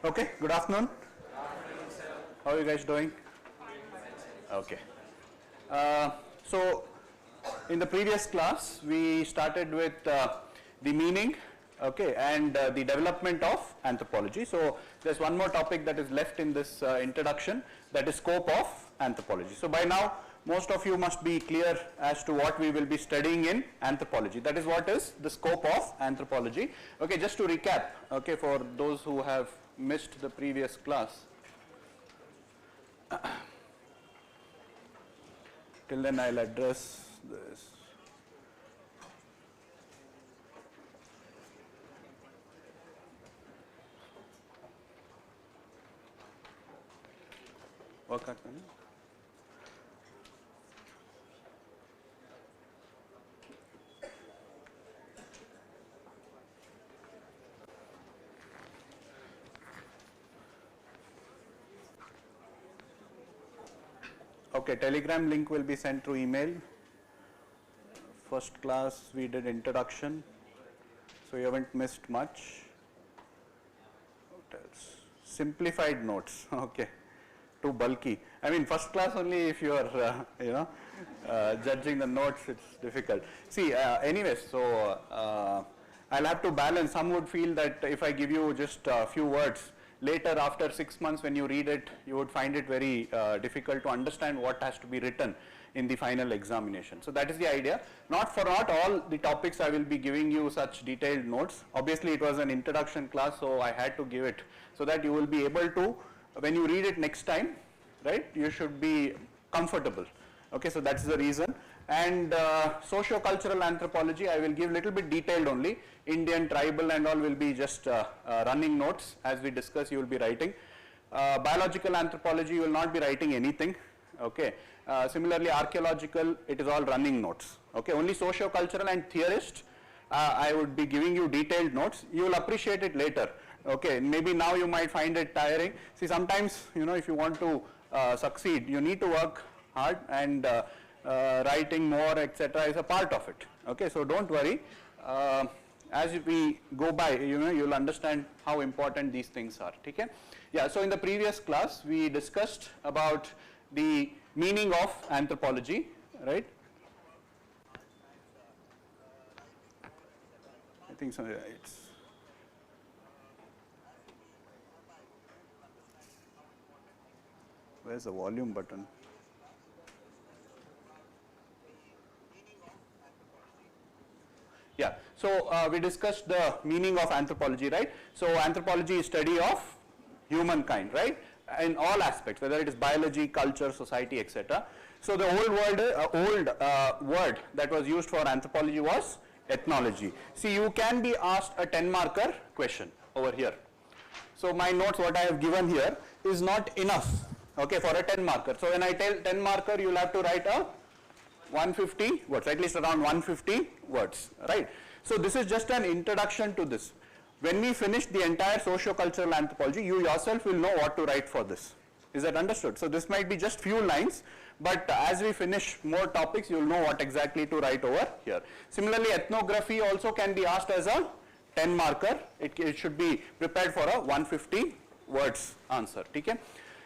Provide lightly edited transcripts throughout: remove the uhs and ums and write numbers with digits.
Okay, good afternoon. How are you guys doing? Okay. So, in the previous class, we started with the meaning, okay, and the development of anthropology. So, there's one more topic that is left in this introduction, that is scope of anthropology. So, by now, most of you must be clear as to what we will be studying in anthropology. That is what is the scope of anthropology. Okay, just to recap, okay, for those who have missed the previous class. Till then I'll address this. Work out. Okay, Telegram link will be sent through email. First class we did introduction, so you haven't missed much. What else? Simplified notes. Okay, too bulky. I mean, first class only if you are, judging the notes, it's difficult. See, anyways, so I'll have to balance. Some would feel that if I give you just a few words, later after 6 months when you read it, you would find it very difficult to understand what has to be written in the final examination. So that is the idea. Not all the topics I will be giving you such detailed notes. Obviously it was an introduction class, so I had to give it so that you will be able to, when you read it next time, right, you should be comfortable. Okay, so that's the reason. And socio-cultural anthropology, I will give little bit detailed only. Indian, tribal and all will be just running notes. As we discuss, you will be writing. Biological anthropology, you will not be writing anything. Okay. Similarly, archaeological, it is all running notes. Okay. Only socio-cultural and theorist, I would be giving you detailed notes. You will appreciate it later. Okay. Maybe now you might find it tiring. See, sometimes, if you want to succeed, you need to work hard, and writing more, etc. is a part of it. Okay, so don't worry. As we go by, you'll understand how important these things are. Okay? Yeah. So in the previous class, we discussed about the meaning of anthropology, right? I think so. It's where's the volume button? Yeah, so we discussed the meaning of anthropology, right? So anthropology is study of humankind, right? In all aspects, whether it is biology, culture, society, etc. So the old word that was used for anthropology was ethnology. See, you can be asked a 10-marker question over here. So my notes, what I have given here, is not enough, okay, for a 10-marker. So when I tell 10-marker, you will have to write a 150 words, at least around 150 words, right? So this is just an introduction to this. When we finish the entire socio-cultural anthropology, you yourself will know what to write for this. Is that understood? So this might be just few lines, but as we finish more topics, you will know what exactly to write over here. Similarly, ethnography also can be asked as a 10-marker. It should be prepared for a 150 words answer. Okay?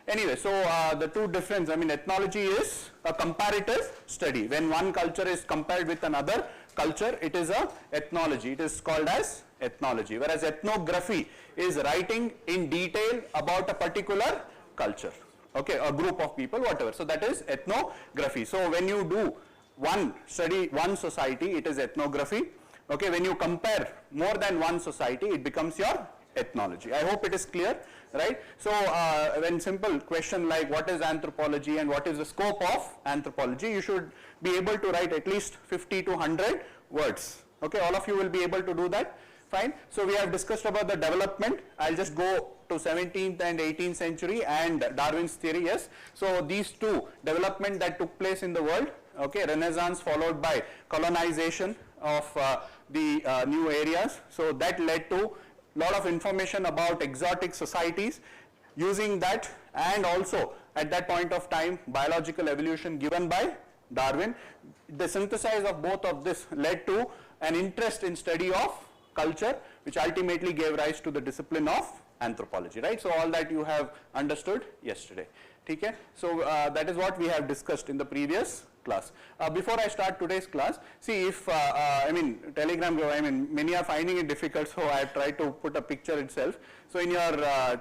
Anyway, so the two difference, I mean, ethnology is a comparative study. When one culture is compared with another culture, it is a ethnology. It is called as ethnology. Whereas ethnography is writing in detail about a particular culture, okay, a group of people, whatever. So that is ethnography. So when you do one study, one society, it is ethnography. Okay, when you compare more than one society, it becomes your ethnology. I hope it is clear, right? So when simple question like what is anthropology and what is the scope of anthropology, you should be able to write at least 50 to 100 words. Okay, all of you will be able to do that. Fine. So we have discussed about the development. I'll just go to 17th and 18th century and Darwin's theory. Yes. So these two development that took place in the world. Okay, Renaissance followed by colonization of the new areas. So that led to lot of information about exotic societies. Using that, and also at that point of time, biological evolution given by Darwin, the synthesis of both of this led to an interest in study of culture, which ultimately gave rise to the discipline of anthropology, right? So all that you have understood yesterday. Okay? So that is what we have discussed in the previous class. Before I start today's class, see if, Telegram, many are finding it difficult, so I have tried to put a picture itself. So in your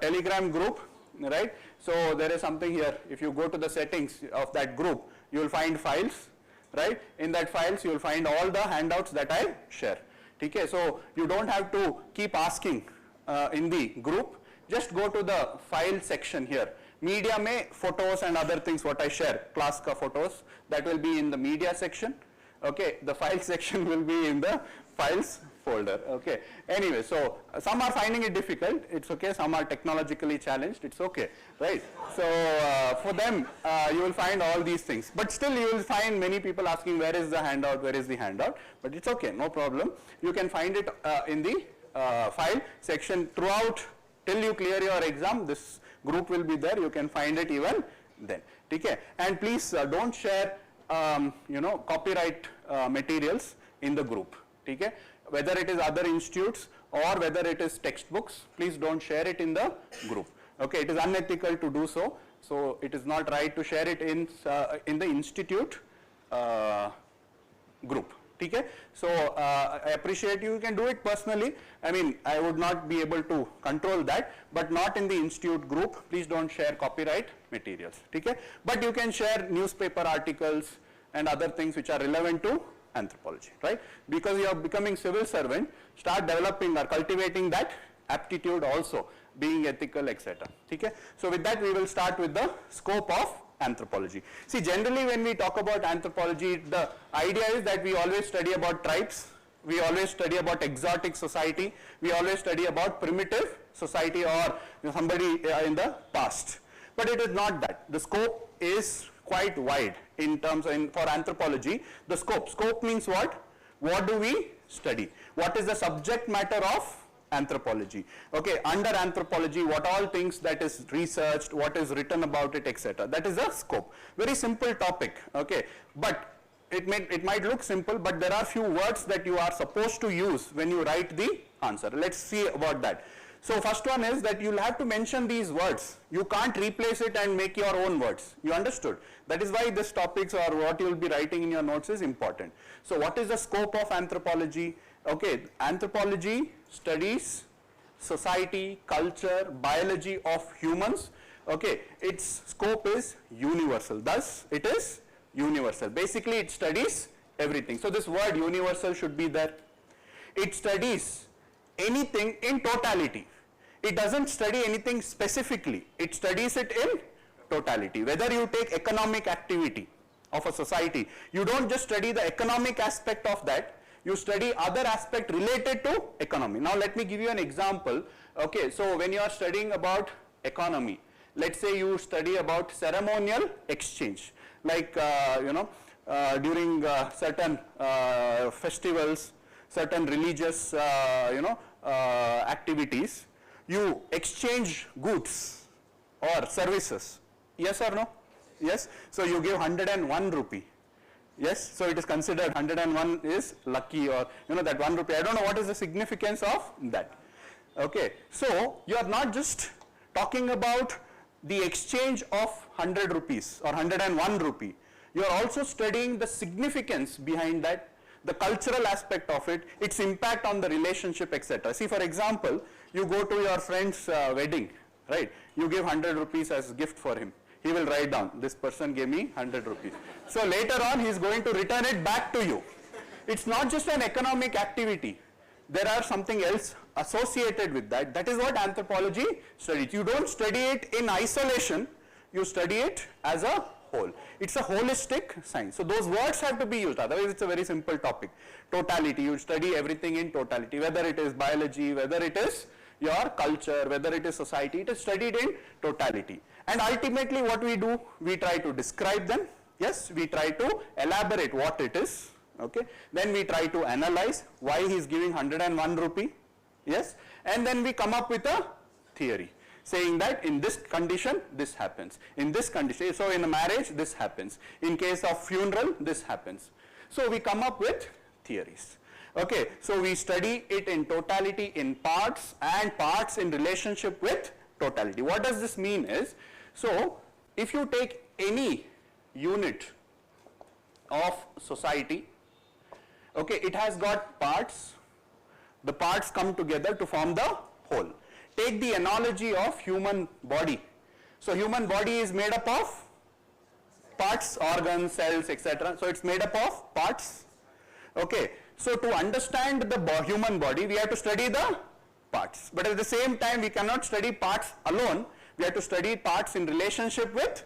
Telegram group, right, so there is something here. If you go to the settings of that group, you will find files, right? In that files, you will find all the handouts that I share. Okay? So you don't have to keep asking in the group, just go to the file section here. Media mein photos and other things what I share, class ka photos, that will be in the media section. Okay, the file section will be in the files folder. Okay, anyway, so some are finding it difficult, it's okay. Some are technologically challenged, it's okay, right? So for them, you will find all these things, but still you will find many people asking where is the handout, where is the handout, but it's okay, no problem. You can find it in the file section throughout till you clear your exam. This group will be there, you can find it even then. Okay? And please don't share copyright materials in the group. Okay? Whether it is other institutes or whether it is textbooks, please don't share it in the group. Okay? It is unethical to do so. So it is not right to share it in the institute group. Okay? So I appreciate you can do it personally. I mean, I would not be able to control that, but not in the institute group. Please don't share copyright materials. Okay? But you can share newspaper articles and other things which are relevant to anthropology, right? Because you are becoming civil servant, start developing or cultivating that aptitude also, being ethical, etc. Okay? So with that, we will start with the scope of anthropology. See, generally when we talk about anthropology, the idea is that we always study about tribes, we always study about exotic society, we always study about primitive society or somebody in the past. But it is not that. The scope is quite wide in terms of, for anthropology. The scope means what? What do we study? What is the subject matter of anthropology? Okay, under anthropology, what all things that is researched, what is written about it, etc. That is the scope. Very simple topic. Okay, but it might look simple, but there are few words that you are supposed to use when you write the answer. Let's see about that. So first one is that you'll have to mention these words. You can't replace it and make your own words. You understood? That is why this topics or what you will be writing in your notes is important. So what is the scope of anthropology? Okay, anthropology studies society, culture, biology of humans. Okay, its scope is universal. Thus, it is universal. Basically, it studies everything. So this word universal should be there. It studies anything in totality. It doesn't study anything specifically. It studies it in totality. Whether you take economic activity of a society, you don't just study the economic aspect of that, you study other aspect related to economy. Now let me give you an example. Okay, so when you are studying about economy, let's say you study about ceremonial exchange, like during certain festivals, certain religious activities, you exchange goods or services. Yes or no? Yes. So you give 101 rupee. Yes, so it is considered 101 is lucky, or that 1 rupee. I don't know what is the significance of that. Okay, so you are not just talking about the exchange of 100 rupees or 101 rupee. You are also studying the significance behind that, the cultural aspect of it, its impact on the relationship, etc. See, for example, you go to your friend's wedding, right? You give 100 rupees as gift for him. He will write down, this person gave me 100 rupees. So later on, he is going to return it back to you. It's not just an economic activity. There are something else associated with that. That is what anthropology studies. You don't study it in isolation. You study it as a whole. It's a holistic science. So those words have to be used. Otherwise, it's a very simple topic. Totality. You study everything in totality. Whether it is biology, whether it is your culture, whether it is society, it is studied in totality. And ultimately what we do, we try to describe them. Yes, we try to elaborate what it is. Okay. Then we try to analyze why he is giving 101 rupee. Yes. And then we come up with a theory saying that in this condition, this happens. In this condition, so in a marriage, this happens. In case of funeral, this happens. So we come up with theories. Okay, so we study it in totality in parts and parts in relationship with totality. What does this mean is, so if you take any unit of society, okay, it has got parts, the parts come together to form the whole. Take the analogy of human body. So human body is made up of parts, organs, cells, etc. So it's made up of parts. Okay, so to understand the human body, we have to study the parts. But at the same time, we cannot study parts alone. We have to study parts in relationship with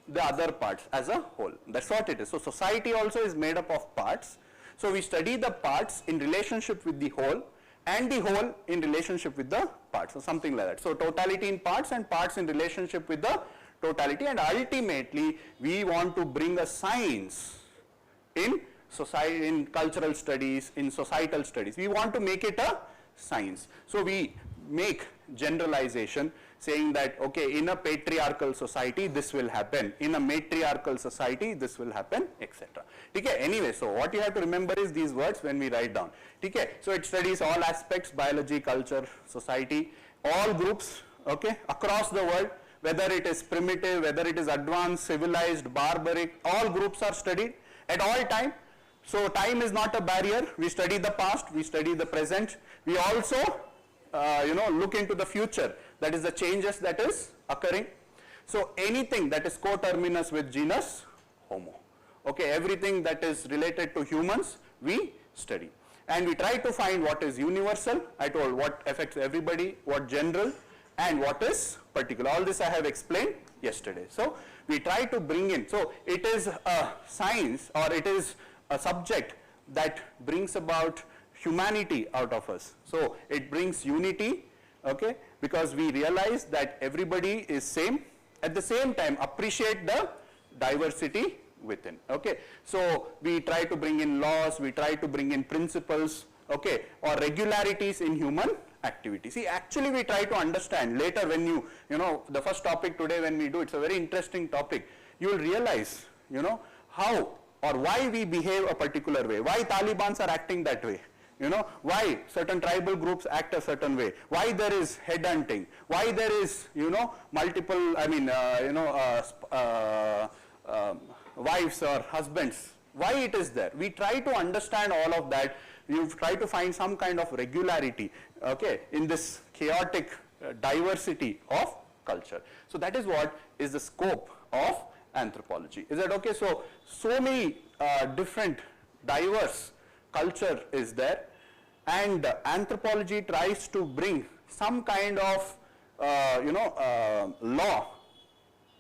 the other parts as a whole. That's what it is. So society also is made up of parts. So we study the parts in relationship with the whole and the whole in relationship with the parts, or something like that. So totality in parts and parts in relationship with the totality, and ultimately we want to bring a science in society, in cultural studies, in societal studies. We want to make it a science. So we make generalization saying that, okay, in a patriarchal society this will happen, in a matriarchal society this will happen, etc. Okay, anyway, so what you have to remember is these words when we write down. Okay, so it studies all aspects, biology, culture, society, all groups, okay, across the world, whether it is primitive, whether it is advanced, civilized, barbaric, all groups are studied at all time. So time is not a barrier. We study the past, we study the present, we also look into the future, that is the changes that is occurring. So anything that is coterminous with genus Homo, okay, everything that is related to humans we study, and we try to find what is universal. I told what affects everybody, what general, and what is particular. All this I have explained yesterday. So we try to bring in, so it is a science, or it is a subject that brings about humanity out of us. So it brings unity, okay, because we realize that everybody is same, at the same time appreciate the diversity within. Okay, so we try to bring in laws, we try to bring in principles, okay, or regularities in human activity. See, actually we try to understand later when you the first topic today when we do, it's a very interesting topic. You will realize, how or why we behave a particular way, why Talibans are acting that way, why certain tribal groups act a certain way, why there is headhunting, why there is, multiple, wives or husbands, why it is there. We try to understand all of that. You try to find some kind of regularity, okay, in this chaotic diversity of culture. So that is what is the scope of anthropology. Is that okay? So many different diverse culture is there, and anthropology tries to bring some kind of law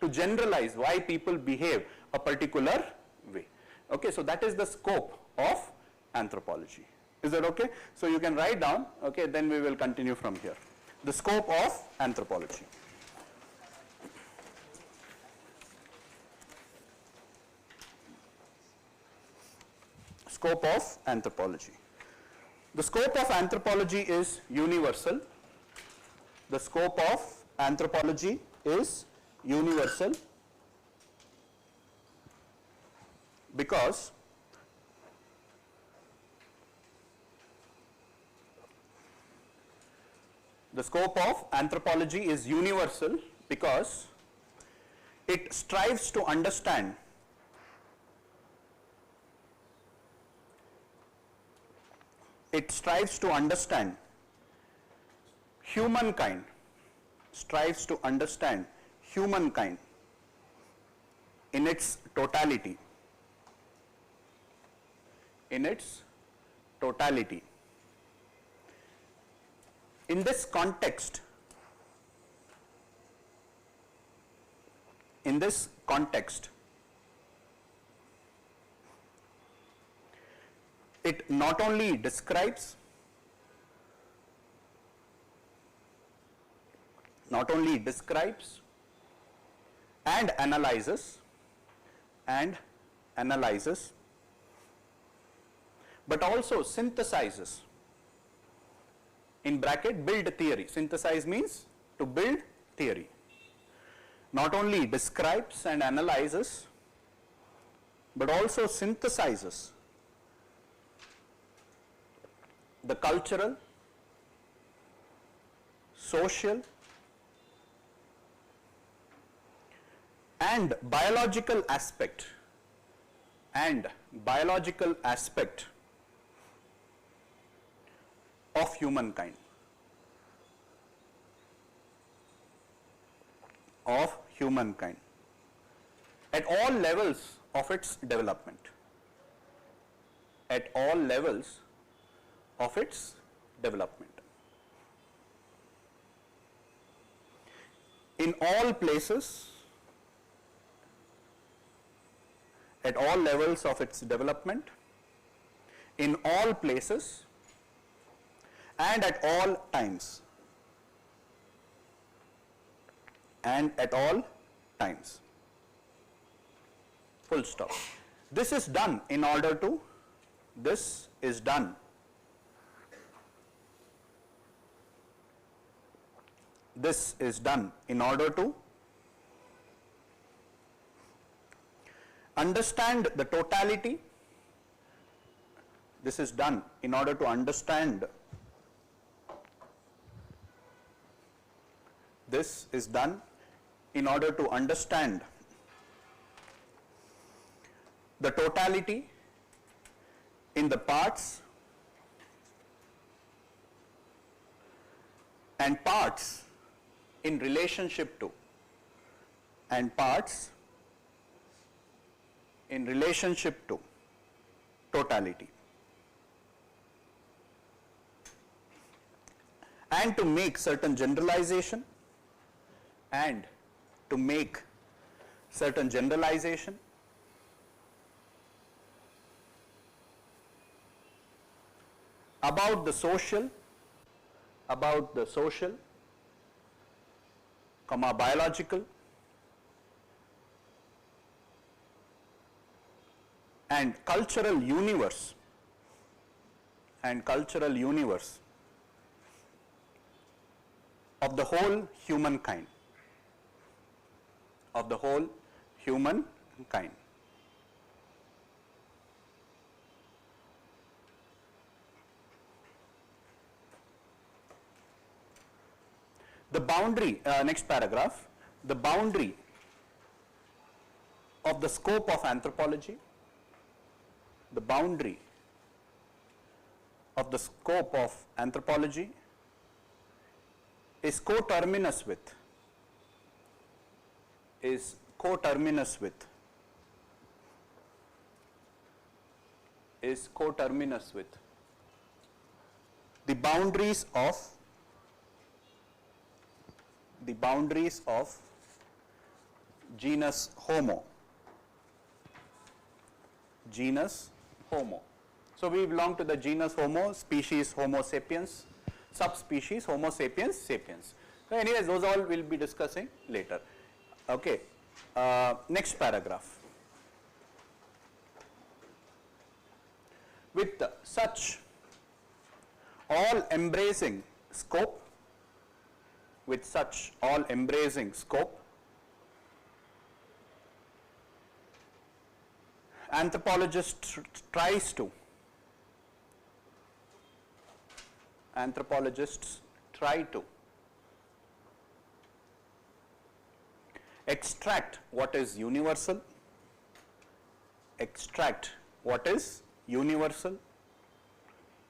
to generalize why people behave a particular way. Okay, so that is the scope of anthropology. Is that okay? So you can write down, okay, then we will continue from here. The scope of anthropology. Scope of anthropology. The scope of anthropology is universal. The scope of anthropology is universal because the scope of anthropology is universal because it strives to understand humankind, in its totality. In this context, it not only describes, and analyzes, but also synthesizes, in bracket build theory. Synthesize means to build theory. Not only describes and analyzes, but also synthesizes the cultural, social, and biological aspect of humankind, at all levels of its development, in all places, at all levels of its development, in all places, and at all times. Full stop. This is done in order to, understand the totality. This is done in order to understand the totality in the parts and parts in relationship to, totality, and to make certain generalization, about the social, biological, and cultural universe, of the whole humankind. The boundary, next paragraph, the boundary of the scope of anthropology, is coterminous with, the boundaries of genus Homo. So we belong to the genus Homo, species Homo sapiens, subspecies Homo sapiens sapiens. So anyways, those all we'll be discussing later. Okay. Next paragraph. With such all-embracing scope, anthropologist anthropologists try to extract what is universal,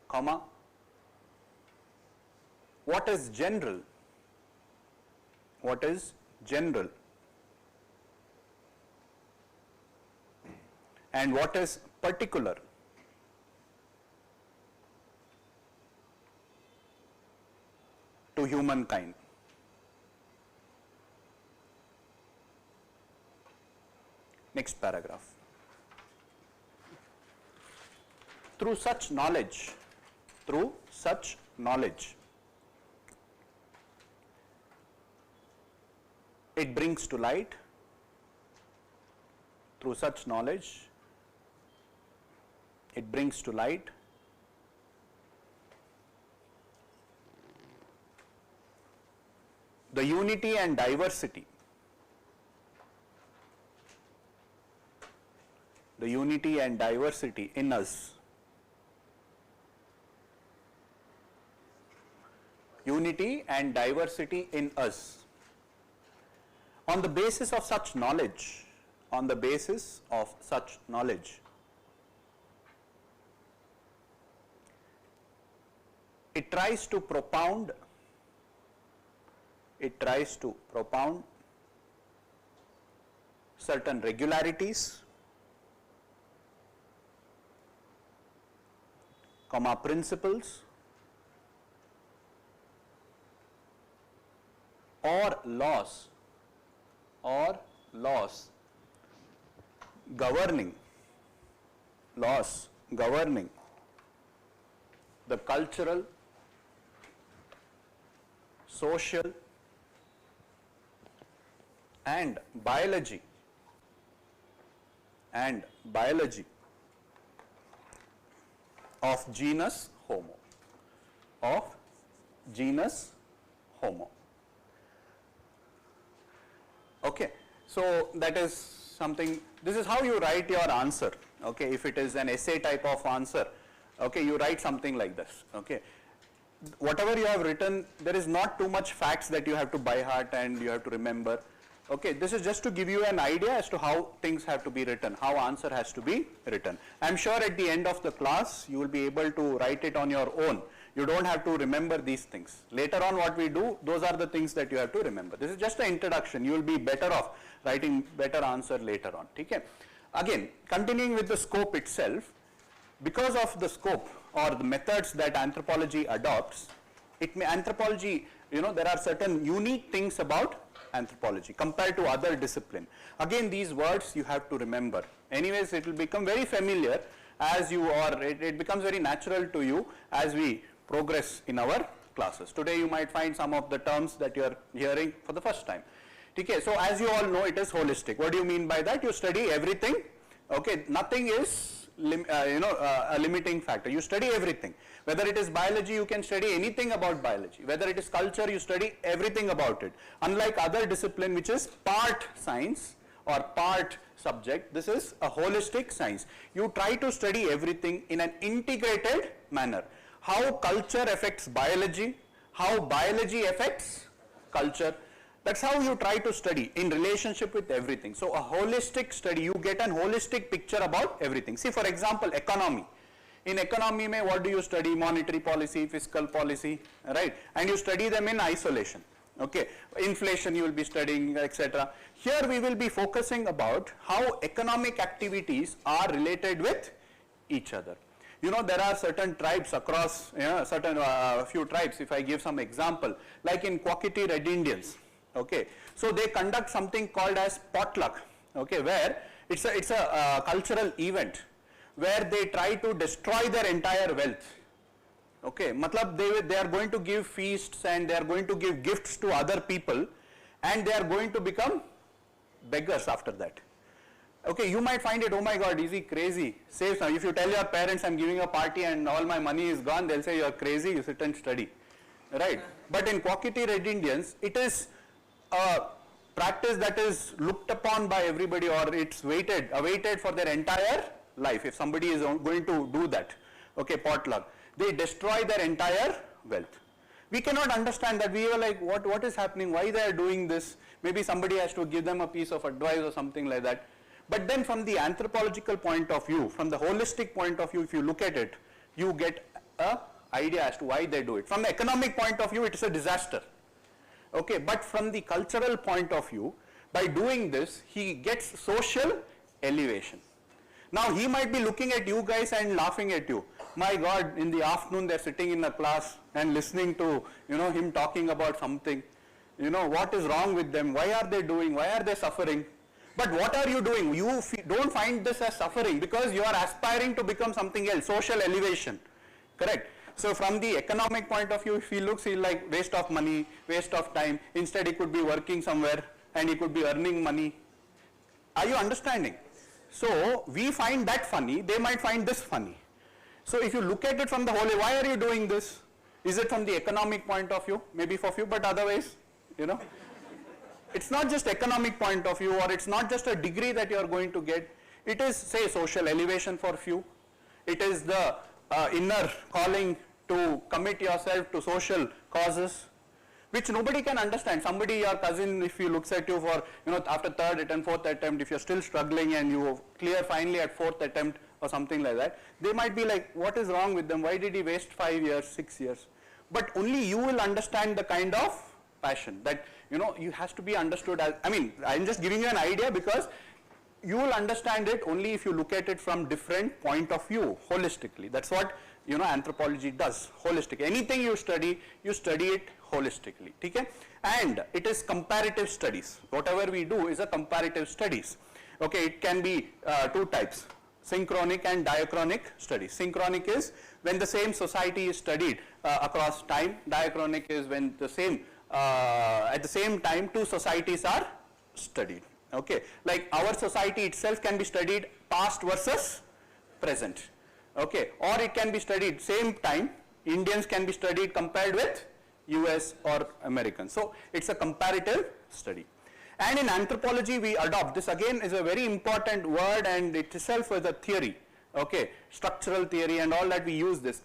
comma, what is general, and what is particular to humankind. Next paragraph. Through such knowledge, it brings to light, the unity and diversity, in us, unity and diversity in us. On the basis of such knowledge, it tries to propound certain regularities, principles or laws governing the cultural, social and biology of genus Homo. Okay, so that is something, this is how you write your answer. Okay, if it is an essay type of answer, okay, you write something like this. Okay, whatever you have written, there is not too much facts that you have to by heart and you have to remember. Okay, this is just to give you an idea as to how things have to be written, how answer has to be written. I am sure at the end of the class you will be able to write it on your own. You don't have to remember these things. Later on what we do, those are the things that you have to remember. This is just an introduction. You will be better off writing better answer later on. Okay? Again, continuing with the scope itself, because of the scope or the methods that anthropology adopts, anthropology, there are certain unique things about anthropology compared to other discipline. Again, these words you have to remember. Anyways, it will become very familiar as you are, it becomes very natural to you as we progress in our classes. Today you might find some of the terms that you are hearing for the first time. Okay, so as you all know, it is holistic. What do you mean by that? You study everything. Okay, nothing is a limiting factor. You study everything. Whether it is biology, you can study anything about biology. Whether it is culture, you study everything about it. Unlike other discipline which is part science or part subject, this is a holistic science. You try to study everything in an integrated manner. How culture affects biology, how biology affects culture. That's how you try to study in relationship with everything. So a holistic study, you get an holistic picture about everything. See, for example, economy. In economy, what do you study? Monetary policy, fiscal policy, right? And you study them in isolation. Okay, inflation you will be studying, etc. Here we will be focusing about how economic activities are related with each other. There are certain tribes across, few tribes, if I give some example, like in Quackity Red Indians. Okay, so they conduct something called as potluck, okay, where it's a cultural event where they try to destroy their entire wealth. Okay, matlab they are going to give feasts and they are going to give gifts to other people and they are going to become beggars after that. Okay, you might find it, oh my God, is he crazy? Save some. If you tell your parents I'm giving a party and all my money is gone, they'll say you're crazy, you sit and study, right? But in Quackity Red Indians, it is a practice that is looked upon by everybody, or it's awaited for their entire life. If somebody is going to do that, okay, potluck, they destroy their entire wealth. We cannot understand that. We were like, what is happening? Why they are doing this? Maybe somebody has to give them a piece of advice or something like that. But then from the anthropological point of view, from the holistic point of view, if you look at it, you get an idea as to why they do it. From the economic point of view, it is a disaster. Okay, but from the cultural point of view, by doing this, he gets social elevation. Now, he might be looking at you guys and laughing at you. My God, in the afternoon, they're sitting in a class and listening to, him talking about something. What is wrong with them? Why are they doing? Why are they suffering? But what are you doing? You don't find this as suffering because you are aspiring to become something else, social elevation. Correct? So from the economic point of view, if he looks, he's like waste of money, waste of time. Instead, he could be working somewhere and he could be earning money. Are you understanding? So we find that funny, they might find this funny. So if you look at it from the whole, why are you doing this? Is it from the economic point of view? Maybe for few, but otherwise, it's not just economic point of view, or it's not just a degree that you are going to get. It is, say, social elevation for few. It is the inner calling to commit yourself to social causes, which nobody can understand. Somebody, your cousin, if he looks at you for, after third attempt, fourth attempt, if you're still struggling and you clear finally at fourth attempt or something like that, they might be like, what is wrong with them? Why did he waste 5 years, 6 years? But only you will understand the kind of passion that, you has to be understood as, I'm just giving you an idea because you will understand it only if you look at it from different point of view, holistically. That's what, anthropology does, holistic. Anything you study it holistically, okay? And it is comparative studies. Whatever we do is a comparative studies. Okay, it can be two types, synchronic and diachronic studies. Synchronic is when the same society is studied across time. Diachronic is when the same, at the same time, two societies are studied. Okay, like our society itself can be studied past versus present. Okay, or it can be studied same time, Indians can be studied compared with US or Americans. So it's a comparative study. And in anthropology we adopt, this again is a very important word and it itself is a theory. Okay, structural theory and all that, we use this.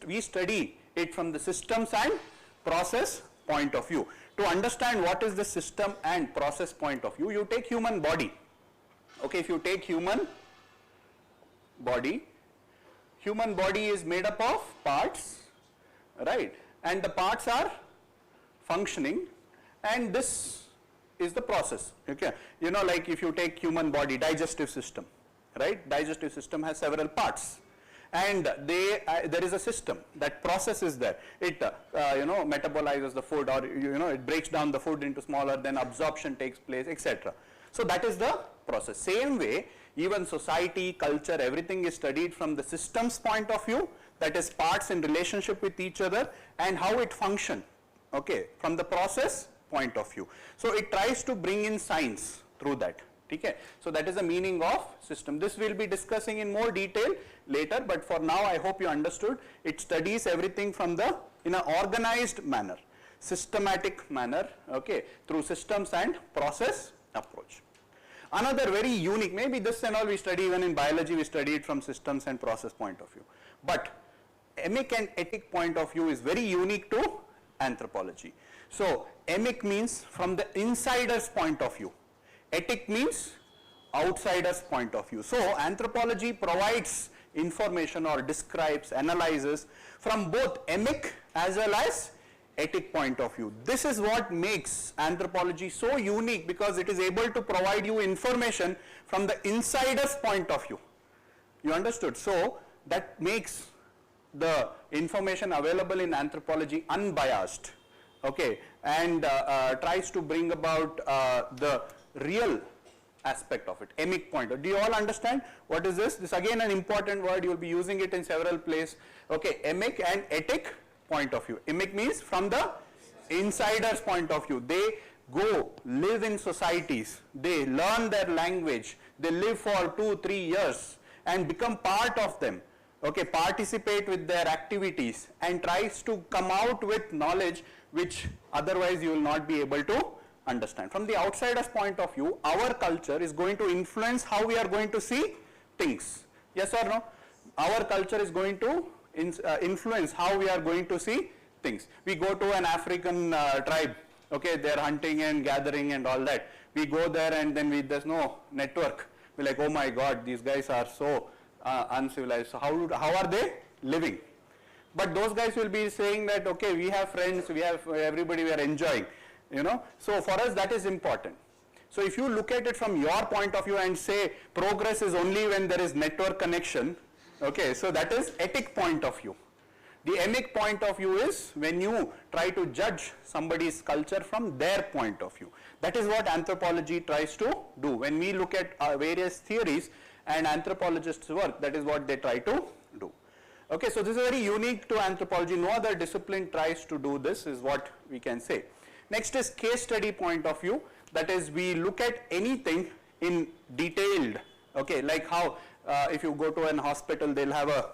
We study it from the systems and process point of view. To understand what is the system and process point of view, you take human body. Okay, if you take human body is made up of parts, right? And the parts are functioning, and this is the process. Okay, like if you take human body, digestive system, right? Digestive system has several parts, and there is a system that processes there. It metabolizes the food, or it breaks down the food into smaller, then absorption takes place, etc. So that is the process. Same way, even society, culture, everything is studied from the systems point of view, that is parts in relationship with each other and how it function, okay, from the process point of view. So it tries to bring in science through that. Okay, so that is the meaning of system. This we'll be discussing in more detail later, but for now I hope you understood. It studies everything from in an organized manner, systematic manner, okay, through systems and process approach. Another very unique, maybe this and all we study even in biology, we study it from systems and process point of view. But emic and etic point of view is very unique to anthropology. So emic means from the insider's point of view. Etic means outsider's point of view. So anthropology provides information or describes, analyzes from both emic as well as etic point of view. This is what makes anthropology so unique, because it is able to provide you information from the insider's point of view. You understood? So that makes the information available in anthropology unbiased, okay, and tries to bring about the real aspect of it, emic point. Do you all understand what is this? This again an important word, you will be using it in several places. Okay, emic and etic point of view. Emic means from the insider's point of view. They go live in societies, they learn their language, they live for 2-3 years and become part of them, okay, participate with their activities and tries to come out with knowledge which otherwise you will not be able to understand. From the outsider's point of view, our culture is going to influence how we are going to see things. Yes or no? Our culture is going to influence how we are going to see things. We go to an African tribe, okay, they are hunting and gathering and all that. We go there and then there's no network. We're like, oh my God, these guys are so uncivilized. So how are they living? But those guys will be saying that, okay, we have friends, we have everybody, we are enjoying. So for us that is important. So if you look at it from your point of view and say progress is only when there is network connection, okay, so that is etic point of view. The emic point of view is when you try to judge somebody's culture from their point of view. That is what anthropology tries to do. When we look at various theories and anthropologists' work, that is what they try to do. Okay, so this is very unique to anthropology. No other discipline tries to do this, is what we can say. Next is case study point of view. That is, we look at anything in detailed, okay, like how if you go to an hospital, they'll have a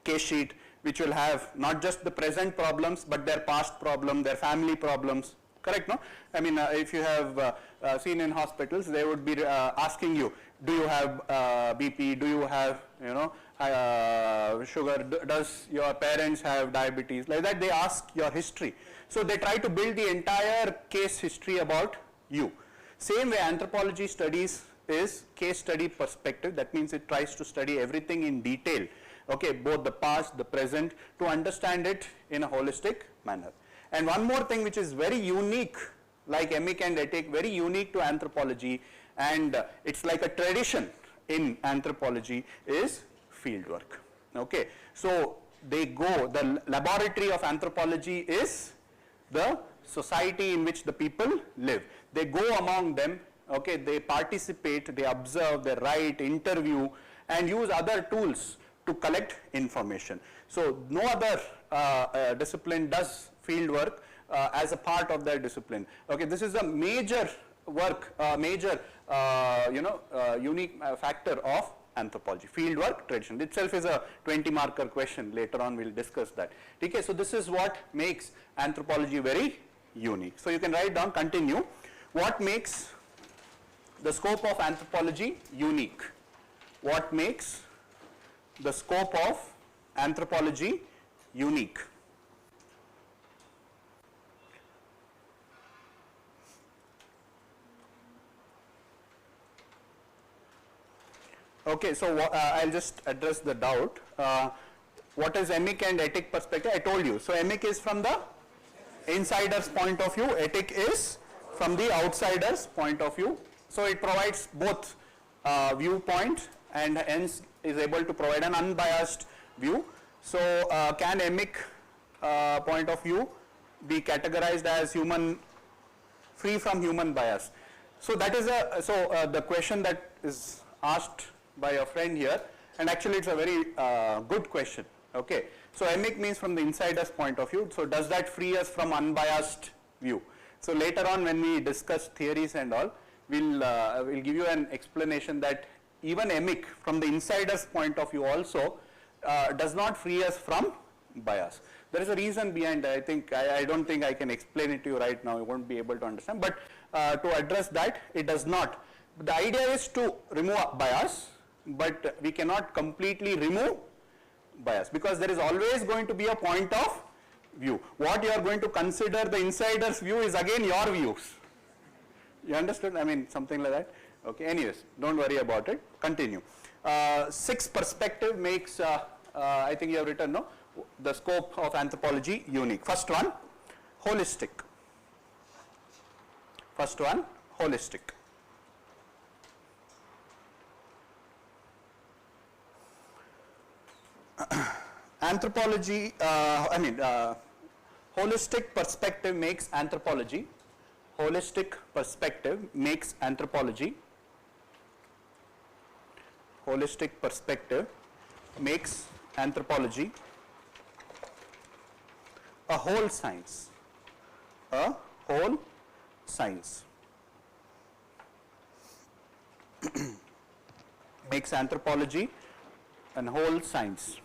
case sheet which will have not just the present problems but their past problem, their family problems, correct, no? I mean, if you have seen in hospitals, they would be asking you, do you have BP, do you have, you know, sugar, does your parents have diabetes, like that they ask your history. So they try to build the entire case history about you. Same way anthropology studies is case study perspective, that means it tries to study everything in detail, okay, both the past, the present, to understand it in a holistic manner. And one more thing which is very unique, like emic and etic, very unique to anthropology, and it's like a tradition in anthropology, is field work. Okay, so they go, the laboratory of anthropology is the society in which the people live. They go among them, okay, they participate, they observe, they write, interview, and use other tools to collect information. So no other discipline does field work as a part of their discipline. Okay, this is a major work, unique factor of anthropology. Field work tradition itself is a 20 marker question. Later on we'll discuss that. Okay, so this is what makes anthropology very unique. So you can write down, continue. What makes the scope of anthropology unique? What makes the scope of anthropology unique? Okay, so I'll just address the doubt. What is emic and etic perspective? I told you. So emic is from the insider's point of view, etic is from the outsider's point of view. So it provides both viewpoint and hence is able to provide an unbiased view. So can emic point of view be categorized as human, free from human bias? So that is the question that is asked by a friend here, and actually it's a very good question. Okay, so emic means from the insider's point of view. So does that free us from unbiased view? So later on when we discuss theories and all, we'll give you an explanation that even emic from the insider's point of view also does not free us from bias. There is a reason behind that. I don't think I can explain it to you right now. You won't be able to understand. But to address that, it does not. The idea is to remove bias, but we cannot completely remove bias because there is always going to be a point of view. What you are going to consider the insider's view is again your views. You understood? I mean, something like that. Okay, anyways, don't worry about it. Continue. Sixth perspective makes, I think you have written, no? The scope of anthropology unique. First one, holistic. First one, holistic. Anthropology, holistic perspective makes anthropology. Holistic perspective makes anthropology. Holistic perspective makes anthropology a whole science. A whole science. Makes anthropology a whole science.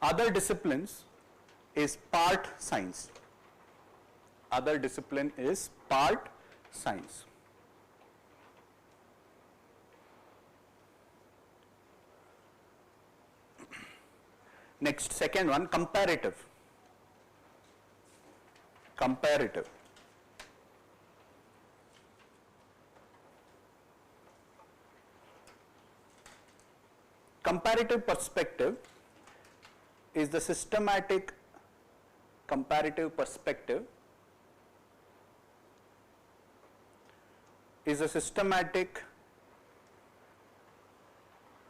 Other disciplines is part science. Other discipline is part science. Next, second one, comparative. Comparative. Comparative perspective is the systematic comparative perspective is a systematic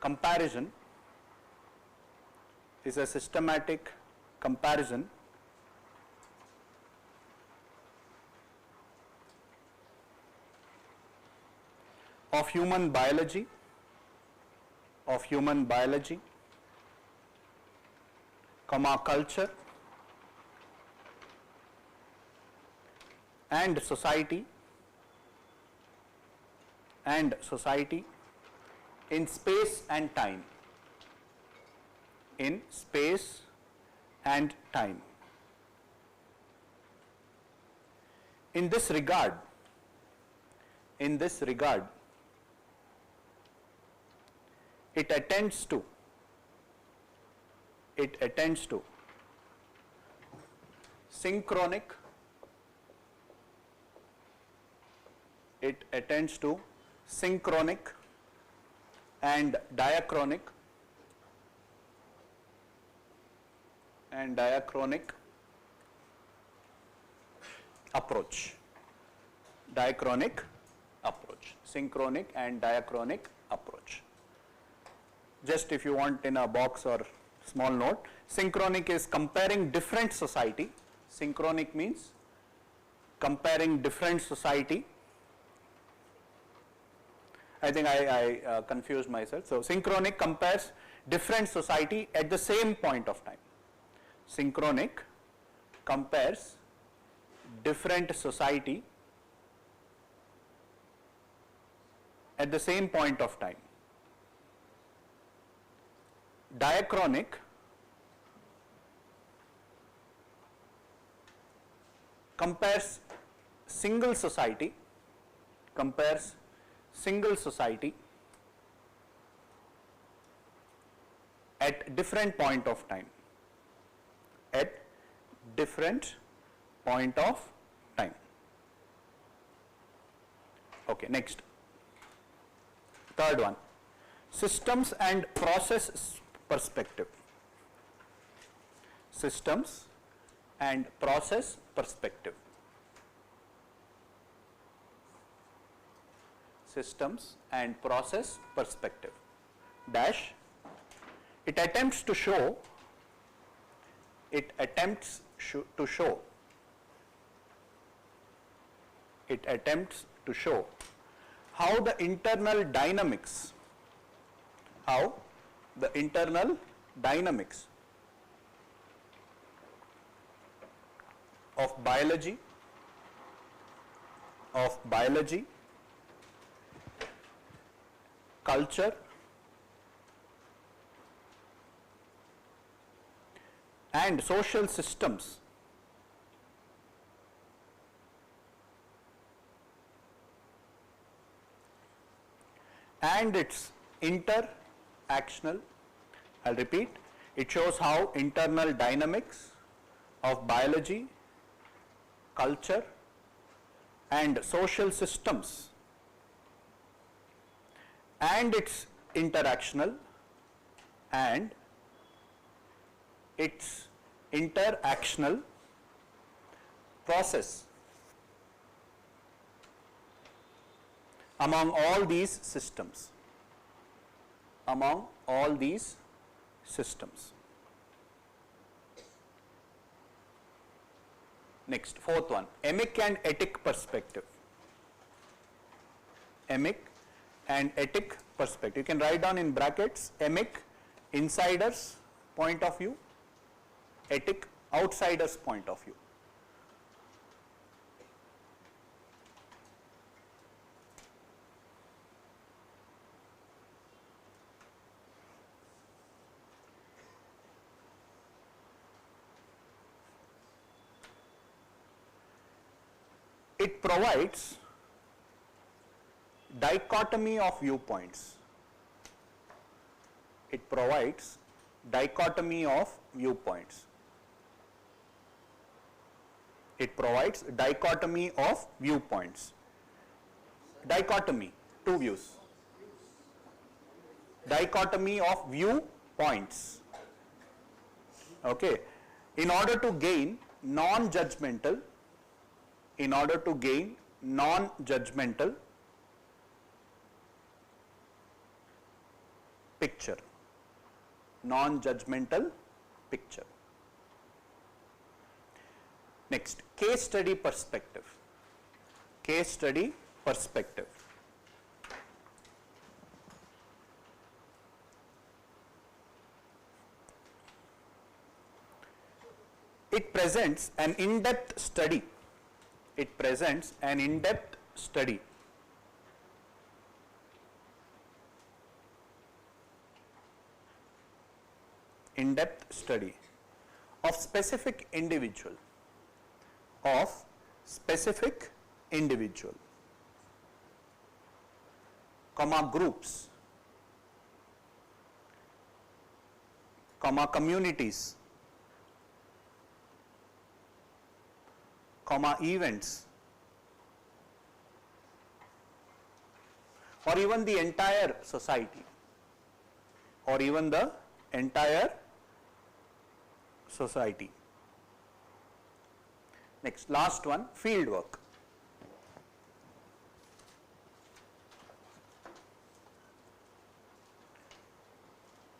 comparison of human biology, culture and society in space and time. In space and time. in this regard, it attends to synchronic, and diachronic approach. Synchronic and diachronic approach. Just if you want in a box or small note, synchronic is comparing different society. Synchronic means comparing different society. I think I confused myself. So synchronic compares different society at the same point of time. Synchronic compares different society at the same point of time. Diachronic compares single society at different point of time. Okay, next. Third one, systems and process perspective. Systems and process perspective. Systems and process perspective. Dash. It attempts to show how the internal dynamics of biology, culture, and social systems and its interactional. I'll repeat, it shows how internal dynamics of biology, culture, and social systems and its interactional process among all these systems. Next, fourth one, emic and etic perspective. Emic and etic perspective. You can write down in brackets, emic, insider's point of view, etic, outsider's point of view. It provides dichotomy of viewpoints. Dichotomy, two views. Dichotomy of viewpoints. Okay. In order to gain non-judgmental picture. Next, case study perspective. It presents an in-depth study. Of specific individual specific individual, comma groups, comma communities, comma events, or even the entire society, or even the entire society. Next, last one, field work.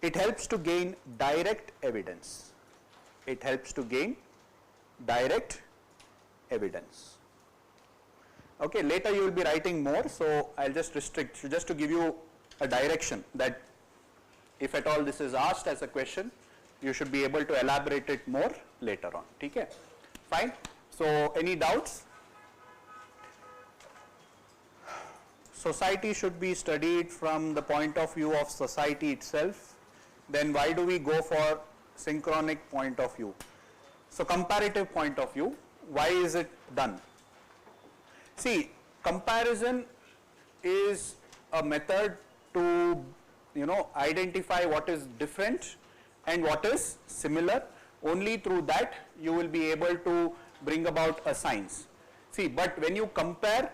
It helps to gain direct evidence. It helps to gain direct evidence. Okay, later you will be writing more, so I'll just restrict, so just to give you a direction that if at all this is asked as a question, you should be able to elaborate it more later on. Okay, fine. So any doubts? Society should be studied from the point of view of society itself. Then why do we go for synchronic point of view? So comparative point of view, why is it done? See, comparison is a method to, identify what is different and what is similar. Only through that you will be able to bring about a science. See, but when you compare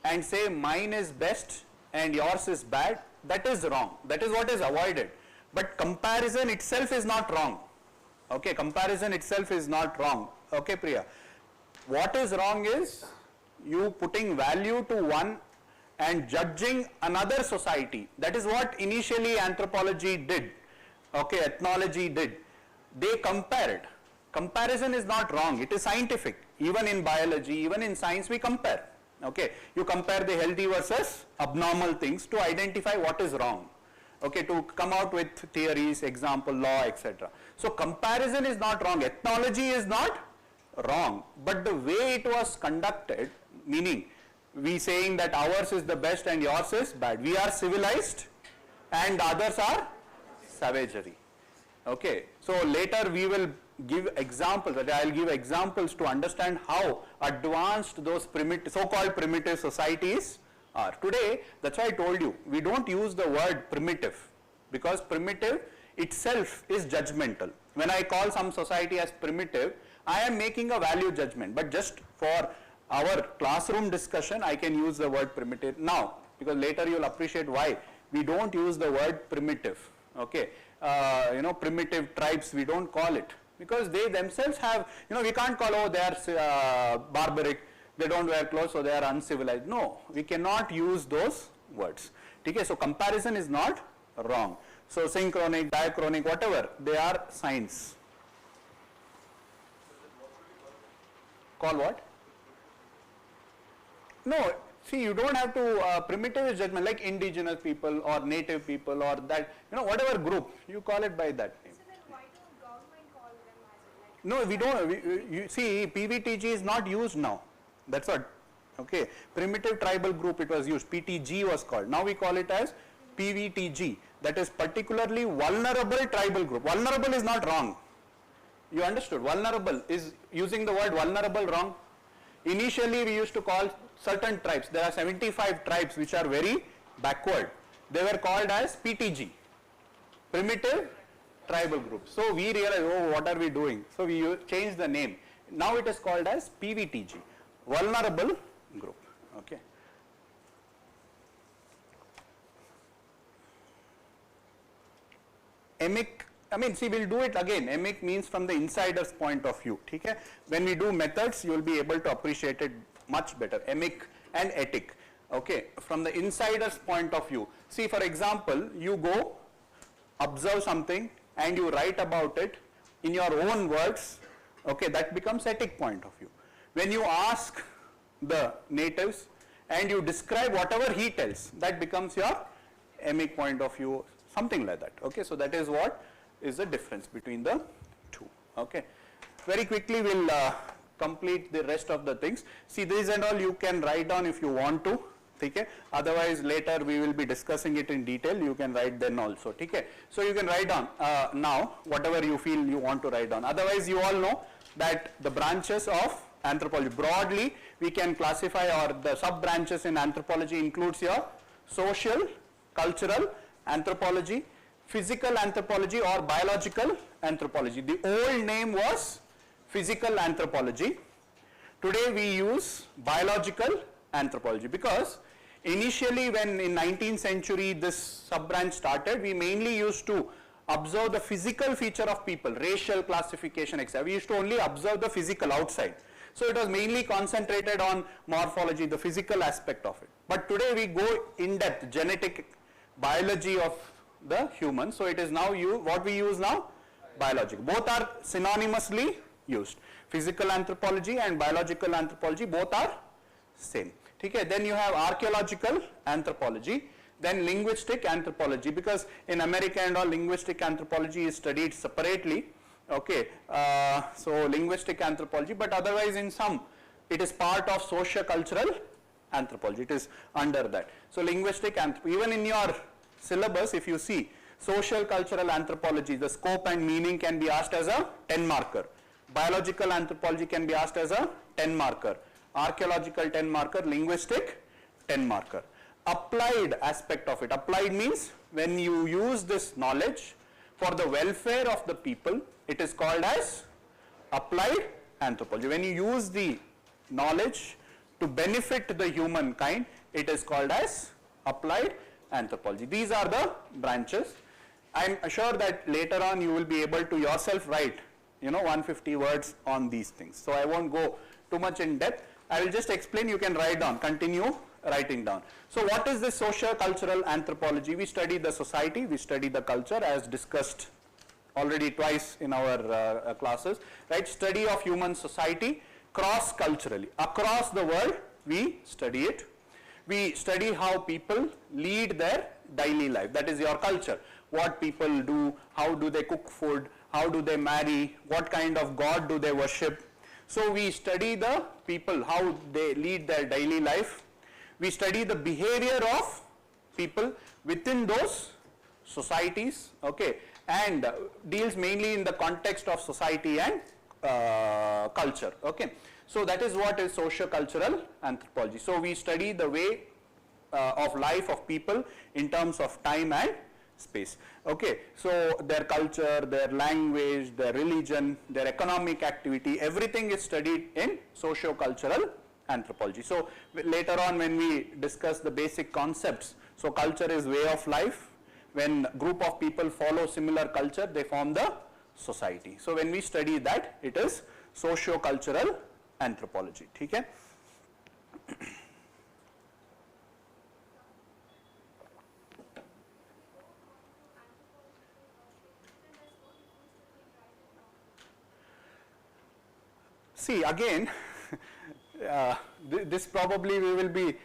and say mine is best and yours is bad, that is wrong. That is what is avoided. But comparison itself is not wrong. Okay, comparison itself is not wrong. Okay, Priya. What is wrong is you putting value to one and judging another society. That is what initially anthropology did. Okay, ethnology did. They compared. Comparison is not wrong. It is scientific. Even in biology, even in science, we compare. Okay, you compare the healthy versus abnormal things to identify what is wrong. Okay, to come out with theories, example, law, etc. So comparison is not wrong. Ethnology is not wrong. But the way it was conducted, meaning we saying that ours is the best and yours is bad. We are civilized and others are savagery. Okay, so later we will give examples, that I will give examples to understand how advanced those primitive, so-called primitive societies are. Today, that's why I told you, we don't use the word primitive, because primitive itself is judgmental. When I call some society as primitive, I am making a value judgment, but just for our classroom discussion, I can use the word primitive now, because later you will appreciate why we don't use the word primitive. Okay, primitive tribes, we don't call it, because they themselves have, we can't call, oh, they are barbaric, they don't wear clothes, so they are uncivilized. No, we cannot use those words. Okay, so comparison is not wrong. So synchronic, diachronic, whatever, they are signs. Call what? No, see, you don't have to, primitive is judgment, like indigenous people or native people or that, whatever group, you call it by that name. So then why don't government call them as like? No, we don't, you see, PVTG is not used now. That's what, okay. Primitive tribal group, it was used, PTG was called. Now we call it as PVTG, that is particularly vulnerable tribal group. Vulnerable is not wrong. You understood? Vulnerable, is using the word vulnerable wrong? Initially we used to call certain tribes, there are 75 tribes which are very backward. They were called as PTG, primitive tribal group. So we realized, oh, what are we doing? So we changed the name. Now it is called as PVTG, vulnerable group. Okay. Emic, see, we'll do it again. Emic means from the insider's point of view. Okay? When we do methods, you will be able to appreciate it much better. Emic and etic. Okay, from the insider's point of view. See, for example, you go observe something and you write about it in your own words. Okay, that becomes etic point of view. When you ask the natives and you describe whatever he tells, that becomes your emic point of view, something like that. Okay, so that is what is the difference between the two. Okay, very quickly we'll complete the rest of the things. See, these and all you can write down if you want to. Okay, otherwise later we will be discussing it in detail. You can write then also. Okay, so you can write down now whatever you feel you want to write down. Otherwise, you all know that the branches of anthropology. Broadly, we can classify, or the sub branches in anthropology includes your social, cultural anthropology, physical anthropology or biological anthropology. The old name was physical anthropology. Today we use biological anthropology, because initially when in 19th century this sub branch started, we mainly used to observe the physical feature of people, racial classification, etc. We used to only observe the physical outside. So it was mainly concentrated on morphology, the physical aspect of it. But today we go in depth, genetic biology of the human. So it is now what we use now? Biological. Both are synonymously used. Physical anthropology and biological anthropology, both are same. Okay. Then you have archaeological anthropology, then linguistic anthropology, because in America and all, linguistic anthropology is studied separately. Okay. So linguistic anthropology, but otherwise in some it is part of socio-cultural anthropology. It is under that. So linguistic anthropology, even in your syllabus, if you see social cultural anthropology, the scope and meaning can be asked as a 10 marker. Biological anthropology can be asked as a 10 marker. Archaeological 10 marker, linguistic 10 marker. Applied aspect of it. Applied means when you use this knowledge for the welfare of the people, it is called as applied anthropology. When you use the knowledge to benefit the humankind, it is called as applied anthropology. These are the branches. I am sure that later on you will be able to yourself write 150 words on these things. So I won't go too much in depth. I will just explain, you can write down, continue writing down. So what is this socio-cultural anthropology? We study the society, we study the culture, as discussed already twice in our classes, right? Study of human society cross-culturally. Across the world, we study it. We study how people lead their daily life. That is your culture. What people do, how do they cook food, how do they marry, what kind of God do they worship. So we study the people, how they lead their daily life. We study the behavior of people within those societies, okay, and deals mainly in the context of society and culture, okay. So that is what is socio-cultural anthropology. So we study the way of life of people in terms of time and space, okay. So their culture, their language, their religion, their economic activity, everything is studied in socio-cultural anthropology. So later on when we discuss the basic concepts, so culture is way of life. When group of people follow similar culture, they form the society. So when we study that, it is socio-cultural anthropology. Okay? See, again, this probably we will be,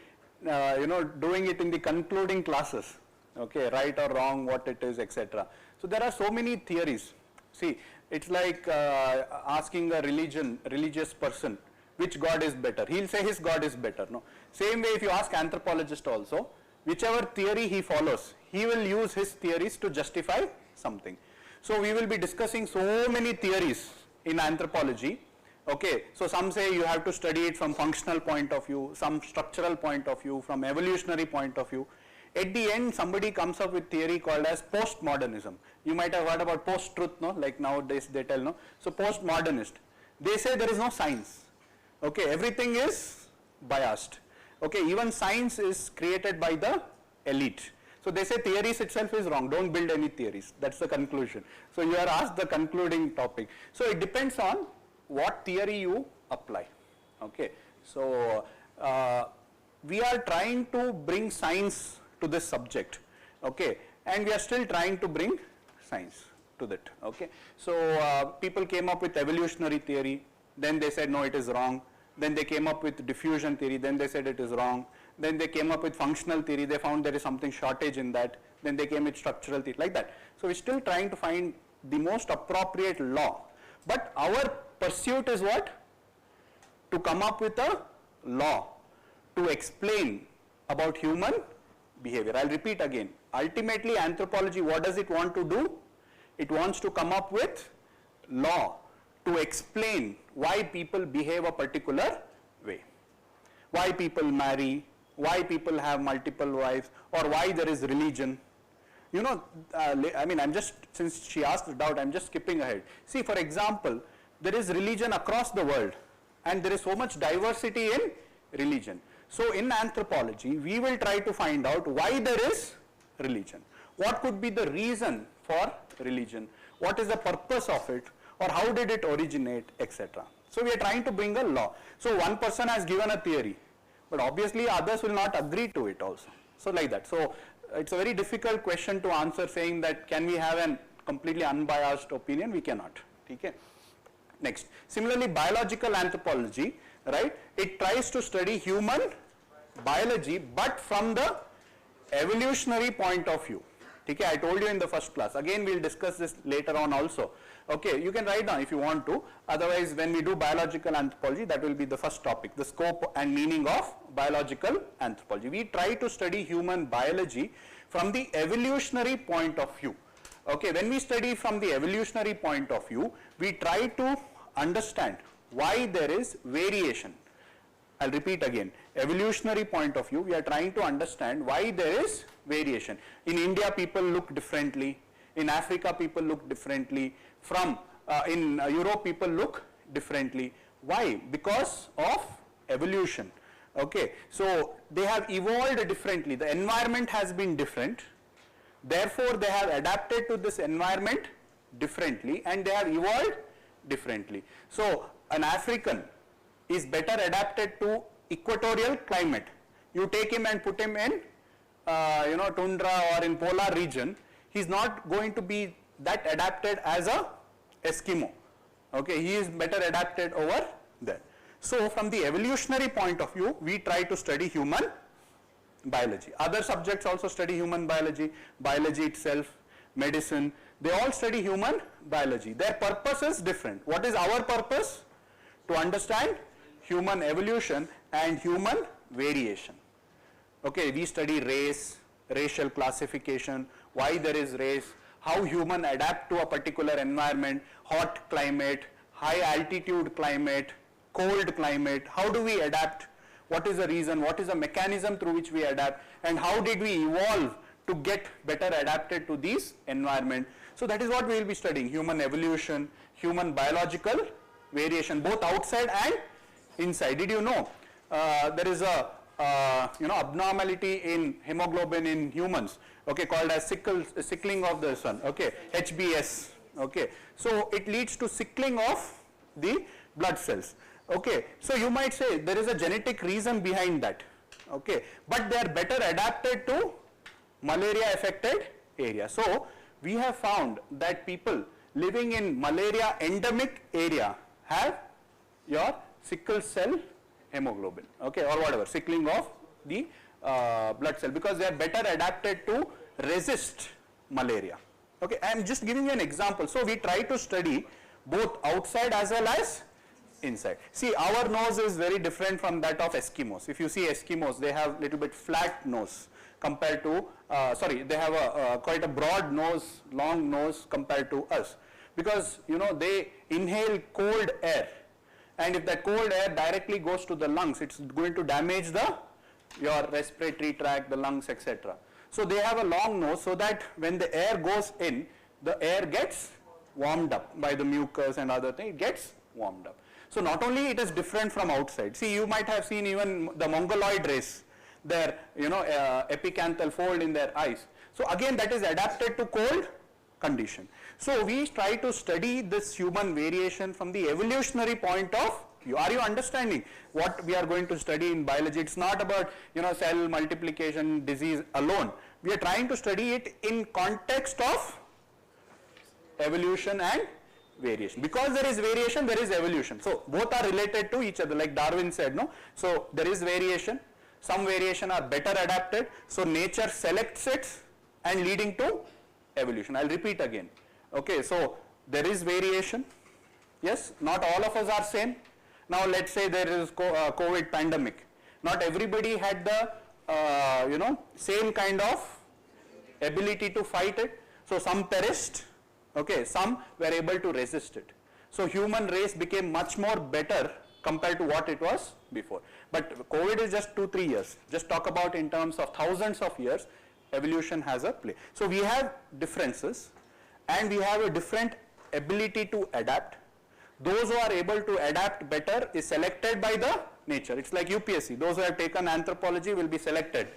doing it in the concluding classes, okay, right or wrong, what it is, etc. So there are so many theories. See, it's like asking a religious person, which God is better. He'll say his God is better. No. Same way, if you ask anthropologist also, whichever theory he follows, he will use his theories to justify something. So we will be discussing so many theories in anthropology. Okay, so some say you have to study it from functional point of view, some structural point of view, from evolutionary point of view. At the end, somebody comes up with theory called as postmodernism. You might have heard about post-truth, no? Like nowadays they tell, no? So postmodernist, they say there is no science. Okay, everything is biased. Okay, even science is created by the elite. So they say theories itself is wrong, don't build any theories. That's the conclusion. So you are asked the concluding topic. So it depends on what theory you apply. Okay, so we are trying to bring science to this subject, okay, and we are still trying to bring science to that, okay. So people came up with evolutionary theory, then they said no, it is wrong. Then they came up with diffusion theory, then they said it is wrong. Then they came up with functional theory, they found there is something shortage in that. Then they came with structural theory, like that. So we're still trying to find the most appropriate law. But our pursuit is what? To come up with a law to explain about human behavior. I'll repeat again. Ultimately, anthropology, what does it want to do? It wants to come up with law to explain why people behave a particular way, why people marry, why people have multiple wives, or why there is religion. You know, I mean, since she asked the doubt, I'm just skipping ahead. See, for example, there is religion across the world, and there is so much diversity in religion. So in anthropology, we will try to find out why there is religion. What could be the reason for religion? What is the purpose of it? Or how did it originate, etc. So we are trying to bring a law. So one person has given a theory, but obviously others will not agree to it also. So like that. So it's a very difficult question to answer, saying that can we have a completely unbiased opinion? We cannot. Okay. Next. Similarly, biological anthropology, right? It tries to study human biology, but from the evolutionary point of view. Okay, I told you in the first class. Again, we'll discuss this later on also. Okay, you can write down if you want to. Otherwise, when we do biological anthropology, that will be the first topic, the scope and meaning of biological anthropology. We try to study human biology from the evolutionary point of view. Okay, when we study from the evolutionary point of view, we try to understand why there is variation. I'll repeat again, evolutionary point of view, we are trying to understand why there is variation. In India, people look differently. In Africa, people look differently. In Europe, people look differently. Why? Because of evolution. Okay, so they have evolved differently. The environment has been different. Therefore, they have adapted to this environment differently, and they have evolved differently. So an African is better adapted to equatorial climate. You take him and put him in tundra or in polar region, he's not going to be that adapted as a Eskimo. Okay, he is better adapted over there. So from the evolutionary point of view, we try to study human biology. Other subjects also study human biology, biology itself, medicine, they all study human biology. Their purpose is different. What is our purpose? To understand human evolution and human variation. Okay, we study race, racial classification, why there is race, how human adapt to a particular environment, hot climate, high altitude climate, cold climate, how do we adapt, what is the reason, what is the mechanism through which we adapt, and how did we evolve to get better adapted to these environment. So that is what we will be studying, human evolution, human biological variation, both outside and inside. Did you know there is a abnormality in hemoglobin in humans, okay, called as sickling of the sun, okay, HBS, okay. So it leads to sickling of the blood cells, okay. So you might say there is a genetic reason behind that, okay, but they are better adapted to malaria affected area. So we have found that people living in malaria endemic area have your sickle cell hemoglobin, okay, or whatever, sickling of the blood cell, because they are better adapted to resist malaria. Okay, I am just giving you an example. So we try to study both outside as well as inside. See, our nose is very different from that of Eskimos. If you see Eskimos, they have little bit flat nose compared to, they have a quite a broad nose, long nose compared to us, because they inhale cold air, and if that cold air directly goes to the lungs, it's going to damage your respiratory tract, the lungs, etc. So they have a long nose, so that when the air goes in, the air gets warmed up by the mucus and other things, it gets warmed up. So not only it is different from outside. See, you might have seen even the Mongoloid race, their epicanthal fold in their eyes. So again, that is adapted to cold condition. So we try to study this human variation from the evolutionary point of view. Are you understanding what we are going to study in biology? It's not about cell multiplication, disease alone. We are trying to study it in context of evolution and variation. Because there is variation, there is evolution. So both are related to each other, like Darwin said, no? So there is variation. Some variation are better adapted. So nature selects it and leading to evolution. I'll repeat again. Okay, so there is variation. Yes, not all of us are same. Now let's say there is COVID pandemic. Not everybody had the same kind of ability to fight it. So some perished. Okay, some were able to resist it. So human race became much more better compared to what it was before. But COVID is just 2-3 years. Just talk about in terms of thousands of years, evolution has a play. So we have differences and we have a different ability to adapt. Those who are able to adapt better is selected by the nature. It's like UPSC. Those who have taken anthropology will be selected,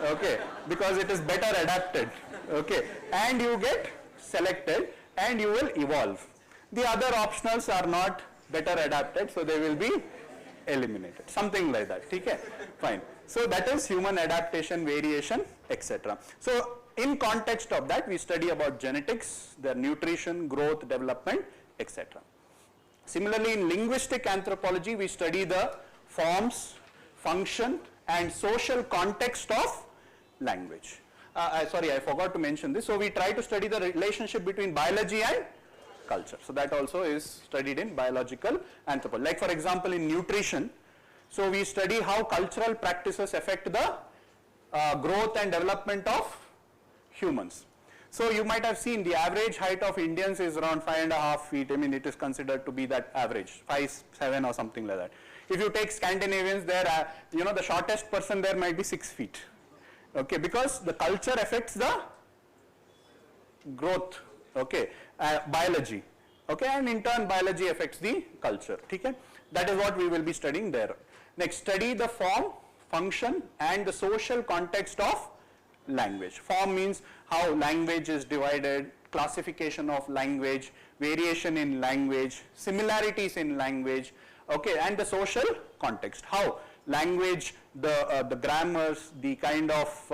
okay, because it is better adapted, okay, and you get selected and you will evolve. The other optionals are not better adapted, so they will be eliminated, something like that, okay, fine. So that is human adaptation, variation, etc. So in context of that, we study about genetics, their nutrition, growth, development, etc. Similarly, in linguistic anthropology, we study the forms, function, and social context of language. Sorry, I forgot to mention this. So we try to study the relationship between biology and culture. So that also is studied in biological anthropology. Like for example, in nutrition, so we study how cultural practices affect the growth and development of humans. So you might have seen the average height of Indians is around 5.5 feet. I mean, it is considered to be that average, 5'7" or something like that. If you take Scandinavians, there, you know, the shortest person there might be 6 feet. Okay, because the culture affects the growth, okay, biology, okay, and in turn biology affects the culture, okay. That is what we will be studying there. Next, study the form, function, and the social context of language. Form means how language is divided, classification of language, variation in language, similarities in language, okay, and the social context, how language, the grammars, the kind of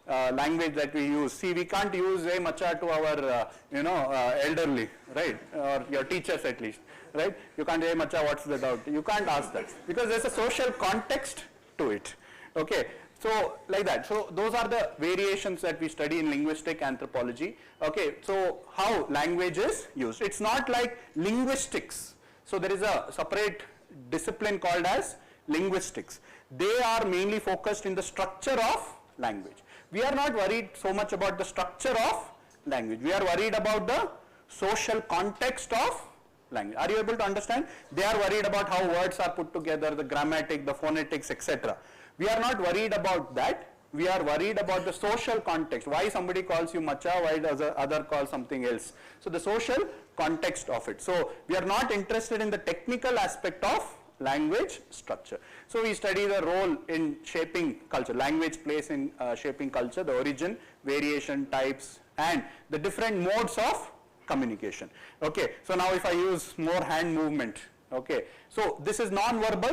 language that we use. See, we can't use a macha to our, elderly, right, or your teachers at least, right? You can't say, macha, what's the doubt? You can't ask that because there's a social context to it, okay. So like that. So those are the variations that we study in linguistic anthropology. Okay, so how language is used. It's not like linguistics. So there is a separate discipline called as linguistics. They are mainly focused in the structure of language. We are not worried so much about the structure of language. We are worried about the social context of language. Are you able to understand? They are worried about how words are put together, the grammatic, the phonetics, etc. We are not worried about that. We are worried about the social context. Why somebody calls you macha, why does the other call something else? So the social context of it. So we are not interested in the technical aspect of language structure. So we study the role in shaping culture. Language plays in shaping culture, the origin, variation, types, and the different modes of communication. Okay, so now if I use more hand movement, okay, so this is non-verbal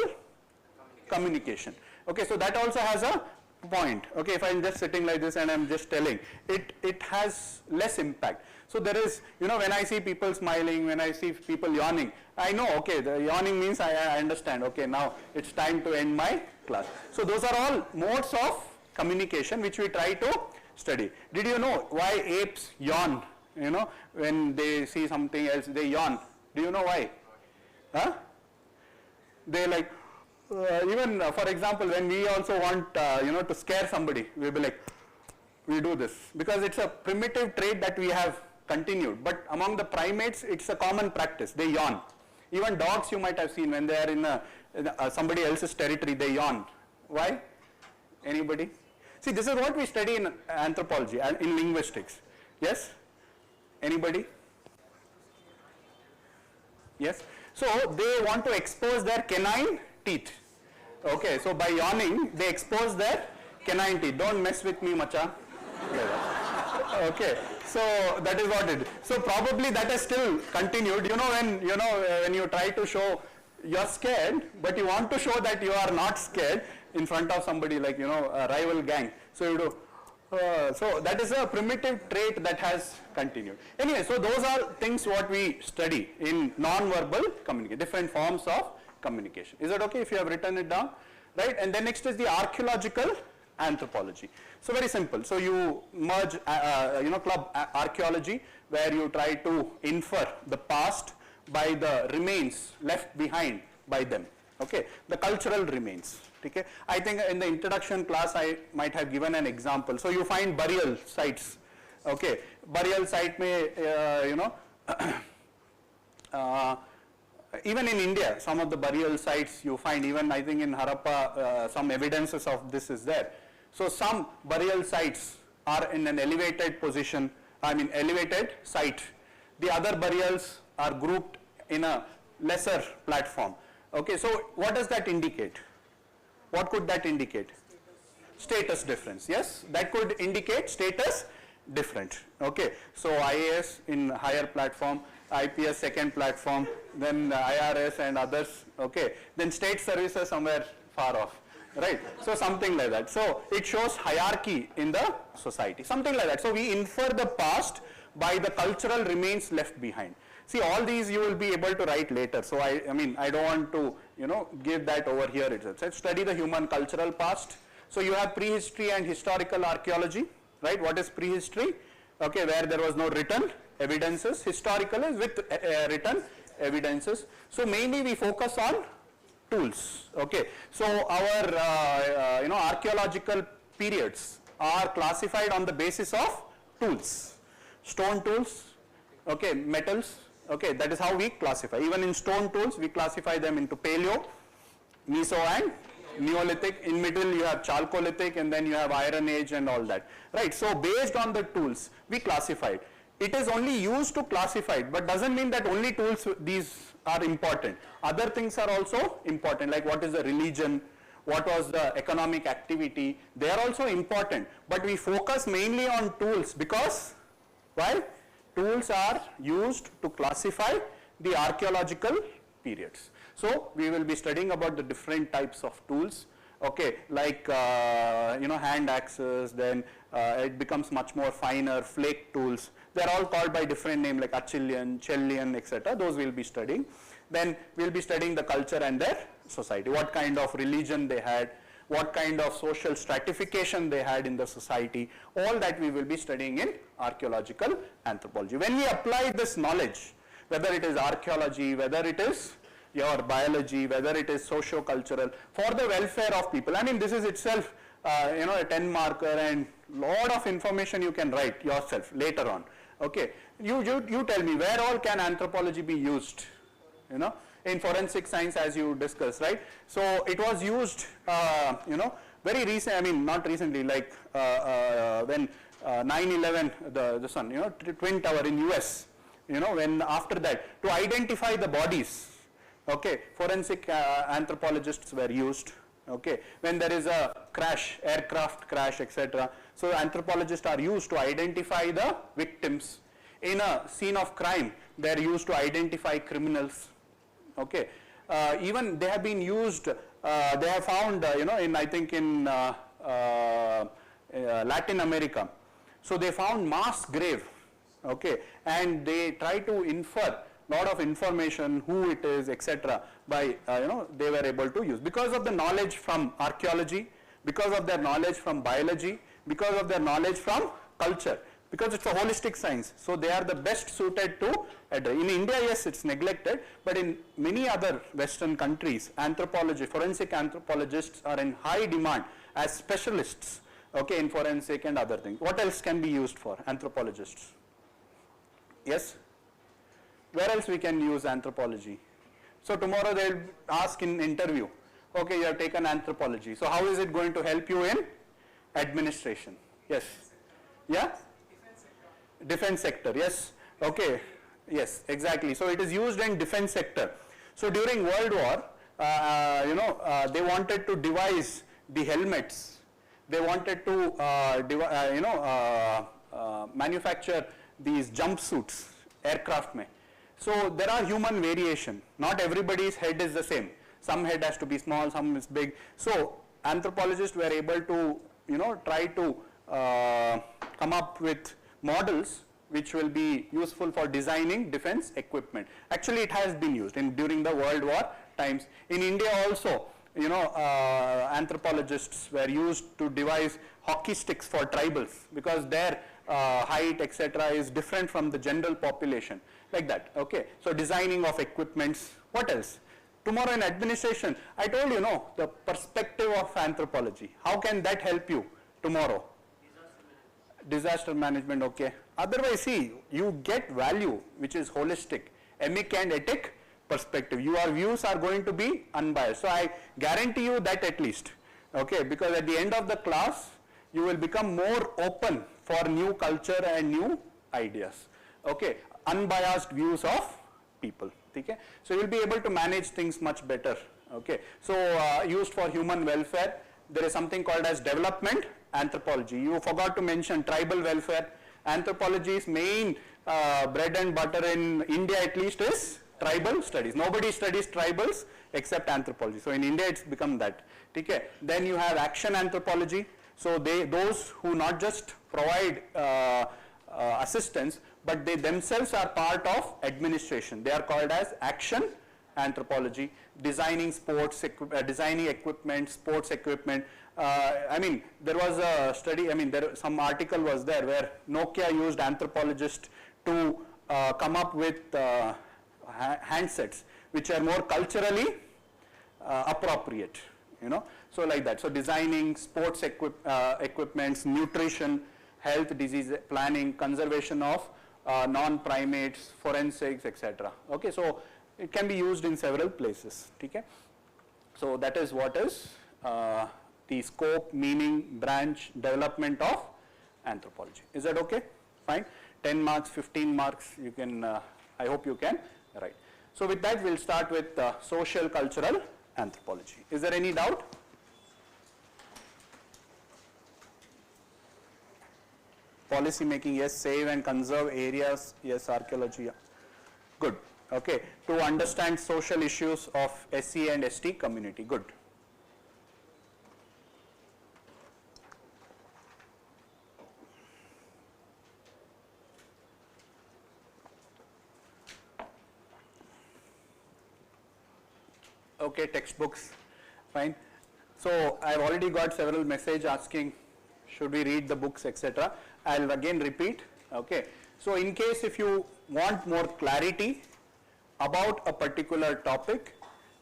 communication. Okay, so that also has a point. Okay, if I'm just sitting like this and I'm just telling, it has less impact. So there is, when I see people smiling, when I see people yawning, I know, okay, the yawning means I understand, okay, now it's time to end my class. So those are all modes of communication which we try to study. Did you know why apes yawn? When they see something else, they yawn. Do you know why? Huh? They like, even for example, when we also want, to scare somebody, we'll be like, we do this because it's a primitive trait that we have continued. But among the primates, it's a common practice. They yawn. Even dogs you might have seen when they are in somebody else's territory, they yawn. Why? Anybody? See, this is what we study in anthropology and in linguistics. Yes? Anybody? Yes? So they want to expose their canine teeth. Okay, so by yawning, they expose their canine teeth. Don't mess with me, macha. Okay, so that is what it is. So probably that has still continued. When you try to show you're scared, but you want to show that you are not scared in front of somebody like, a rival gang. So you do. So that is a primitive trait that has continued. Anyway, so those are things what we study in non-verbal communication, different forms of communication. Is that okay if you have written it down? Right? And then next is the archaeological anthropology. So very simple. So you merge, club archaeology, where you try to infer the past by the remains left behind by them. Okay, the cultural remains. Okay, I think in the introduction class I might have given an example. So you find burial sites. Okay, burial site may even in India, some of the burial sites you find, even I think in Harappa, some evidences of this is there. So some burial sites are in an elevated position, elevated site. The other burials are grouped in a lesser platform. Okay, so what does that indicate? What could that indicate? Status difference, yes, that could indicate status different. Okay, so IAS in higher platform, IPS second platform, then IRS and others, okay, then state services somewhere far off, right? So something like that. So it shows hierarchy in the society, something like that. So we infer the past by the cultural remains left behind. See, all these you will be able to write later. So I don't want to, give that over here itself. So study the human cultural past. So you have prehistory and historical archaeology, right? What is prehistory? Okay, where there was no written evidences. Historical is with written evidences. So mainly we focus on tools. Okay, so our archaeological periods are classified on the basis of tools, stone tools, okay, metals. Okay, that is how we classify. Even in stone tools, we classify them into Paleo, Meso and Neolithic. In middle, you have Chalcolithic, and then you have Iron Age and all that. Right. So based on the tools, we classify it. It is only used to classify it, but doesn't mean that only tools these are important. Other things are also important, like what is the religion, what was the economic activity. They are also important, but we focus mainly on tools because why? Tools are used to classify the archaeological periods. So we will be studying about the different types of tools, okay, like hand axes, then it becomes much more finer, flake tools. They are all called by different names like Achillean, Chellian, etc. Those we will be studying. Then we will be studying the culture and their society, what kind of religion they had, what kind of social stratification they had in the society. All that we will be studying in archaeological anthropology. When we apply this knowledge, whether it is archaeology, whether it is your biology, whether it is socio-cultural, for the welfare of people. This is itself, a 10 marker and lot of information you can write yourself later on. Okay, you tell me where all can anthropology be used, in forensic science as you discussed, right? So it was used, very recent, not recently, like when 9/11, the sun, Twin Tower in US, when after that, to identify the bodies, okay, forensic anthropologists were used, okay, when there is a crash, aircraft crash, etc. So anthropologists are used to identify the victims. In a scene of crime, they are used to identify criminals, okay. Even they have been used, they have found, I think in Latin America. So they found mass grave, okay, and they try to infer lot of information, who it is, etc. by, they were able to use. Because of the knowledge from archaeology, because of their knowledge from biology, because of their knowledge from culture, because it's a holistic science. So they are the best suited to address. In India, yes, it's neglected, but in many other Western countries, forensic anthropologists are in high demand as specialists, okay, in forensic and other things. What else can be used for anthropologists? Yes? Where else we can use anthropology? So tomorrow they'll ask in interview, okay, you have taken anthropology. So how is it going to help you in administration? Yes? Yeah? Defense sector, yes. Okay, yes, exactly. So it is used in defense sector. So during World War, they wanted to devise the helmets. They wanted to, manufacture these jumpsuits, aircraft mein. So there are human variation. Not everybody's head is the same. Some head has to be small, some is big. So anthropologists were able to, try to come up with models which will be useful for designing defense equipment. Actually, it has been used during the World War times. In India also, anthropologists were used to devise hockey sticks for tribals because their height, etc. is different from the general population, like that. Okay, so designing of equipments. What else? Tomorrow in administration, I told you, the perspective of anthropology. How can that help you tomorrow? Disaster management, okay. Otherwise, see, you get value which is holistic emic and etic perspective. Your views are going to be unbiased. So I guarantee you that at least, okay, because at the end of the class, you will become more open for new culture and new ideas, okay, unbiased views of people, okay. So you will be able to manage things much better, okay. So used for human welfare, there is something called as development anthropology. You forgot to mention tribal welfare. Anthropology's main bread and butter in India at least is tribal studies. Nobody studies tribals except anthropology. So in India it's become that. Okay. Then you have action anthropology. So those who not just provide assistance, but they themselves are part of administration. They are called as action anthropology. Designing sports, designing equipment, sports equipment. I mean, there was a study, I mean, some article was there where Nokia used anthropologists to come up with handsets which are more culturally appropriate, you know. So like that. So designing sports equipments, nutrition, health, disease planning, conservation of non-primates, forensics, etc. Okay, so it can be used in several places. Okay, so that is what is the scope, meaning, branch, development of anthropology. Is that okay? Fine. 10 marks, 15 marks. You can. I hope you can write. So with that, we'll start with social cultural anthropology. Is there any doubt? Policy making, yes. Save and conserve areas, yes. Archaeology, yeah. Good. Okay. To understand social issues of SC and ST community. Good. Okay, textbooks, fine. So I've already got several messages asking, should we read the books, etc. I'll again repeat. Okay. So in case if you want more clarity about a particular topic,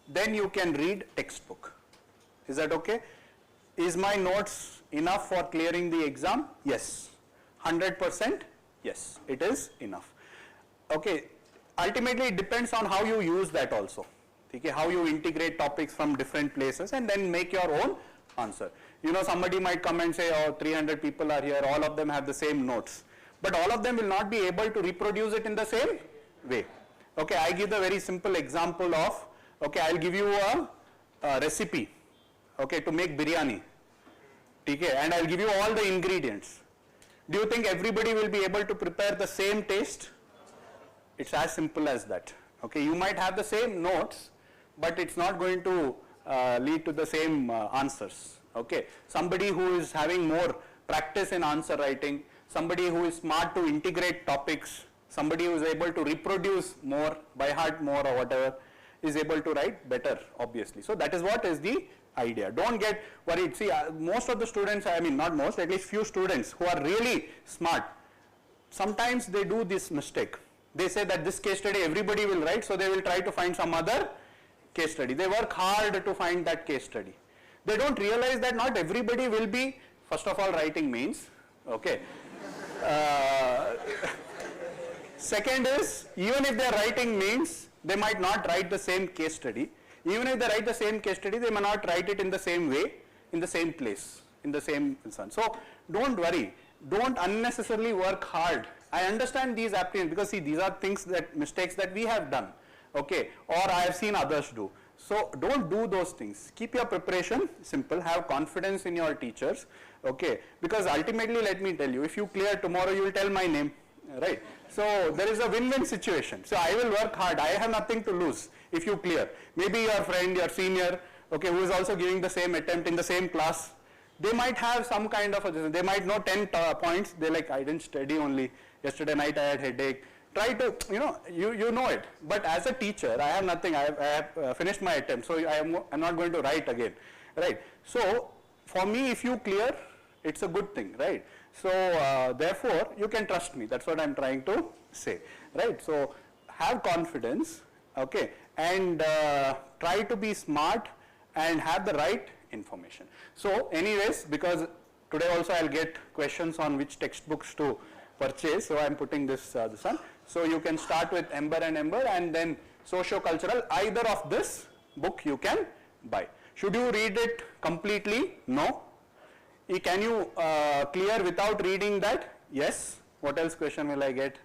then you can read textbook. Is that okay? Is my notes enough for clearing the exam? Yes. 100%? Yes, it is enough. Okay. Ultimately, it depends on how you use that also. Okay, how you integrate topics from different places and then make your own answer. You know, somebody might come and say, oh, 300 people are here, all of them have the same notes. But all of them will not be able to reproduce it in the same way. Okay, I give the very simple example of, okay, I'll give you a recipe, okay, to make biryani. Okay, and I'll give you all the ingredients. Do you think everybody will be able to prepare the same taste? It's as simple as that. Okay, you might have the same notes, but it's not going to lead to the same answers. Okay, somebody who is having more practice in answer writing, somebody who is smart to integrate topics, somebody who is able to reproduce more, by heart more or whatever, is able to write better, obviously. So that is what is the idea. Don't get worried. See, most of the students, I mean not most, at least few students who are really smart, sometimes they do this mistake. They say that this case study everybody will write, so they will try to find some other case study. They work hard to find that case study. They don't realize that not everybody will be, first of all, writing means, okay. Second is, even if they are writing means, they might not write the same case study. Even if they write the same case study, they may not write it in the same way, in the same place, in the same concern. So don't worry. Don't unnecessarily work hard. I understand these apprehensions because see, these are things that, mistakes that we have done, okay, or I have seen others do. So don't do those things. Keep your preparation simple, have confidence in your teachers, okay, because ultimately let me tell you, if you clear tomorrow, you will tell my name, right? So there is a win-win situation. So I will work hard. I have nothing to lose if you clear. Maybe your friend, your senior, okay, who is also giving the same attempt in the same class, they might have some kind of a, they might know 10 points. They're like, I didn't study only. Yesterday night I had headache. Try to, you know it. But as a teacher, I have nothing. I have finished my attempt. So I'm not going to write again, right? So for me, if you clear, it's a good thing, right? So therefore, you can trust me. That's what I'm trying to say, right? So have confidence, okay, and try to be smart and have the right information. So anyways, because today also I'll get questions on which textbooks to purchase, so I am putting this one. So you can start with Ember and then socio-cultural. Either of this book you can buy. Should you read it completely? No. Can you clear without reading that? Yes. What else question will I get?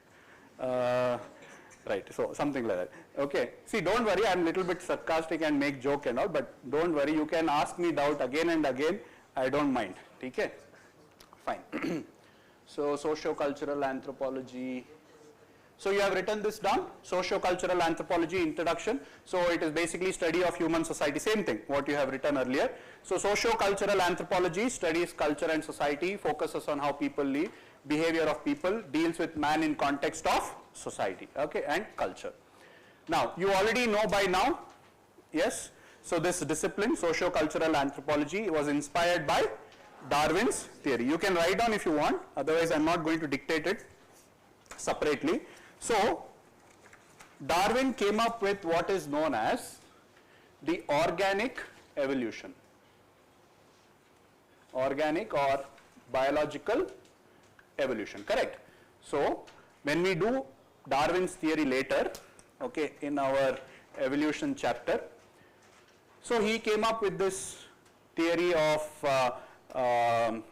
Right, so something like that. Okay, see, don't worry, I'm a little bit sarcastic and make joke and all, but don't worry, you can ask me doubt again and again, I don't mind. Okay, fine. So, socio-cultural anthropology. So, you have written this down, socio-cultural anthropology introduction. So, it is basically study of human society, same thing, what you have written earlier. So, socio-cultural anthropology studies culture and society, focuses on how people live, behavior of people, deals with man in context of society, okay, and culture. Now, you already know by now, yes, so this discipline, socio-cultural anthropology, was inspired by Darwin's theory. You can write down if you want, otherwise I am not going to dictate it separately. So, Darwin came up with what is known as the organic evolution, organic or biological evolution, correct? So, when we do Darwin's theory later, okay, in our evolution chapter, so he came up with this theory of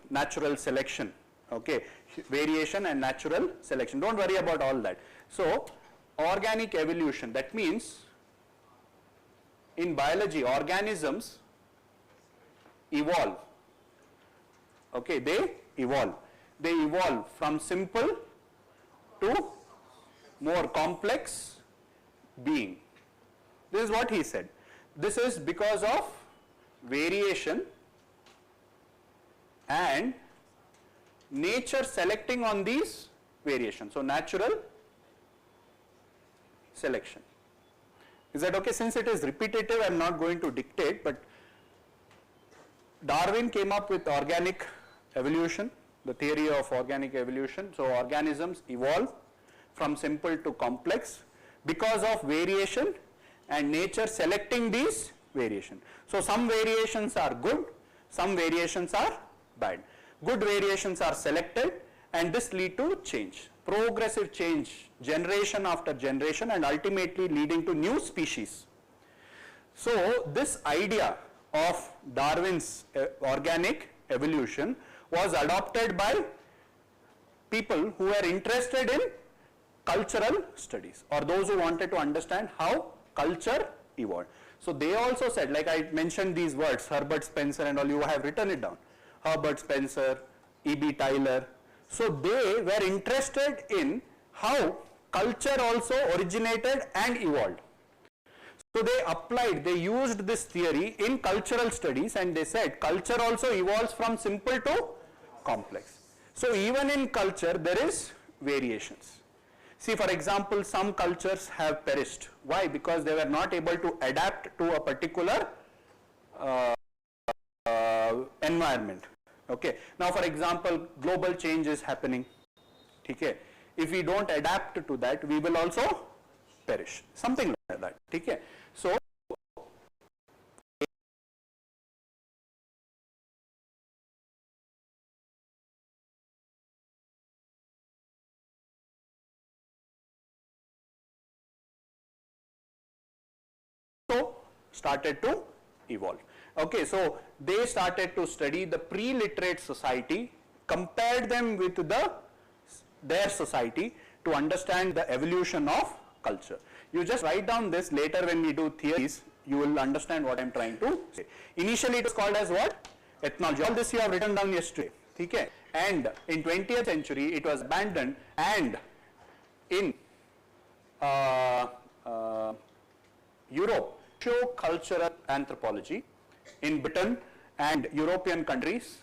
natural selection, okay, variation and natural selection. Don't worry about all that. So, organic evolution, that means in biology, organisms evolve, okay, they evolve. They evolve from simple to more complex being. This is what he said. This is because of variation and nature selecting on these variations. So, natural selection. Is that okay? Since it is repetitive, I am not going to dictate, but Darwin came up with organic evolution, the theory of organic evolution. So, organisms evolve from simple to complex because of variation and nature selecting these variations. So, some variations are good, some variations are bad. Good variations are selected and this lead to change, progressive change, generation after generation, and ultimately leading to new species. So, this idea of Darwin's organic evolution was adopted by people who were interested in cultural studies, or those who wanted to understand how culture evolved. So, they also said, like I mentioned these words, Herbert Spencer and all, you have written it down, Herbert Spencer, E.B. Tylor. So, they were interested in how culture also originated and evolved. So, they used this theory in cultural studies, and they said culture also evolves from simple to complex. So, even in culture there is variations. See, for example, some cultures have perished. Why? Because they were not able to adapt to a particular environment. Okay. Now, for example, global change is happening. Okay. If we don't adapt to that, we will also perish. Something like that. Okay. So, started to evolve. Okay, so they started to study the pre-literate society, compared them with their society to understand the evolution of culture. You just write down this, later when we do theories, you will understand what I am trying to say. Initially it was called as what? Ethnology. All this you have written down yesterday. Okay? And in 20th century it was abandoned, and in Europe, socio-cultural anthropology in Britain and European countries,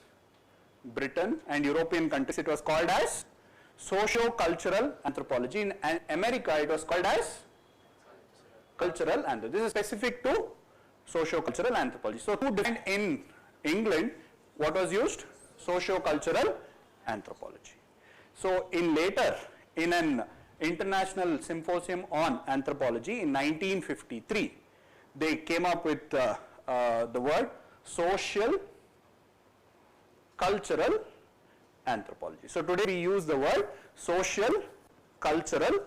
it was called as socio-cultural anthropology. In America, it was called as cultural anthropology. This is specific to socio-cultural anthropology. So, two different in England, what was used? Socio-cultural anthropology. So, in an international symposium on anthropology in 1953, they came up with the word social, cultural anthropology. So today we use the word social cultural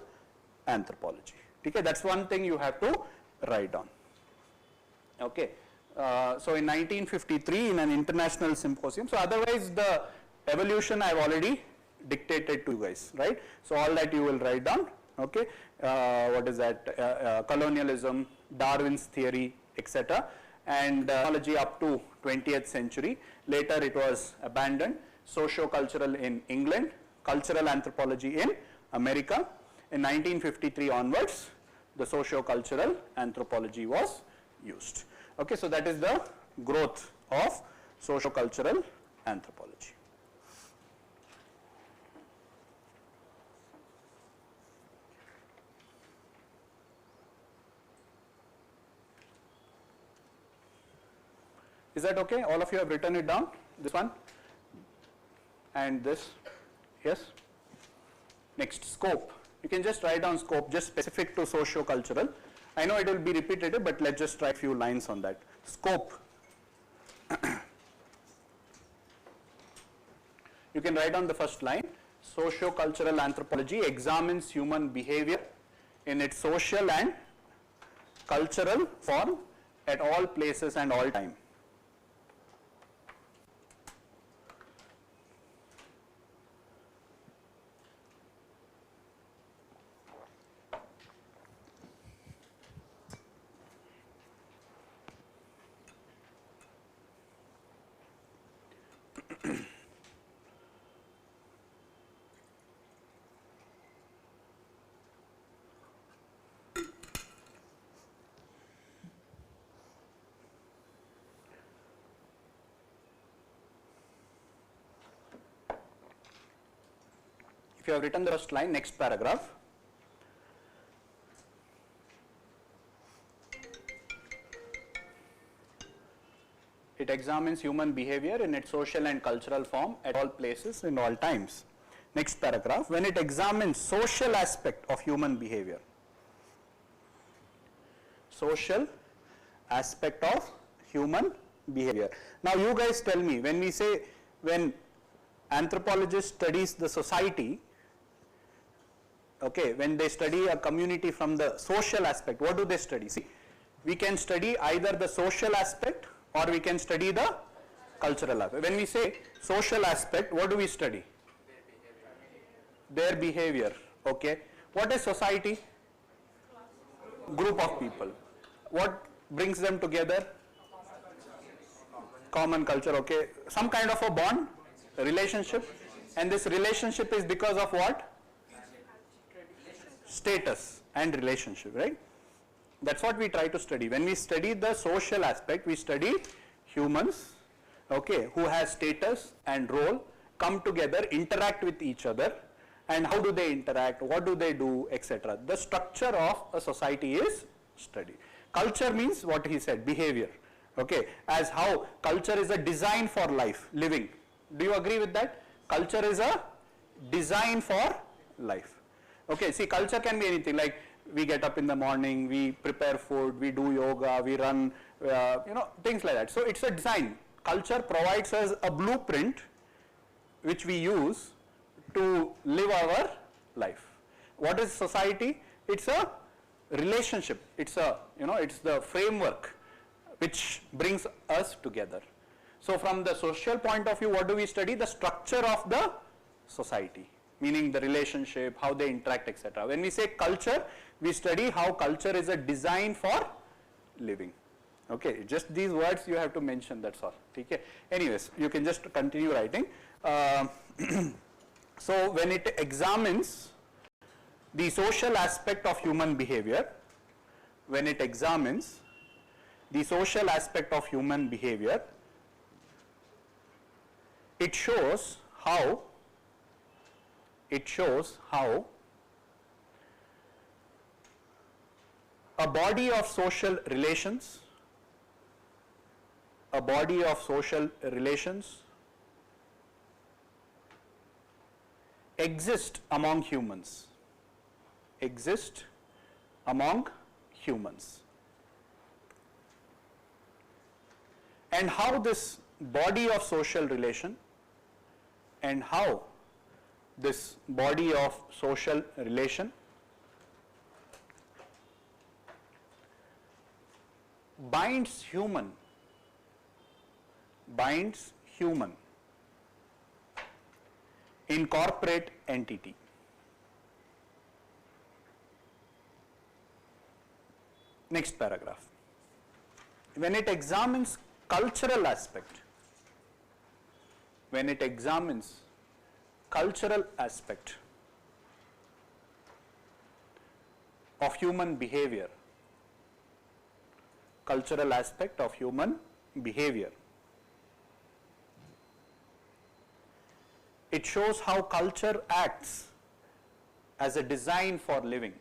anthropology. Okay, that's one thing you have to write down. Okay, so in 1953 in an international symposium, so otherwise the evolution I've already dictated to you guys, right? So all that you will write down. Okay, what is that? Colonialism, Darwin's theory, etc. And technology up to 20th century. Later it was abandoned. Socio-cultural in England, cultural anthropology in America. In 1953 onwards, the socio-cultural anthropology was used. Okay, so that is the growth of socio-cultural anthropology. Is that okay? All of you have written it down? This one and this, yes? Next, scope. You can just write down scope, just specific to socio-cultural. I know it will be repetitive, but let's just try a few lines on that. Scope. You can write down the first line. Socio-cultural anthropology examines human behavior in its social and cultural form at all places and all time. If you have written the first line, next paragraph. It examines human behavior in its social and cultural form at all places in all times. Next paragraph, when it examines social aspect of human behavior. Social aspect of human behavior. Now you guys tell me, when we say, when anthropologist studies the society, okay, when they study a community from the social aspect, what do they study? See, we can study either the social aspect or we can study the cultural aspect. When we say social aspect, what do we study? Their behavior. Okay. What is society? Group of people. What brings them together? Common culture. Okay. Some kind of a bond, a relationship, and this relationship is because of what? Status and relationship, right? That's what we try to study. When we study the social aspect, we study humans, okay, who has status and role, come together, interact with each other, and how do they interact, what do they do, etc. The structure of a society is studied. Culture means what he said, behavior, okay, as how culture is a design for life, living. Do you agree with that? Culture is a design for life. Okay, see, culture can be anything, like we get up in the morning, we prepare food, we do yoga, we run, things like that. So it's a design. Culture provides us a blueprint which we use to live our life. What is society? It's a relationship. It's a, it's the framework which brings us together. So from the social point of view, what do we study? The structure of the society, meaning the relationship, how they interact, etc. When we say culture, we study how culture is a design for living. Okay, just these words you have to mention, that's all. Okay. Anyways, you can just continue writing. So when it examines the social aspect of human behavior, when it examines the social aspect of human behavior, it shows how a body of social relations exist among humans, and how this body of social relation and how this body of social relation binds human in corporate entity. Next paragraph. When it examines cultural aspect, of human behavior, it shows how culture acts as a design for living,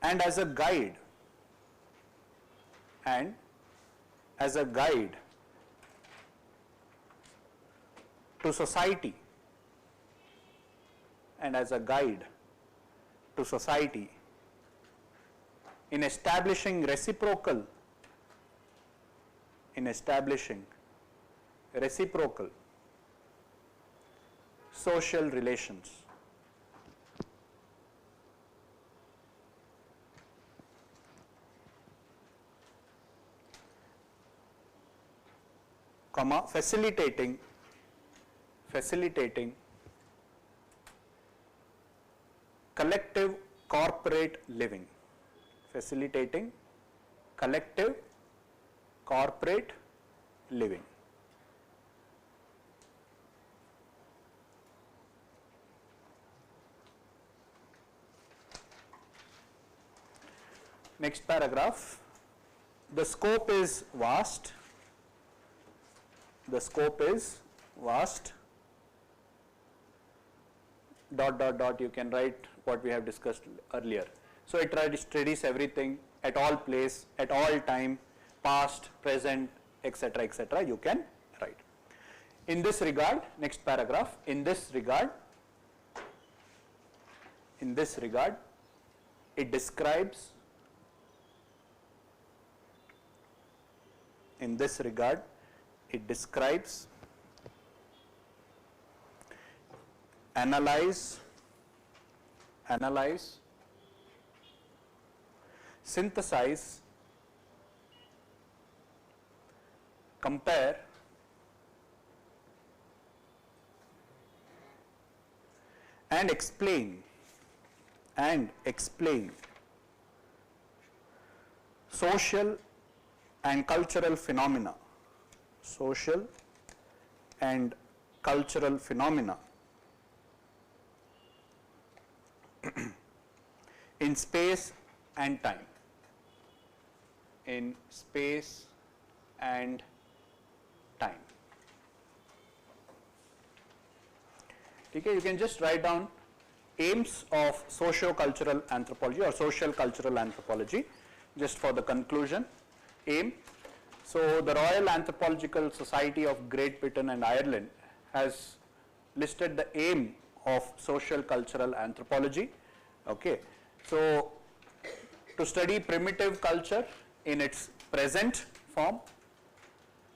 and as a guide to society, in establishing reciprocal social relations. Facilitating collective corporate living. Next paragraph. The scope is vast. You can write what we have discussed earlier. So it studies everything at all place, at all time, past, present, etc. You can write. In this regard, next paragraph, in this regard, it describes analyze, synthesize, compare, and explain social and cultural phenomena in space and time. Okay, you can just write down aims of socio-cultural anthropology or social cultural anthropology just for the conclusion. Aim. So the Royal Anthropological Society of Great Britain and Ireland has listed the aim of social cultural anthropology. Okay, so to study primitive culture in its present form,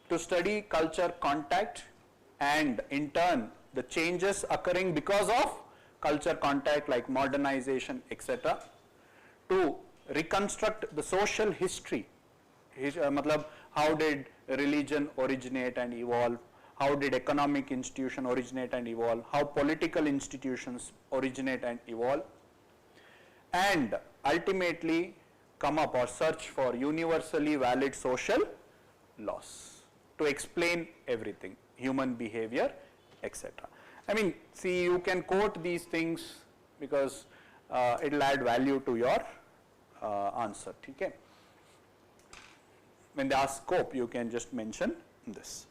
to study culture contact and in turn the changes occurring because of culture contact like modernization, etc. To reconstruct the social history, how did religion originate and evolve, how did economic institution originate and evolve, how political institutions originate and evolve, and ultimately come up or search for universally valid social laws to explain everything, human behavior, etc. I mean, see, you can quote these things because it will add value to your answer. Okay? When they ask scope, you can just mention this.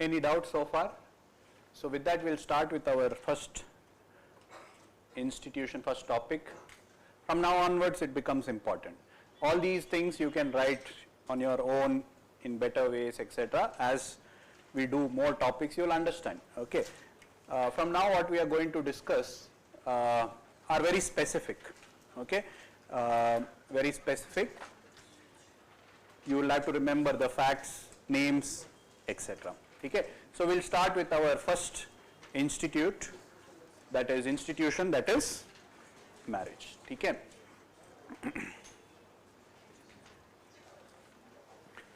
Any doubts so far? So with that, we'll start with our first institution, first topic. From now onwards, it becomes important. All these things you can write on your own in better ways, etc. As we do more topics, you'll understand. Okay. From now, what we are going to discuss are very specific. Okay. Very specific. You will have to remember the facts, names, etc. Okay. So we'll start with our first institute, that is institution, that is marriage. Okay.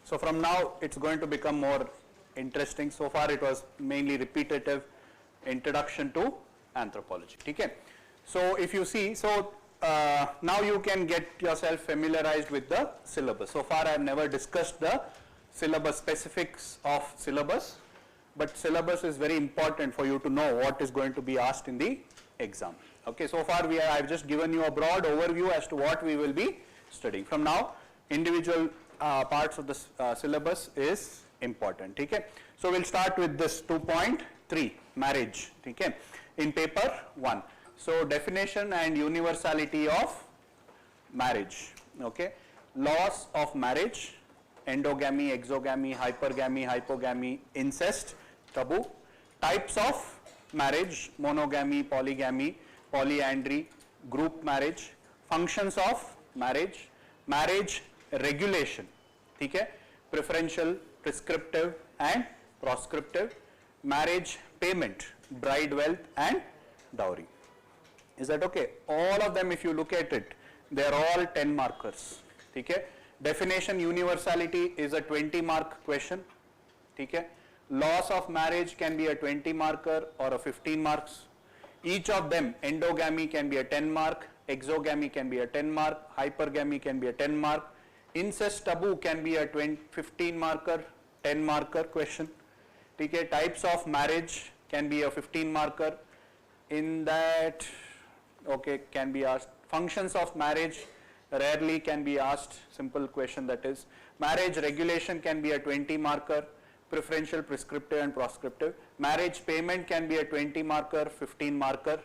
So from now it's going to become more interesting. So far it was mainly repetitive introduction to anthropology. Okay. So if you see, now you can get yourself familiarized with the syllabus. So far I have never discussed the syllabus, specifics of syllabus, but syllabus is very important for you to know what is going to be asked in the exam. Okay, so far I have just given you a broad overview as to what we will be studying. From now, individual parts of the syllabus is important. Okay, so we'll start with this 2.3, marriage. Okay, in paper 1. So definition and universality of marriage. Okay, laws of marriage, endogamy, exogamy, hypergamy, hypogamy, incest, taboo, types of marriage, monogamy, polygamy, polyandry, group marriage, functions of marriage, marriage regulation, okay, preferential, prescriptive and proscriptive, marriage payment, bride wealth and dowry. Is that okay? All of them, if you look at it, they are all 10 markers. Okay? Definition universality is a 20 mark question. Okay? Laws of marriage can be a 20 marker or a 15 marks. Each of them, endogamy can be a 10 mark, exogamy can be a 10 mark, hypergamy can be a 10 mark, incest taboo can be a 15 marker, 10 marker question. Okay? Types of marriage can be a 15 marker. In that, okay, can be asked. Functions of marriage rarely can be asked, simple question, that is. Marriage regulation can be a 20 marker, preferential, prescriptive and proscriptive. Marriage payment can be a 20 marker, 15 marker.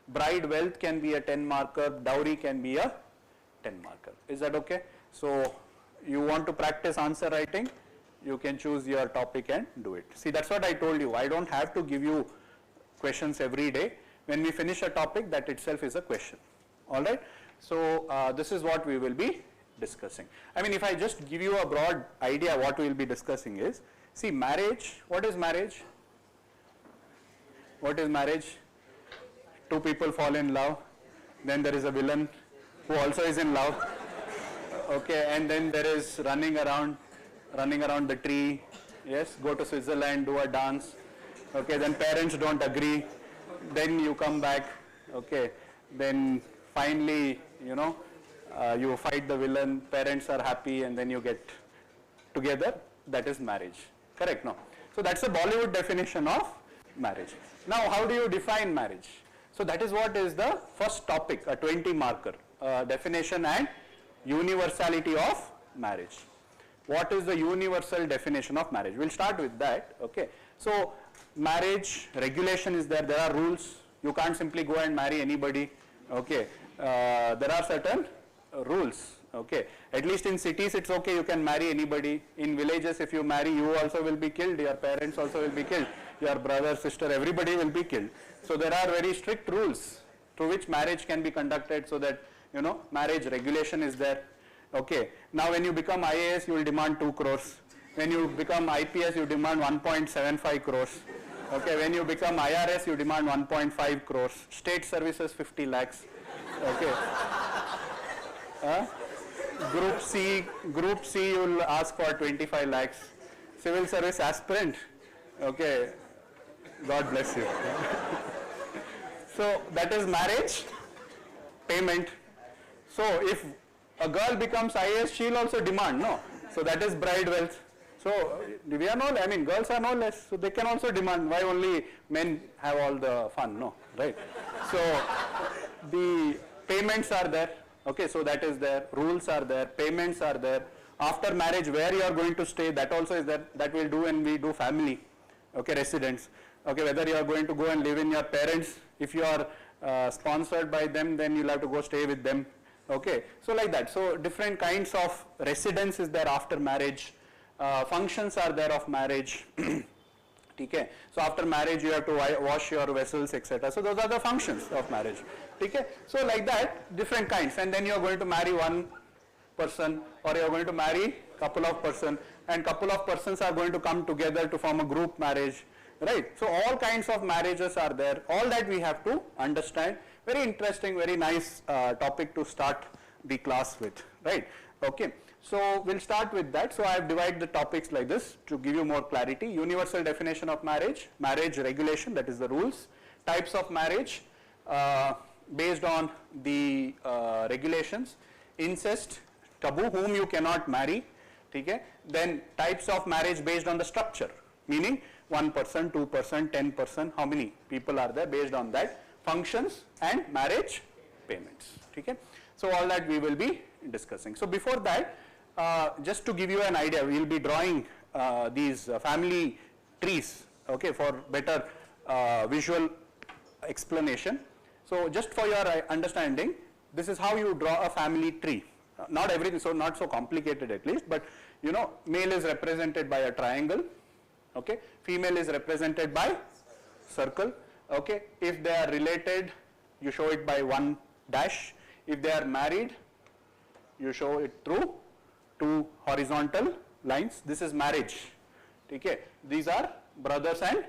Bride wealth can be a 10 marker, dowry can be a 10 marker. Is that okay? So you want to practice answer writing, you can choose your topic and do it. See, that's what I told you. I don't have to give you questions every day. When we finish a topic, that itself is a question. All right. So this is what we will be discussing. I mean, if I just give you a broad idea, what we will be discussing is, see, marriage. What is marriage? What is marriage? Two people fall in love. Then there is a villain who also is in love. Okay, and then there is running around the tree. Yes, go to Switzerland, do a dance. Okay, then parents don't agree. Then you come back, okay, then finally, you fight the villain, parents are happy, and then you get together. That is marriage. Correct? No? So that's a Bollywood definition of marriage. Now, how do you define marriage? So that is what is the first topic, a 20 marker, definition and universality of marriage. What is the universal definition of marriage? We'll start with that. Okay. So marriage regulation is there. There are rules. You can't simply go and marry anybody. Okay. There are certain rules. Okay. At least in cities it's okay, you can marry anybody. In villages, if you marry, you also will be killed. Your parents also will be killed. Your brother, sister, everybody will be killed. So there are very strict rules through which marriage can be conducted, so that marriage regulation is there. Okay. Now when you become IAS, you will demand 2 crores. When you become IPS, you demand 1.75 crores. Okay, when you become IRS, you demand 1.5 crores. State services, 50 lakhs. Okay. Group C, you will ask for 25 lakhs. Civil service aspirant. Okay. God bless you. So that is marriage payment. So if a girl becomes IAS, she will also demand, no? So that is bride wealth. So we are girls are no less, so they can also demand. Why only men have all the fun? No, right? So the payments are there. Okay, so that is there. Rules are there. Payments are there. After marriage, where you are going to stay, that also is there. That we'll do when we do family. okay, residence. Okay, whether you are going to go and live in your parents, if you are sponsored by them, then you'll have to go stay with them. Okay, so like that. So different kinds of residence is there after marriage. Functions are there of marriage. Okay, so after marriage you have to wash your vessels, etc. So those are the functions of marriage. Okay, so like that, different kinds, and then you are going to marry one person, or you are going to marry couple of person, and couple of persons are going to come together to form a group marriage, right? So all kinds of marriages are there. All that we have to understand. Very interesting, very nice topic to start the class with, right? Okay, so we'll start with that. So I have divided the topics like this to give you more clarity. Universal definition of marriage, marriage regulation, that is the rules, types of marriage based on the regulations, incest, taboo, whom you cannot marry, okay? Then types of marriage based on the structure, meaning 1 person, 2 person, 10 person, how many people are there based on that, functions and marriage payments, okay? So all that we will be discussing. So before that, just to give you an idea, we will be drawing these family trees, okay, for better visual explanation. So just for your understanding, this is how you draw a family tree. Not everything, so not so complicated at least, but you know, male is represented by a triangle, okay, female is represented by circle, okay. If they are related, you show it by one dash. If they are married, you show it through two horizontal lines. This is marriage, okay. These are brothers and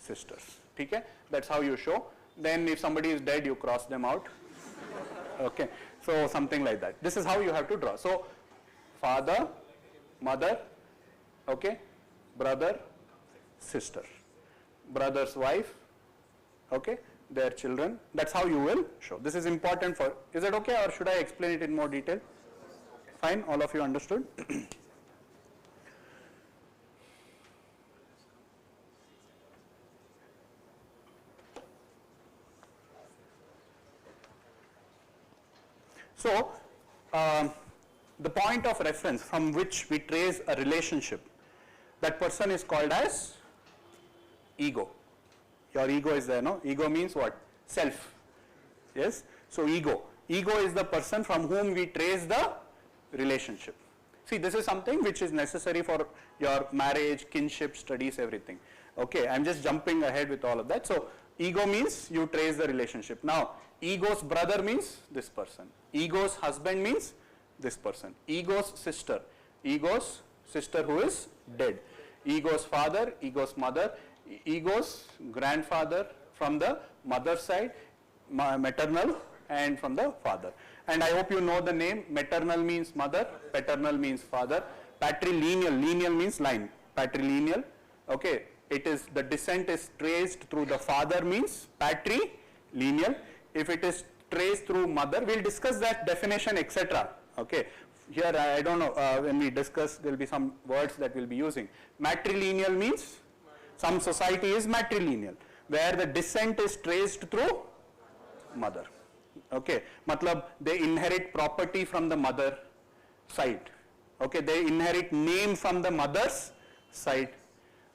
sisters, okay. That's how you show. Then if somebody is dead, you cross them out, okay. So something like that. This is how you have to draw. So father, mother, okay, brother, sister, brother's wife, okay, their children. That's how you will show. This is important for, is it okay, or should I explain it in more detail? Fine, all of you understood? So the point of reference from which we trace a relationship, that person is called as ego. Your ego is there, no? Ego means what? Self. Yes? So ego. Ego is the person from whom we trace the relationship. See, this is something which is necessary for your marriage, kinship, studies, everything. Okay, I'm just jumping ahead with all of that. So ego means you trace the relationship. Now, ego's brother means this person. Ego's husband means this person. Ego's sister who is dead. Ego's father, ego's mother, ego's grandfather from the mother's side, maternal, and from the father. And I hope you know the name. Maternal means mother, paternal means father, patrilineal, lineal means line, patrilineal, okay. It is, the descent is traced through the father means patrilineal. If it is traced through mother, we'll discuss that definition, etc. Okay. Here I don't know, when we discuss, there will be some words that we'll be using. Matrilineal means some society is matrilineal, where the descent is traced through mother. Okay. Matlab, they inherit property from the mother side. Okay. They inherit name from the mother's side.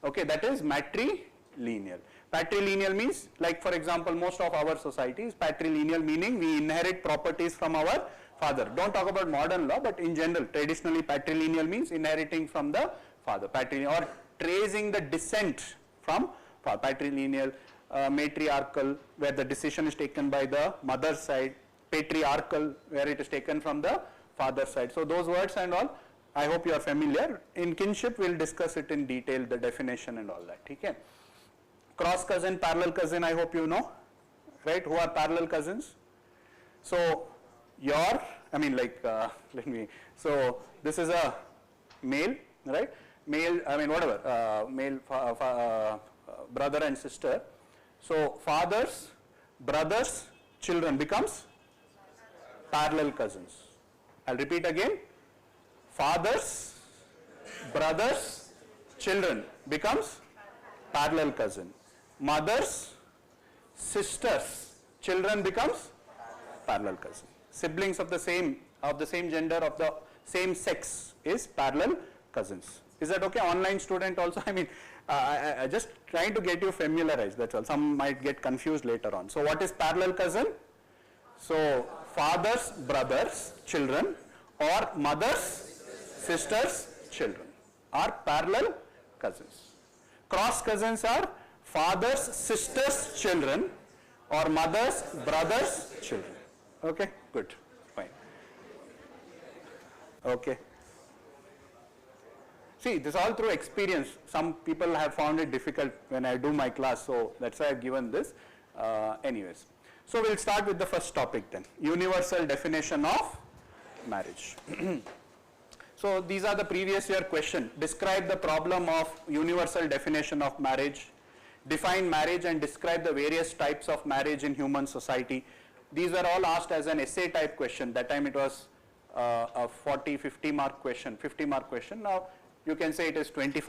Okay. That is matrilineal. Patrilineal means, like for example, most of our societies, patrilineal meaning we inherit properties from our father. Don't talk about modern law, but in general, traditionally patrilineal means inheriting from the father, patrilineal, or tracing the descent from patrilineal, matriarchal, where the decision is taken by the mother's side, patriarchal, where it is taken from the father's side. So those words and all, I hope you are familiar. In kinship, we'll discuss it in detail, the definition and all that. Okay. Cross cousin, parallel cousin, I hope you know, right? Who are parallel cousins? So your, so this is a male, right? Male, male brother and sister. So fathers, brothers, children becomes parallel cousins. I'll repeat again. Fathers, brothers, children becomes parallel cousin. Mothers, sisters, children becomes parallel cousin. Siblings of the same gender, of the same sex is parallel cousins. Is that okay? Online student also, I mean, I just trying to get you familiarized, that's all. Some might get confused later on. So what is parallel cousin? So fathers, brothers, children, or mothers, sisters, children are parallel cousins. Cross cousins are fathers, sisters, children, or mothers, brothers, children. Okay, good, fine. Okay. See, this is all through experience. Some people have found it difficult when I do my class, so that's why I've given this. Anyways, so we'll start with the first topic then, universal definition of marriage. So these are the previous year question. Describe the problem of universal definition of marriage, define marriage and describe the various types of marriage in human society. These were all asked as an essay type question. That time it was a 50 mark question. Now you can say it is 20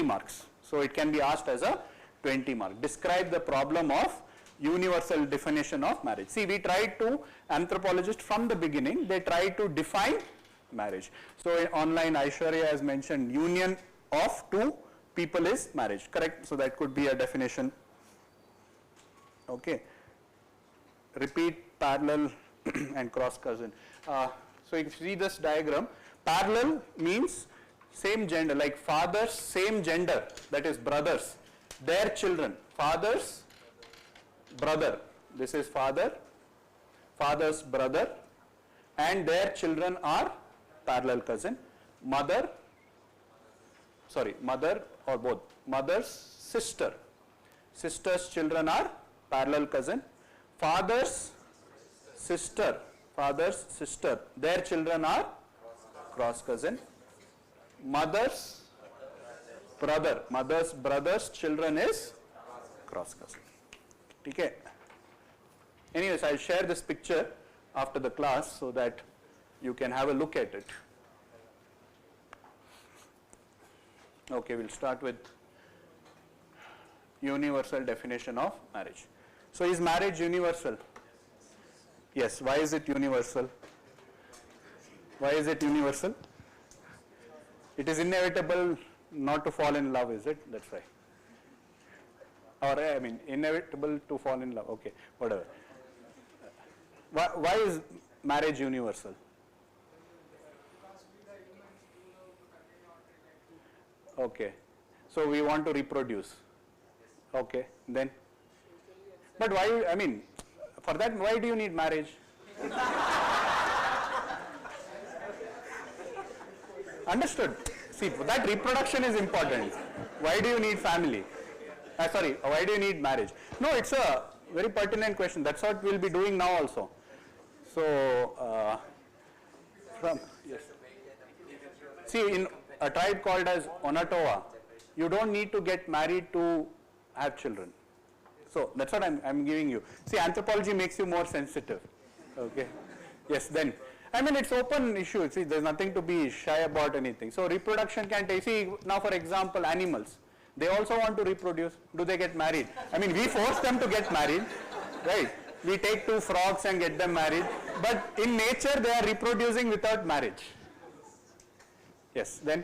marks. So it can be asked as a 20 mark. Describe the problem of universal definition of marriage. See, we tried to, anthropologists from the beginning, they tried to define marriage. So in online, Aishwarya has mentioned union of two people is marriage, correct? So that could be a definition. Okay. Repeat, parallel and cross cousin. So if you see this diagram, parallel means same gender, like fathers, same gender, that is brothers, their children, fathers, brother, this is father, father's brother, and their children are parallel cousin. Mother or both, mother's sister, sister's children are parallel cousin. Father's sister, their children are cross cousin. Mother's brother's children is cross cousin. Okay. Anyways, I'll share this picture after the class so that you can have a look at it. Okay, we'll start with universal definition of marriage. So is marriage universal? Yes. Why is it universal? Why is it universal? It is inevitable not to fall in love, is it? That's why. Or I mean, inevitable to fall in love. Okay, whatever. Why is marriage universal? Okay, so we want to reproduce. Okay, then. But why, I mean, for that, why do you need marriage? Understood. See, that reproduction is important. Why do you need family? Why do you need marriage? No, it's a very pertinent question. That's what we'll be doing now also. So, yes. See, in a tribe called as Onatowa, you don't need to get married to have children. So, that's what I'm giving you. See, anthropology makes you more sensitive. Okay. Yes, then. I mean, it's open issue. See, there's nothing to be shy about anything. So, reproduction can take, see, now for example, animals. They also want to reproduce. Do they get married? I mean, we force them to get married, right? We take two frogs and get them married. But in nature, they are reproducing without marriage. Yes, then?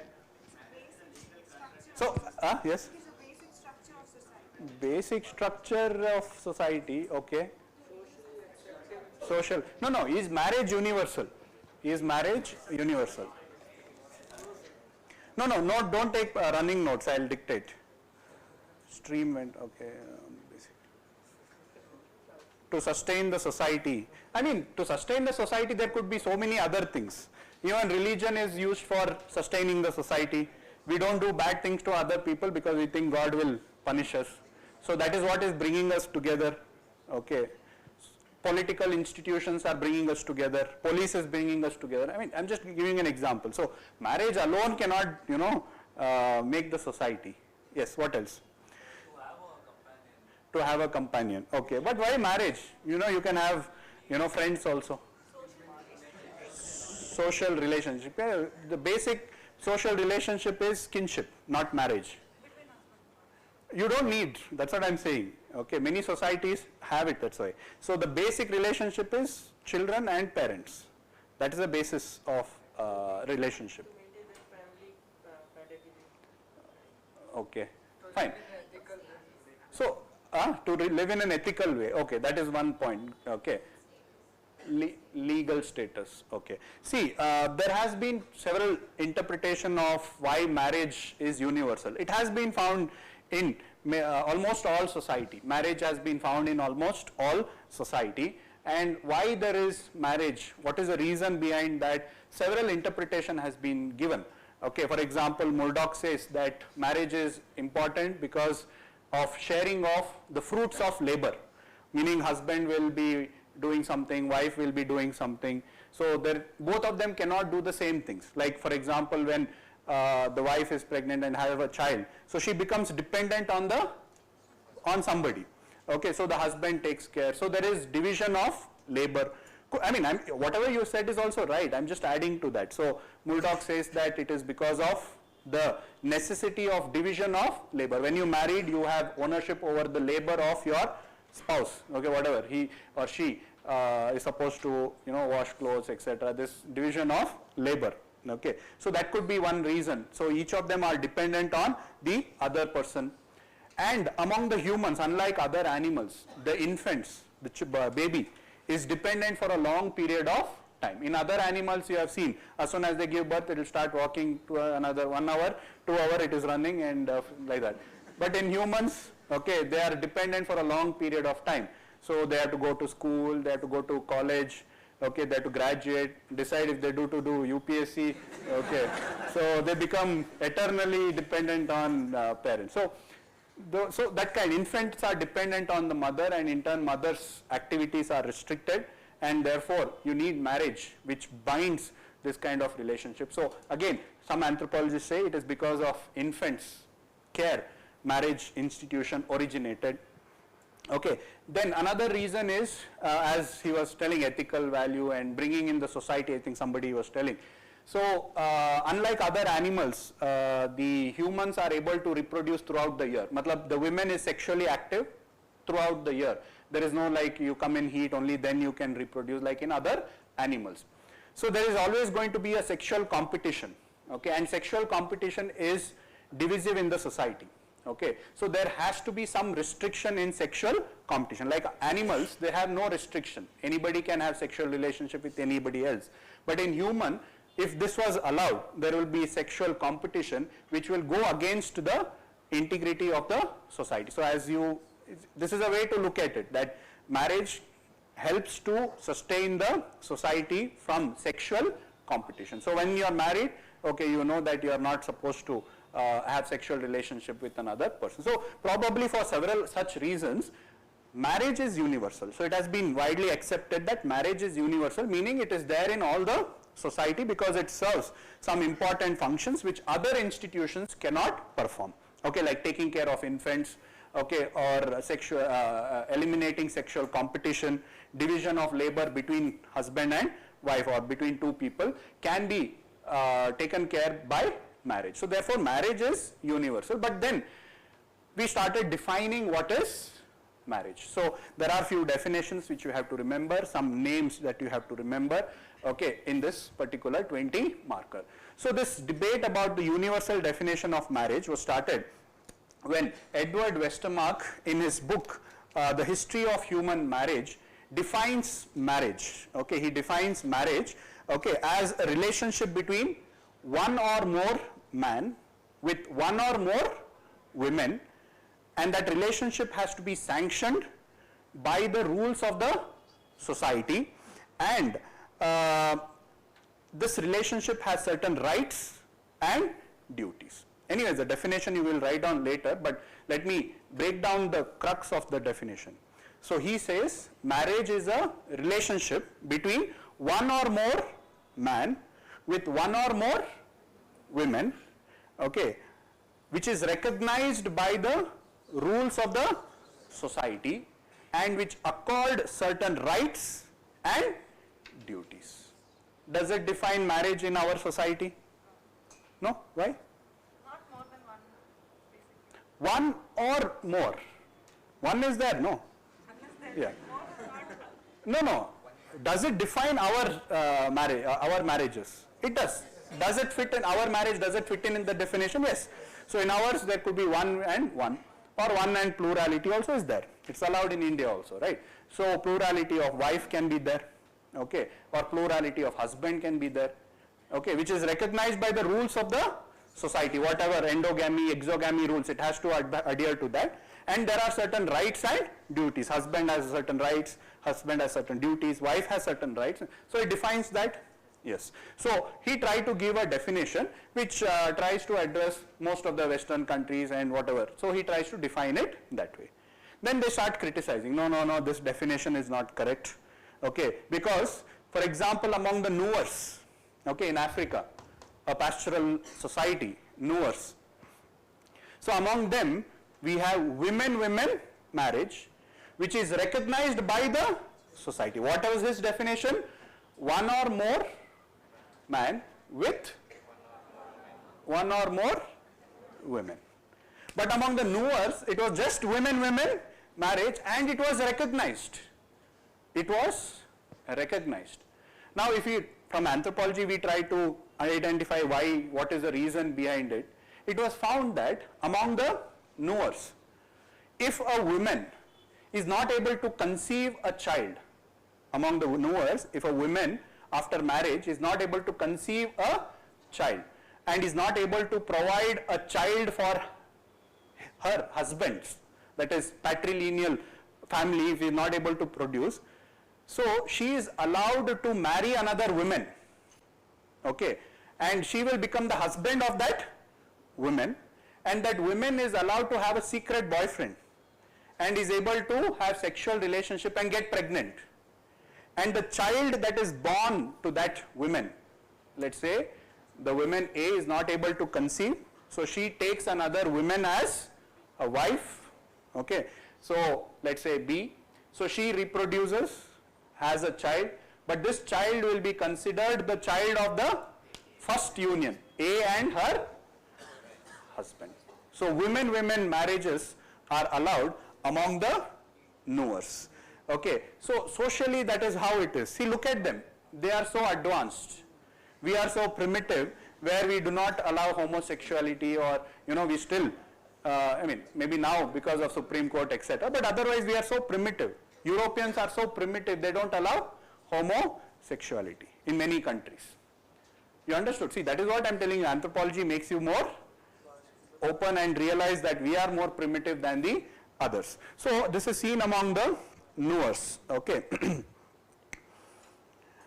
So, yes? Basic structure of society, okay. Social. No, is marriage universal? Is marriage universal? No, don't take running notes, I'll dictate. Stream went, okay. To sustain the society. I mean, to sustain the society, there could be so many other things. Even religion is used for sustaining the society. We don't do bad things to other people because we think God will punish us. So that is what is bringing us together. Okay. Political institutions are bringing us together. Police is bringing us together. I mean, I'm just giving an example. So marriage alone cannot, make the society. Yes, what else? To have a companion. Okay, but why marriage? You can have, friends also. Social relationship. The basic social relationship is kinship, not marriage. You don't need, that's what I'm saying. Okay, many societies have it, that's why. So the basic relationship is children and parents. That is the basis of relationship. Okay, fine. So, to live in an ethical way, okay, that is one point, okay. Legal status, okay. See, there has been several interpretation of why marriage is universal. It has been found in almost all society. Marriage has been found in almost all society. And why there is marriage, what is the reason behind that? Several interpretation has been given. Okay, for example, Murdoch says that marriage is important because of sharing of the fruits of labor, meaning husband will be doing something, wife will be doing something. So both of them cannot do the same things. Like for example, when the wife is pregnant and have a child, so she becomes dependent on somebody. Okay, so the husband takes care. So there is division of labor. I mean, whatever you said is also right. I'm just adding to that. So Murdoch says that it is because of the necessity of division of labor. When you married, you have ownership over the labor of your spouse. Okay, whatever he or she is supposed to, wash clothes, etc. This division of labor. Okay, so that could be one reason. So each of them are dependent on the other person. And among the humans, unlike other animals, the infants, the baby, is dependent for a long period of time. In other animals, you have seen, as soon as they give birth, it will start walking to another 1 hour, 2 hours, it is running and like that. But in humans, okay, they are dependent for a long period of time. So they have to go to school, they have to go to college, okay, they have to graduate, decide if they do UPSC, okay. So they become eternally dependent on parents. So that kind, infants are dependent on the mother, and in turn mother's activities are restricted, and therefore you need marriage which binds this kind of relationship. So again, some anthropologists say it is because of infants' care, marriage institution originated. Okay, then another reason is, as he was telling, ethical value and bringing in the society, I think somebody was telling. So unlike other animals, the humans are able to reproduce throughout the year. Matlab, the women is sexually active throughout the year. There is no like you come in heat, only then you can reproduce like in other animals. So there is always going to be a sexual competition, okay, and sexual competition is divisive in the society. Okay, so there has to be some restriction in sexual competition. Like animals, they have no restriction. Anybody can have sexual relationship with anybody else. But in human, if this was allowed, there will be sexual competition which will go against the integrity of the society. So this is a way to look at it, that marriage helps to sustain the society from sexual competition. So when you are married, okay, you know that you are not supposed to have sexual relationship with another person. So probably for several such reasons, marriage is universal. So it has been widely accepted that marriage is universal, meaning it is there in all the society because it serves some important functions which other institutions cannot perform. Okay, like taking care of infants, okay, or eliminating sexual competition, division of labor between husband and wife or between two people can be taken care by marriage. So therefore marriage is universal, but then we started defining what is marriage. So there are few definitions which you have to remember, some names that you have to remember, okay, in this particular 20 marker. So this debate about the universal definition of marriage was started when Edward Westermarck, in his book The History of Human Marriage, defines marriage. Okay, he defines marriage, okay, as a relationship between one or more man with one or more women, and that relationship has to be sanctioned by the rules of the society, and this relationship has certain rights and duties. Anyways, the definition you will write down later, but let me break down the crux of the definition. So he says marriage is a relationship between one or more man with one or more women, okay, which is recognized by the rules of the society and which accord certain rights and duties. Does it define marriage in our society? No? Why? Not more than one, basically. One or more. One is there, no? Yeah. No. Does it define our marriages? It does. Does it fit in our marriage? Does it fit in the definition? Yes. So in ours there could be one and one, or one and plurality also is there. It's allowed in India also, right? So plurality of wife can be there, okay, or plurality of husband can be there, okay, which is recognized by the rules of the society, whatever endogamy, exogamy rules, it has to adhere to that. And there are certain rights and duties. Husband has certain rights, husband has certain duties, wife has certain rights. So it defines that, yes. So he tried to give a definition which tries to address most of the Western countries and whatever. So he tries to define it that way. Then they start criticizing, no, this definition is not correct, okay, because for example among the Nuers, okay, in Africa, a pastoral society, Nuers. So among them we have women marriage, which is recognized by the society. What was his definition? One or more man with one or more women. But among the Nuers, it was just women marriage, and it was recognized. It was recognized. Now if we, from anthropology, we try to identify why, what is the reason behind it. It was found that among the Nuers, if a woman is not able to conceive a child, among the Nuers, if a woman after marriage is not able to conceive a child and is not able to provide a child for her husband's, that is patrilineal family, if he is not able to produce, so she is allowed to marry another woman, okay, and she will become the husband of that woman, and that woman is allowed to have a secret boyfriend and is able to have sexual relationship and get pregnant. And the child that is born to that woman, let's say the woman A is not able to conceive, so she takes another woman as a wife, okay, so let's say B, so she reproduces, has a child, but this child will be considered the child of the first union, A and her husband. So women marriages are allowed among the Nuers. Okay, so socially that is how it is. See, look at them. They are so advanced. We are so primitive, where we do not allow homosexuality, or we still, I mean maybe now because of Supreme Court etc. But otherwise we are so primitive. Europeans are so primitive, they don't allow homosexuality in many countries. You understood? See, that is what I am telling you. Anthropology makes you more open and realize that we are more primitive than the others. So this is seen among the Nuers, okay.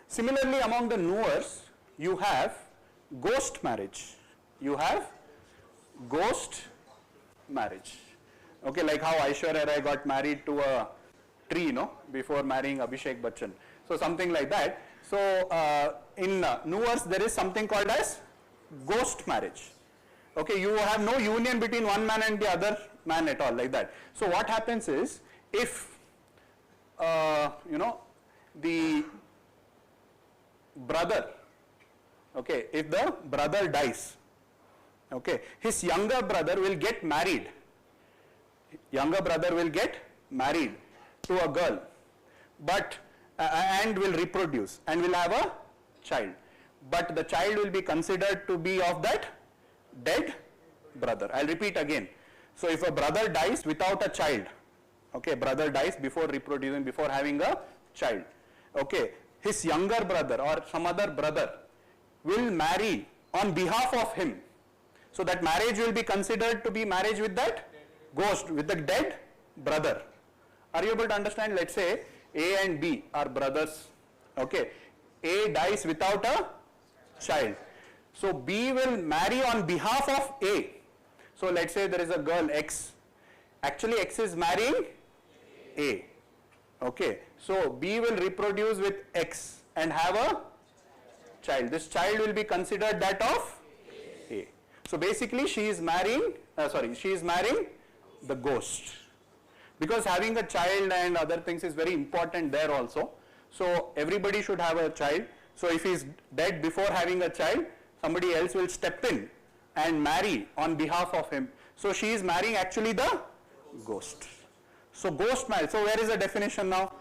Similarly, among the Nuers, you have ghost marriage. You have ghost marriage, okay, like how Aishwarya Rai got married to a tree, before marrying Abhishek Bachchan. So something like that. So in Nuers, there is something called as ghost marriage. Okay, you have no union between one man and the other man at all, like that. So what happens is, if the brother, okay, if the brother dies, okay, his younger brother will get married. Younger brother will get married to a girl, but and will reproduce and will have a child. But the child will be considered to be of that dead brother. I'll repeat again. So if a brother dies without a child, okay, brother dies before reproducing, before having a child, okay, his younger brother or some other brother will marry on behalf of him. So that marriage will be considered to be marriage with that ghost, with the dead brother. Are you able to understand? Let's say A and B are brothers, okay. A dies without a child. So B will marry on behalf of A. So let's say there is a girl X. Actually X is marrying A. Okay. So B will reproduce with X and have a child. This child will be considered that of A. So basically she is marrying, she is marrying the ghost. Because having a child and other things is very important there also. So everybody should have a child. So if he is dead before having a child, somebody else will step in and marry on behalf of him. So she is marrying actually the ghost. So ghost marriage. So where is the definition now?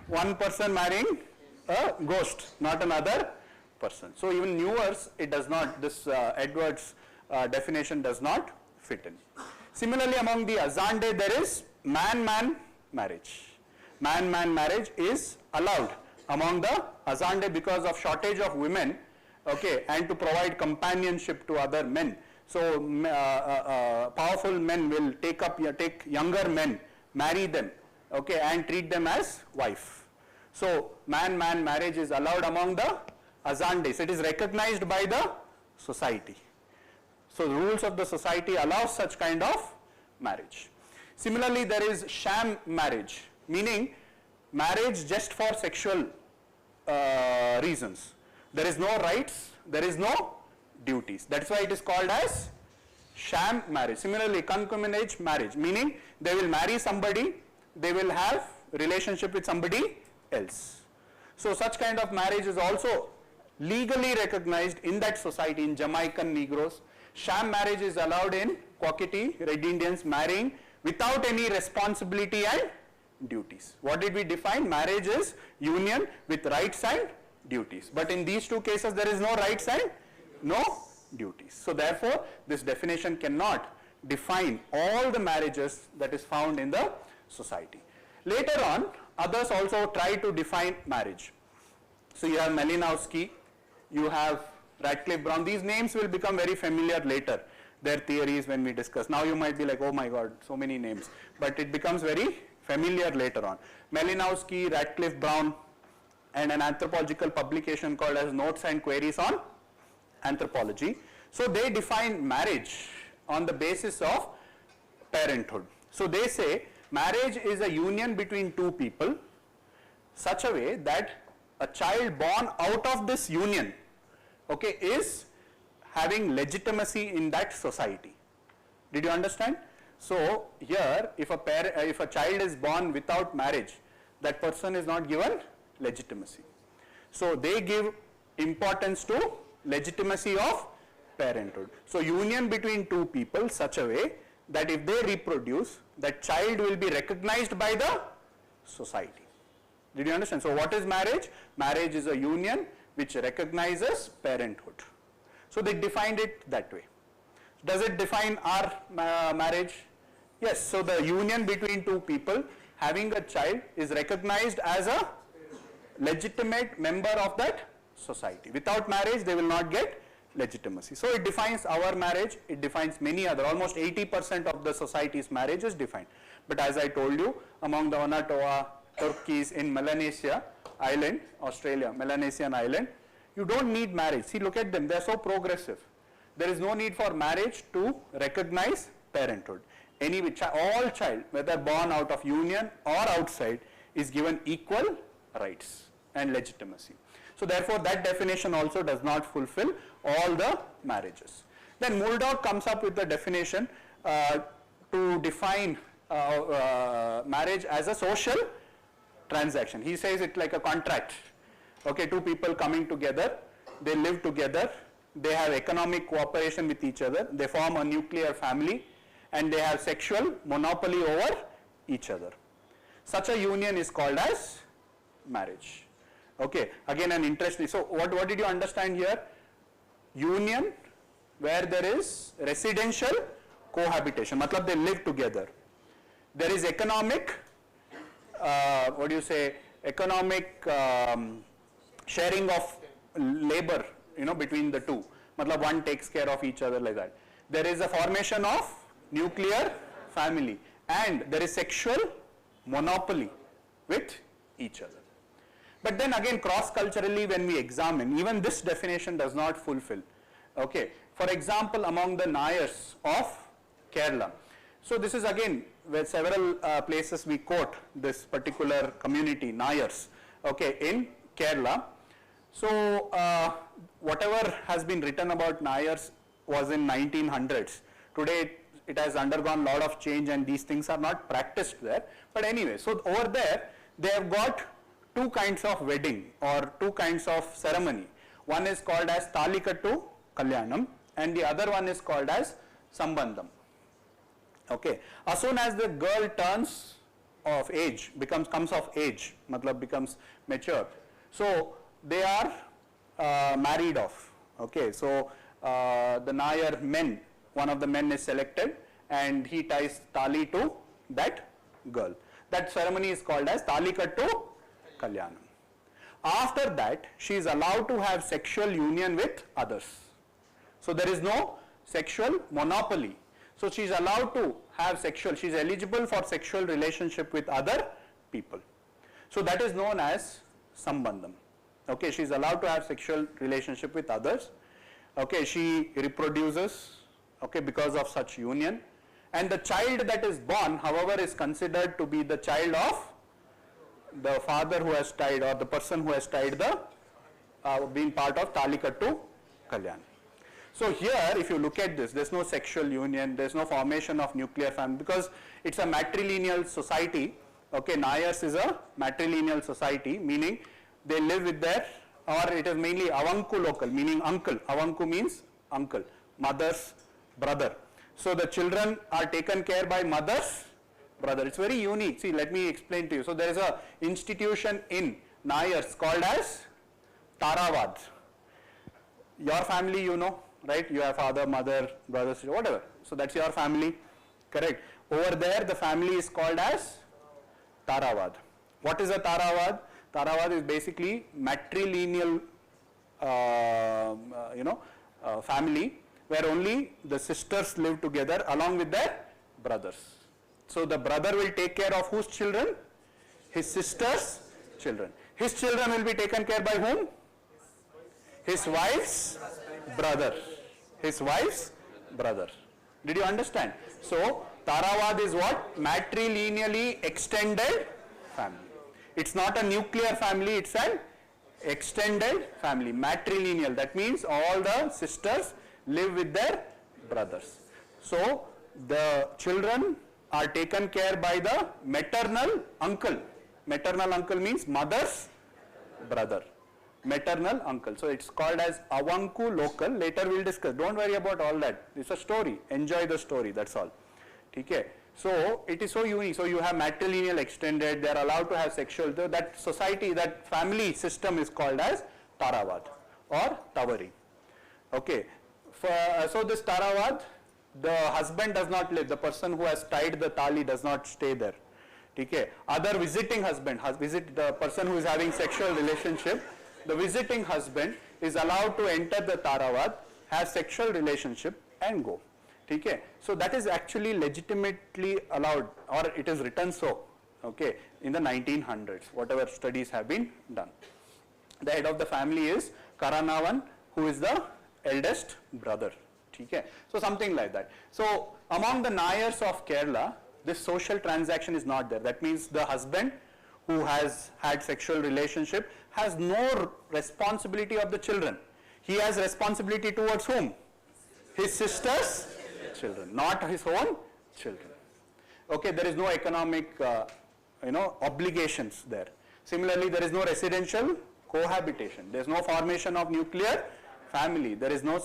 One person marrying a ghost, not another person. So even Nuers, it does not, this Edwards definition does not fit in. Similarly, among the Azande, there is man-man marriage. Man-man marriage is allowed among the Azande because of shortage of women, okay, and to provide companionship to other men. So, powerful men will take younger men, marry them, okay, and treat them as wife. So, man-man marriage is allowed among the Azandes. It is recognized by the society. So, the rules of the society allow such kind of marriage. Similarly, there is sham marriage, meaning marriage just for sexual reasons. There is no rights, there is no duties. That is why it is called as sham marriage. Similarly, concubinage marriage, meaning they will marry somebody, they will have relationship with somebody else. So, such kind of marriage is also legally recognized in that society. In Jamaican Negroes, sham marriage is allowed in Quackity, Red Indians marrying without any responsibility and duties. What did we define? Marriage is union with rights and duties. But in these two cases, there is no rights and no duties. So, therefore, this definition cannot define all the marriages that is found in the society. Later on, others also try to define marriage. So, you have Malinowski, you have Radcliffe Brown. These names will become very familiar later, their theories when we discuss. Now, you might be like, oh my God, so many names, but it becomes very familiar later on. Malinowski, Radcliffe Brown, and an anthropological publication called as Notes and Queries on Anthropology. So, they define marriage on the basis of parenthood. So, they say marriage is a union between two people such a way that a child born out of this union, okay, is having legitimacy in that society. Did you understand? So, here if a child is born without marriage, that person is not given legitimacy. So, they give importance to legitimacy of parenthood. So, union between two people such a way that if they reproduce, that child will be recognized by the society. Did you understand? So, what is marriage? Marriage is a union which recognizes parenthood. So, they defined it that way. Does it define our marriage? Yes. So, the union between two people having a child is recognized as a legitimate member of that society. Without marriage, they will not get legitimacy. So, it defines our marriage, it defines many other, almost 80% of the society's marriage is defined. But as I told you, among the Onatoa, Turkeys in Melanesia island, Australia, Melanesian island, you don't need marriage. See, look at them, they are so progressive. There is no need for marriage to recognize parenthood. All child, whether born out of union or outside, is given equal rights and legitimacy. So, therefore, that definition also does not fulfill all the marriages. Then Muldock comes up with the definition to define marriage as a social transaction. He says it like a contract. Okay, two people coming together, they live together, they have economic cooperation with each other, they form a nuclear family, and they have sexual monopoly over each other. Such a union is called as marriage. Okay, again an interesting. So, what did you understand here? Union where there is residential cohabitation, matlab they live together. There is economic, economic sharing of labor, between the two. Matlab one takes care of each other like that. There is a formation of nuclear family and there is sexual monopoly with each other. But then again, cross-culturally when we examine, even this definition does not fulfill. Okay. For example, among the Nayars of Kerala. So, this is again where several places we quote this particular community, Nayars, okay, in Kerala. So, whatever has been written about Nayars was in 1900s. Today, it has undergone a lot of change and these things are not practiced there. But anyway, so over there, they have got two kinds of wedding or two kinds of ceremony. One is called as Talikattu Kalyanam and the other one is called as Sambandham. Okay. As soon as the girl turns of age, comes of age, matlab becomes mature. So, they are married off. Okay. So, the Nayar men one of the men is selected and he ties tali to that girl. That ceremony is called as talikattu kalyanam. After that, she is allowed to have sexual union with others. So there is no sexual monopoly. So she is allowed to have sexual, she is eligible for sexual relationship with other people. So that is known as sambandham. Okay, she is allowed to have sexual relationship with others. Okay, she reproduces, okay, because of such union. And the child that is born, however, is considered to be the child of the father who has tied, or the person who has tied the, being part of talikattu kalyan. So here, if you look at this, there's no sexual union, there's no formation of nuclear family, because it's a matrilineal society. Okay, Nayars is a matrilineal society, meaning they live with their, or it is mainly avanku local, meaning uncle. Avanku means uncle, mother's brother. So the children are taken care by mother's brother. It's very unique. See, let me explain to you. So there is a institution in Nayars called as Taravad. Your family, you know, right? You have father, mother, brother, sister, whatever. So that's your family, correct? Over there, the family is called as Taravad. What is a Taravad? Taravad is basically matrilineal, family, where only the sisters live together along with their brothers. So the brother will take care of whose children? His sister's children. His children will be taken care by whom? His wife's brother. His wife's brother. Did you understand? So Taravad is what? Matrilineally extended family. It's not a nuclear family, it's an extended family, matrilineal. That means all the sisters live with their brothers. So the children are taken care by the maternal uncle. Maternal uncle means mother's brother. Maternal uncle. So it's called as avanku local. Later we'll discuss. Don't worry about all that. It's a story. Enjoy the story. That's all. Okay. So it is so unique. So you have matrilineal extended. They are allowed to have sexual. That society, that family system is called as Taravad or Tavari. Okay. So this Taravad, the husband does not live. The person who has tied the tali does not stay there. Okay. Other visiting husband, visit the person who is having sexual relationship. The visiting husband is allowed to enter the Taravad, have sexual relationship and go. Okay. So that is actually legitimately allowed, or it is written so, okay, in the 1900s, whatever studies have been done. The head of the family is Karanavan, who is the eldest brother. Okay. So something like that. So among the Nayars of Kerala, this social transaction is not there. That means the husband who has had sexual relationship has no responsibility of the children. He has responsibility towards whom? His sister's children, not his own children. Okay, there is no economic, obligations there. Similarly, there is no residential cohabitation. There is no formation of nuclear family. There is no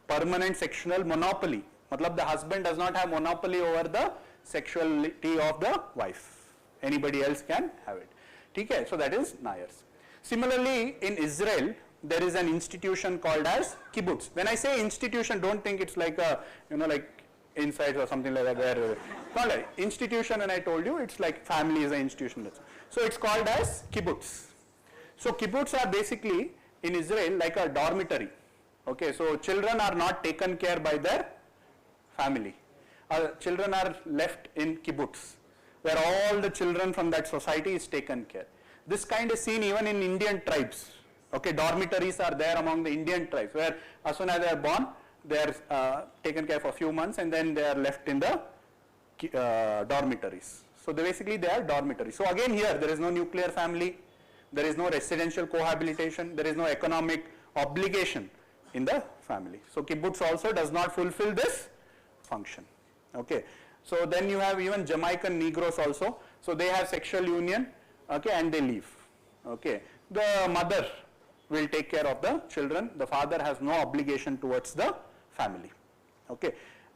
permanent sexual monopoly. Matlab, the husband does not have monopoly over the sexuality of the wife. Anybody else can have it. Okay, so that is Nayars. Similarly, in Israel, there is an institution called as kibbutz. When I say institution, don't think it's like a, like inside or something like that. Where, not like institution, and I told you, it's like family is an institution. So it's called as kibbutz. So kibbutz are basically in Israel like a dormitory. Okay, so children are not taken care by their family. Children are left in kibbutz, where all the children from that society is taken care. This kind is seen even in Indian tribes. Okay, dormitories are there among the Indian tribes, where as soon as they are born, they are taken care for a few months and then they are left in the dormitories. So basically they are dormitories. So again here, there is no nuclear family, there is no residential cohabitation, there is no economic obligation in the family. So kibbutz also does not fulfill this function. Okay. So then you have even Jamaican Negroes also. So they have sexual union, okay, and they leave. Okay. The mother will take care of the children. The father has no obligation towards the family. Okay.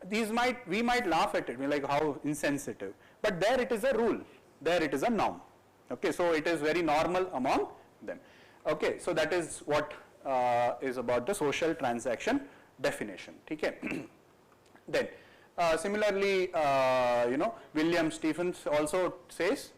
We might laugh at it, we're like how insensitive. But there it is a rule. There it is a norm. Okay. So it is very normal among them. Okay. So that is what is about the social transaction definition. Okay. Then similarly, William Stephens also says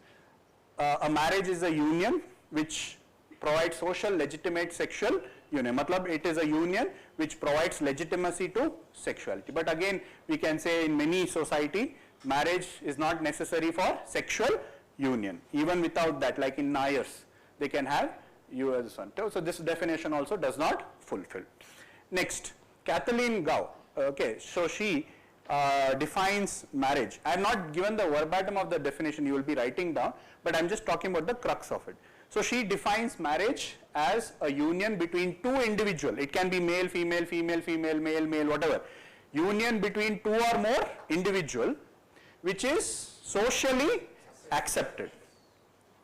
a marriage is a union which provides social legitimate sexual union. Matlab, it is a union which provides legitimacy to sexuality. But again, we can say in many society, marriage is not necessary for sexual union. Even without that, like in IAS, they can have you as a son. So this definition also does not fulfill. Next, Kathleen Gao. Okay, so she defines marriage. I have not given the verbatim of the definition, you will be writing down, but I am just talking about the crux of it. So she defines marriage as a union between two individuals. It can be male, female, female, female, male, male, whatever. Union between two or more individuals which is socially accepted.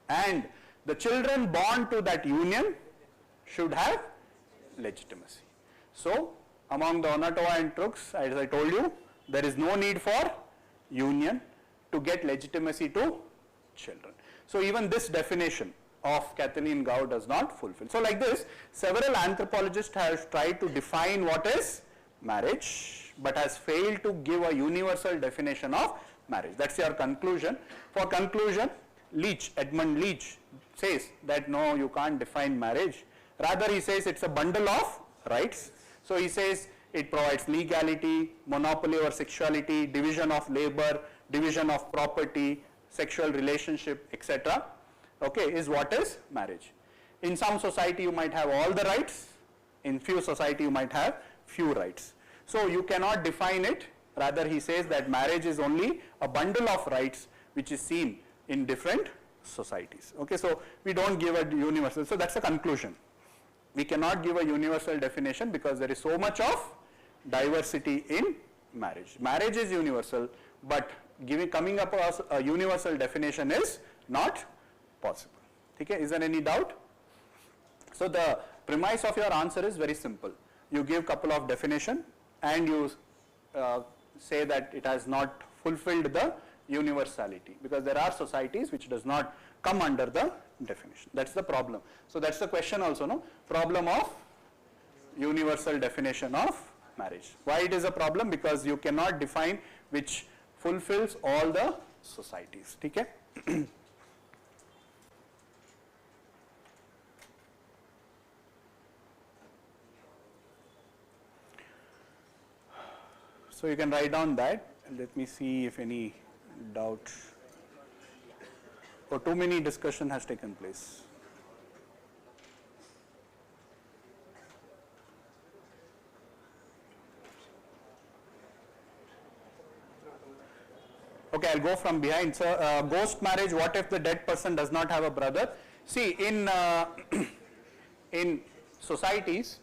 And the children born to that union should have legitimacy. So among the Onatowa and Trucks, as I told you, there is no need for union to get legitimacy to children. So even this definition of Kathleen Gao does not fulfill. So like this, several anthropologists have tried to define what is marriage, but has failed to give a universal definition of marriage. That's your conclusion. For conclusion, Edmund Leach says that no, you can't define marriage. Rather, he says it's a bundle of rights. So he says it provides legality, monopoly over sexuality, division of labor, division of property, sexual relationship, etc. Okay, is what is marriage. In some society you might have all the rights, in few society you might have few rights. So you cannot define it. Rather, he says that marriage is only a bundle of rights which is seen in different societies. Okay, so we don't give a universal. So that's the conclusion. We cannot give a universal definition because there is so much of diversity in marriage. Marriage is universal, but coming up with a universal definition is not possible. Okay, is there any doubt? So the premise of your answer is very simple. You give couple of definition and you say that it has not fulfilled the universality, because there are societies which does not come under the definition. That's the problem. So that's the question also, no? Problem of universal definition of marriage. Why it is a problem? Because you cannot define which fulfills all the societies. Okay? So you can write down that. Let me see if any doubt or too many discussion has taken place. Okay, I'll go from behind. So ghost marriage, what if the dead person does not have a brother? See, in societies,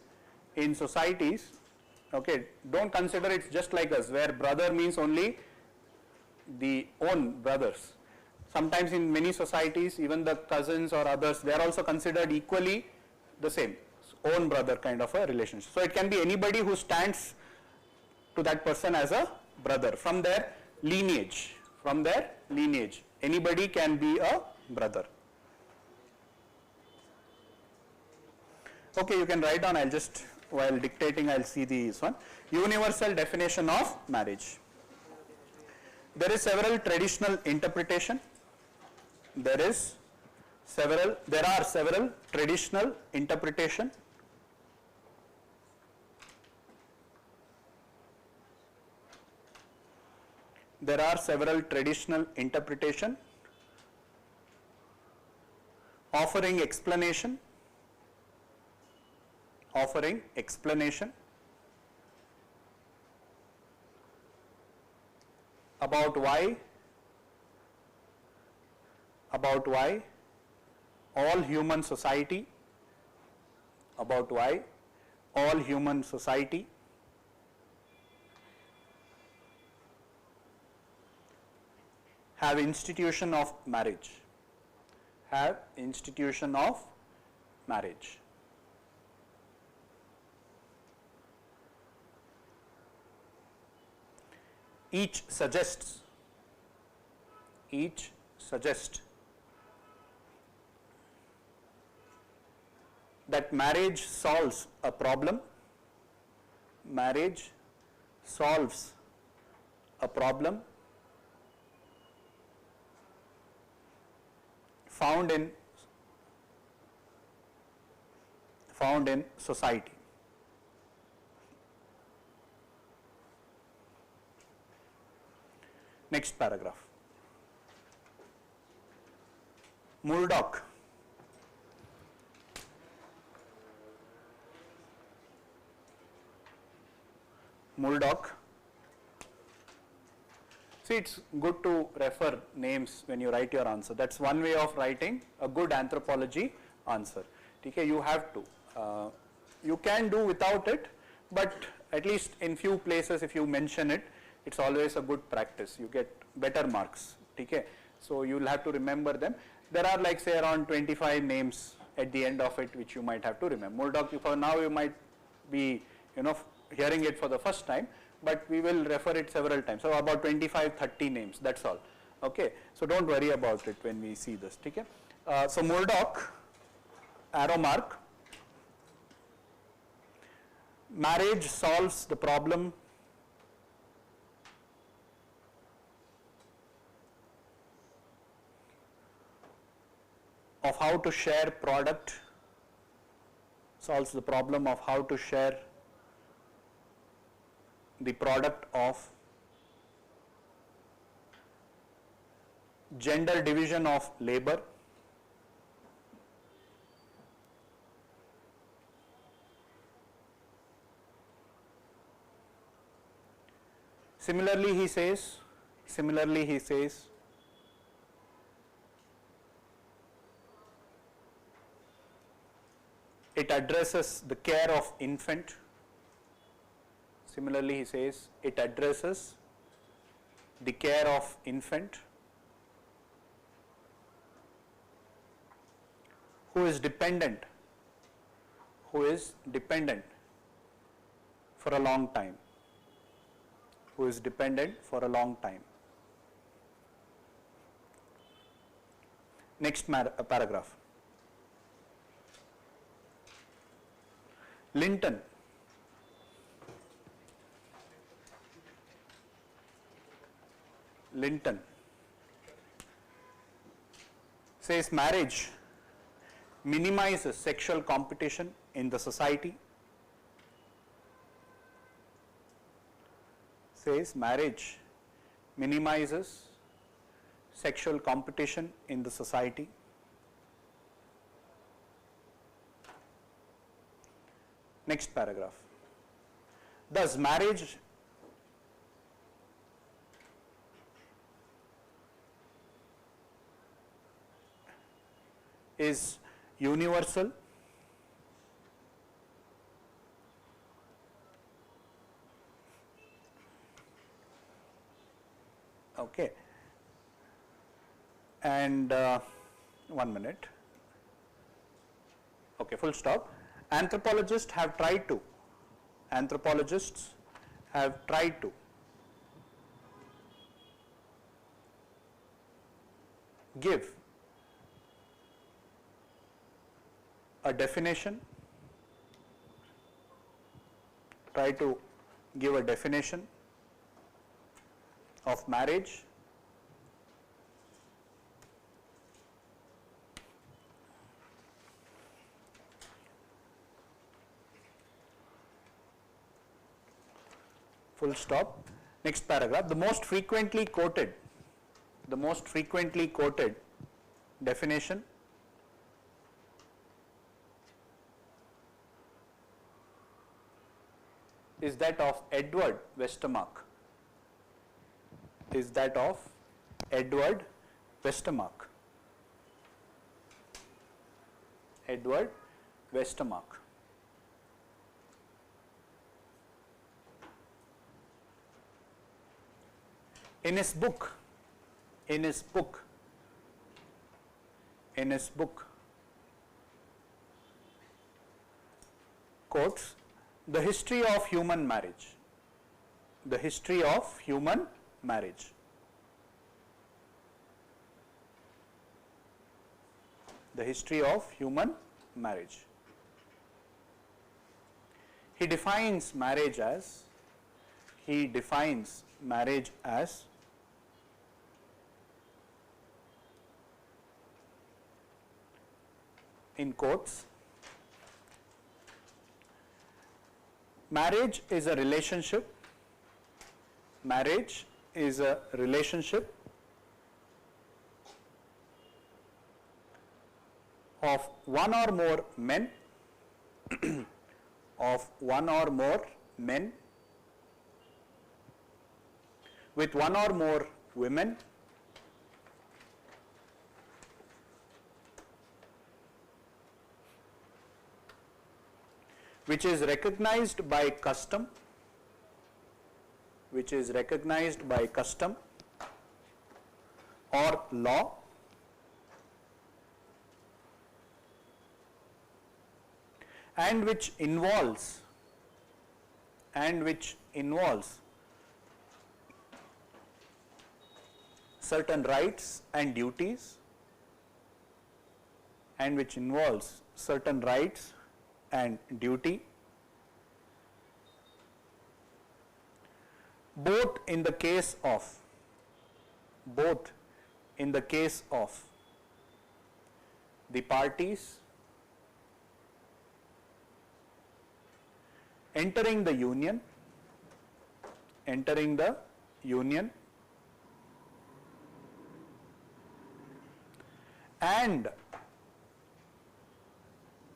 okay, don't consider it's just like us, where brother means only the own brothers. Sometimes in many societies, even the cousins or others, they are also considered equally the same, own brother kind of a relationship. So it can be anybody who stands to that person as a brother from their lineage. Anybody can be a brother. Okay, you can write down. I'll just, while dictating, I'll see this one. Universal definition of marriage. There is several traditional interpretation. There are several traditional interpretation. There are several traditional interpretation offering explanation about why all human society have institution of marriage. Each suggests that marriage solves a problem. a problem found in society. Next paragraph. Murdoch see, it's good to refer names when you write your answer. That's one way of writing a good anthropology answer. Okay, you have to. You can do without it, but at least in few places if you mention it, it's always a good practice. You get better marks. Okay, so you'll have to remember them. There are like say around 25 names at the end of it which you might have to remember. Murdoch, for now you might be hearing it for the first time, but we will refer it several times. So about 25-30 names, that's all. Okay, so don't worry about it when we see this. Okay, so Murdoch, arrow mark. Marriage solves the problem of how to share product, solves the problem of how to share the product of gender division of labor, similarly he says it addresses the care of infant. Similarly, he says it addresses the care of infant who is dependent for a long time. Next paragraph. Linton says marriage minimizes sexual competition in the society. Says marriage minimizes sexual competition in the society. Next paragraph. Thus, marriage is universal, okay, and 1 minute, okay, full stop. Anthropologists have tried to give a definition, of marriage full stop. Next paragraph. The most frequently quoted definition is that of Edward Westermarck. In his book, quotes, the history of human marriage. He defines marriage marriage as in quotes, marriage is a relationship, marriage is a relationship of one or more men of one or more men with one or more women which is recognized by custom, or law, and which involves certain rights and duties, both in the case of the parties entering the union and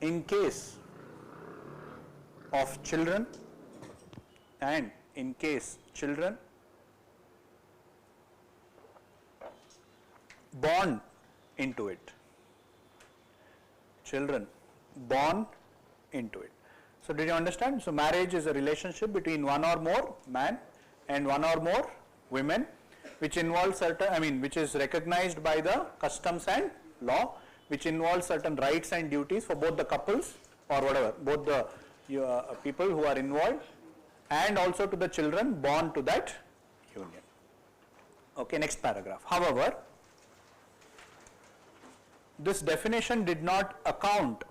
in case of children born into it. So did you understand? So marriage is a relationship between one or more man and one or more women, which involves which is recognized by the customs and law, which involves certain rights and duties for both the couples or whatever, both the people who are involved, and also to the children born to that union. Okay, next paragraph. However, this definition did not account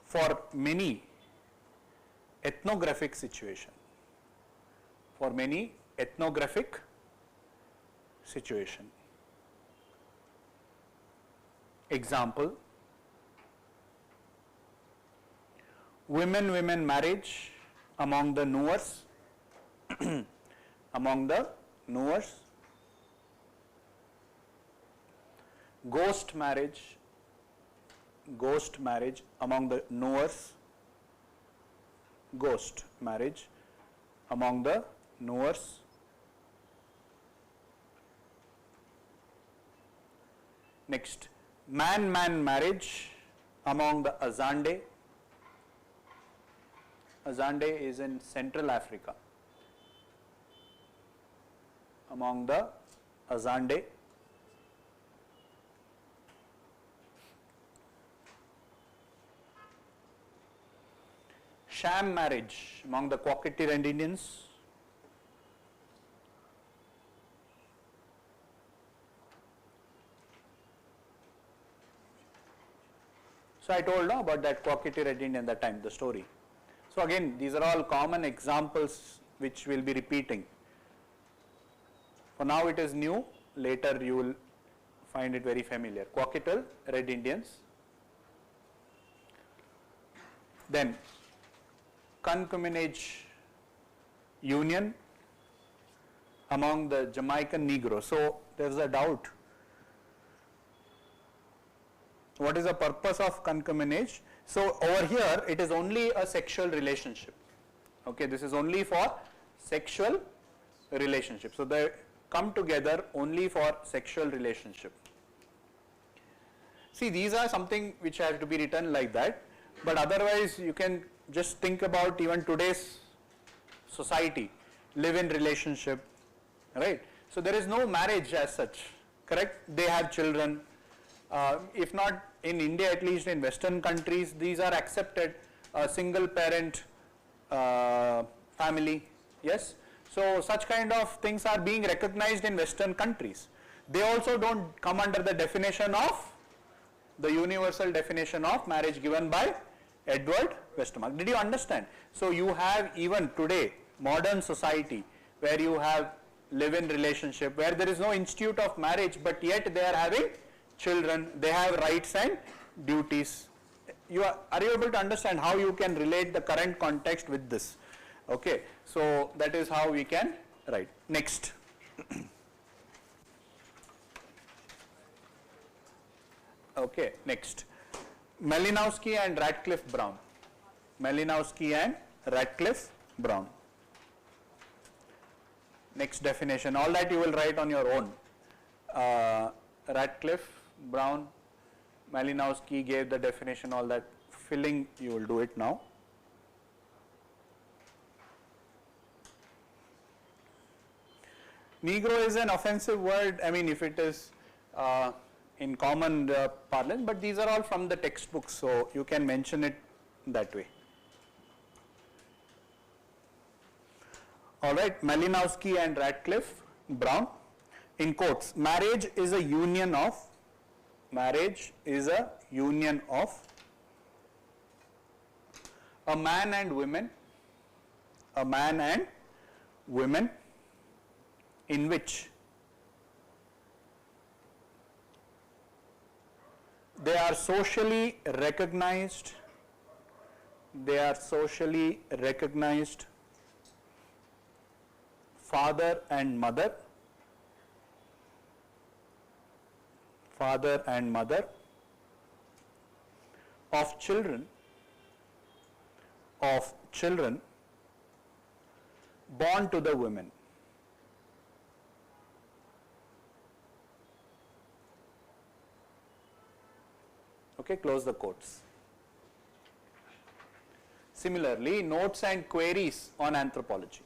for many ethnographic situations. Example, women marriage among the Nuers, ghost marriage among the Nuers, next, man marriage among the Azande. Azande is in Central Africa. Among the Azande. Sham marriage among the Kwakete Red Indians. So I told about that Kwakete Red Indian that time, the story. So again, these are all common examples which will be repeating. For now it is new, later you will find it very familiar. Kwakete Red Indians. Then concubinage union among the Jamaican Negroes. So there is a doubt. What is the purpose of concubinage? So over here it is only a sexual relationship. Okay, this is only for sexual relationship. So they come together only for sexual relationship. See, these are something which has to be written like that, but otherwise you can just think about even today's society, live-in relationship, right? So there is no marriage as such, correct? They have children. If not in India, at least in Western countries, these are accepted, single parent family, yes. So such kind of things are being recognized in Western countries. They also don't come under the definition of the universal definition of marriage given by Edward Westermarck. Did you understand? So you have even today modern society where you have live-in relationship, where there is no institute of marriage, but yet they are having children, they have rights and duties. Are you able to understand how you can relate the current context with this? Okay, so that is how we can write. Next. Okay, next. Malinowski and Radcliffe Brown. Malinowski and Radcliffe Brown. Next definition. All that you will write on your own. Radcliffe Brown, Malinowski gave the definition, all that filling you will do it now. Negro is an offensive word, I mean if it is in common parlance, but these are all from the textbooks, so you can mention it that way. Alright, Malinowski and Radcliffe Brown. In quotes, marriage is a union of a man and women in which they are socially recognized father and mother of children born to the women. Okay, close the quotes. Similarly, notes and queries on anthropology.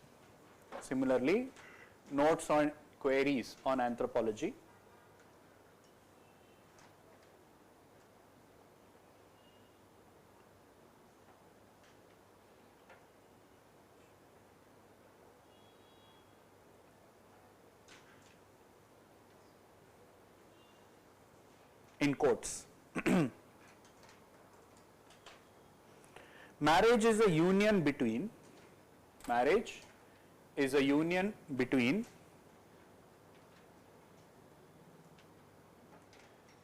In quotes. Marriage is a union between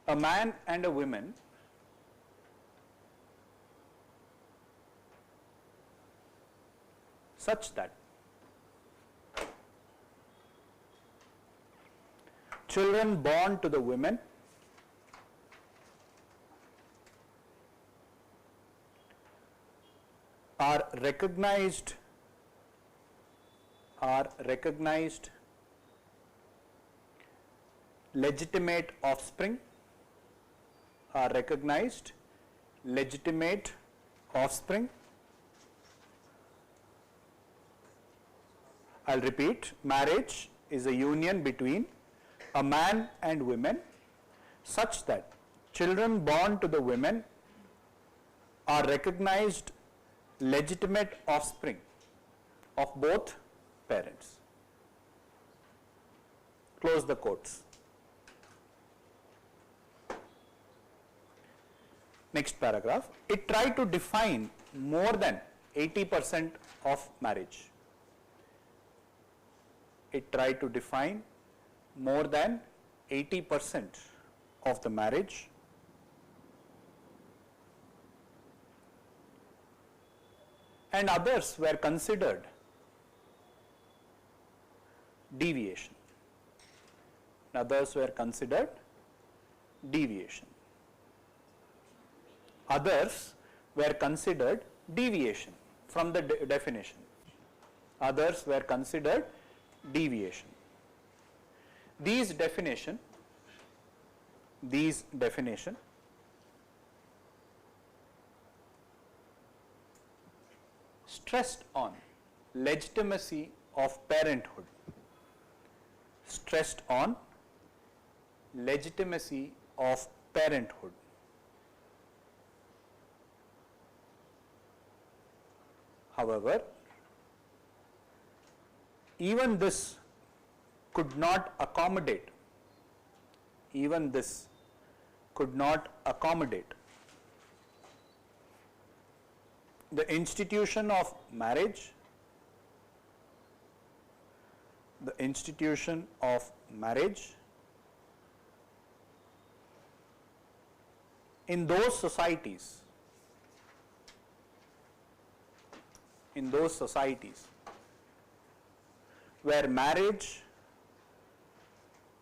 a man and a woman such that children born to the women are recognized legitimate offspring. I'll repeat, marriage is a union between a man and women such that children born to the women are recognized legitimate offspring of both parents. Close the quotes. Next paragraph. It tried to define more than 80% of marriage. It tried to define more than 80% of the marriage. And others were considered deviation. Others were considered deviation from the definition. Others were considered deviation. These definition stressed on legitimacy of parenthood. However, even this could not accommodate could not accommodate the institution of marriage, in those societies where marriage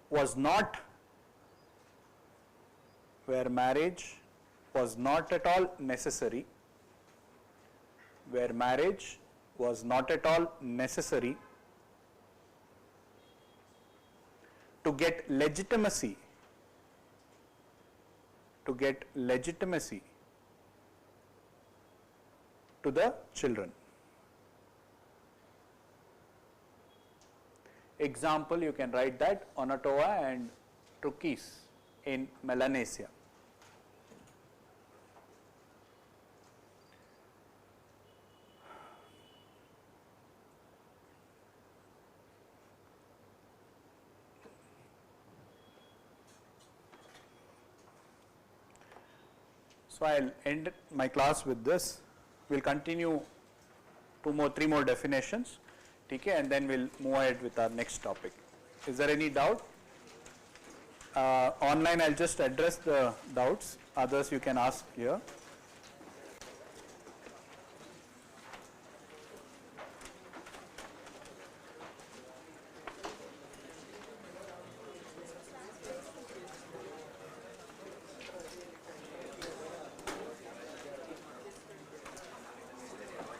was not at all necessary, to get legitimacy to the children. Example, you can write that Onatowa and Turkeys in Melanesia. So I'll end my class with this. We'll continue 3 more definitions, okay, and then we'll move ahead with our next topic. Is there any doubt? Online I'll just address the doubts, others you can ask here.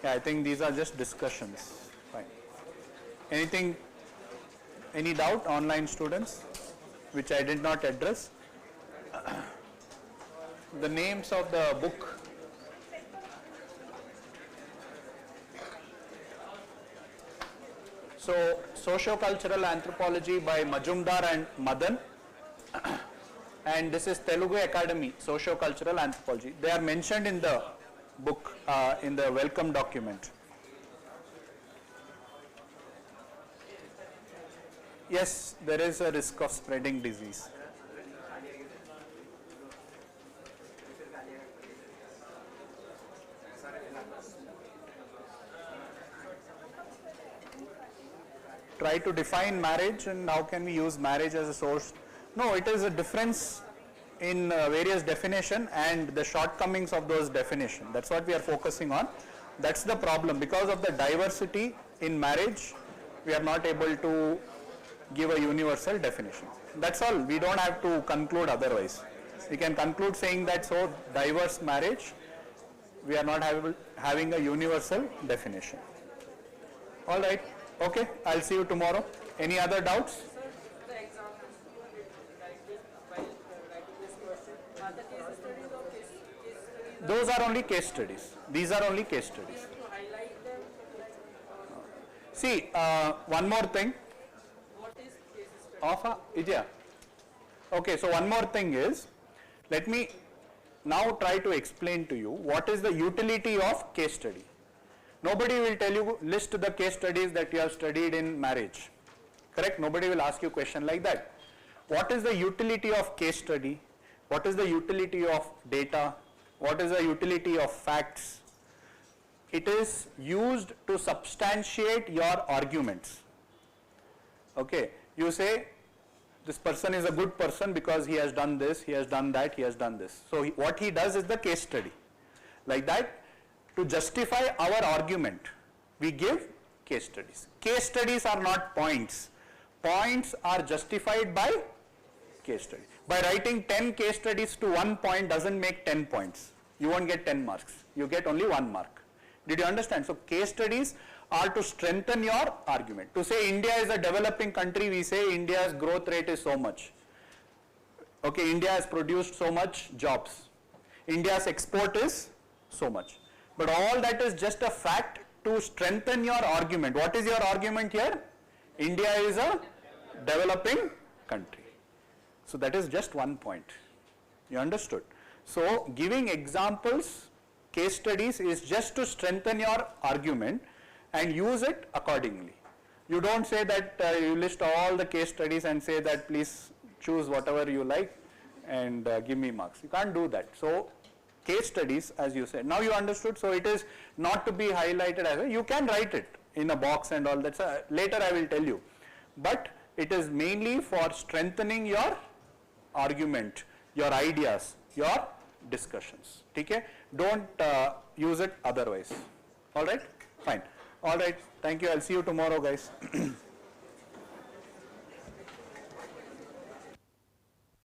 Yeah, I think these are just discussions. Fine. Anything, any doubt, online students, which I did not address? The names of the book. So, Socio-Cultural Anthropology by Majumdar and Madan. And this is Telugu Academy, Socio-Cultural Anthropology. They are mentioned in the book, in the welcome document. Yes, there is a risk of spreading disease. Try to define marriage and how can we use marriage as a source. No, it is a difference in various definition and the shortcomings of those definition. That's what we are focusing on. That's the problem. Because of the diversity in marriage, we are not able to give a universal definition. That's all. We don't have to conclude otherwise. We can conclude saying that so diverse marriage, we are not having a universal definition. All right. Okay. I'll see you tomorrow. Any other doubts? Those are only case studies. These are only case studies. See, one more thing. Okay, so one more thing is, let me now try to explain to you what is the utility of case study. Nobody will tell you, list the case studies that you have studied in marriage. Correct? Nobody will ask you a question like that. What is the utility of case study? What is the utility of data? What is the utility of facts? It is used to substantiate your arguments. Okay, you say this person is a good person because he has done this, he has done that, he has done this. So what he does is the case study. Like that, to justify our argument, we give case studies. Case studies are not points. Points are justified by case study. By writing 10 case studies to 1 point doesn't make 10 points. You won't get 10 marks. You get only 1 mark. Did you understand? So case studies are to strengthen your argument. To say India is a developing country, we say India's growth rate is so much. Okay, India has produced so much jobs. India's export is so much. But all that is just a fact to strengthen your argument. What is your argument here? India is a developing country. So that is just 1 point. You understood? So giving examples, case studies is just to strengthen your argument and use it accordingly. You don't say that you list all the case studies and say that please choose whatever you like and give me marks. You can't do that. So case studies, as you said, now you understood. So it is not to be highlighted as a, you can write it in a box and all that. So later I will tell you, but it is mainly for strengthening your argument, your ideas, your discussions. Okay? Don't use it otherwise. All right? Fine. All right. Thank you. I'll see you tomorrow, guys.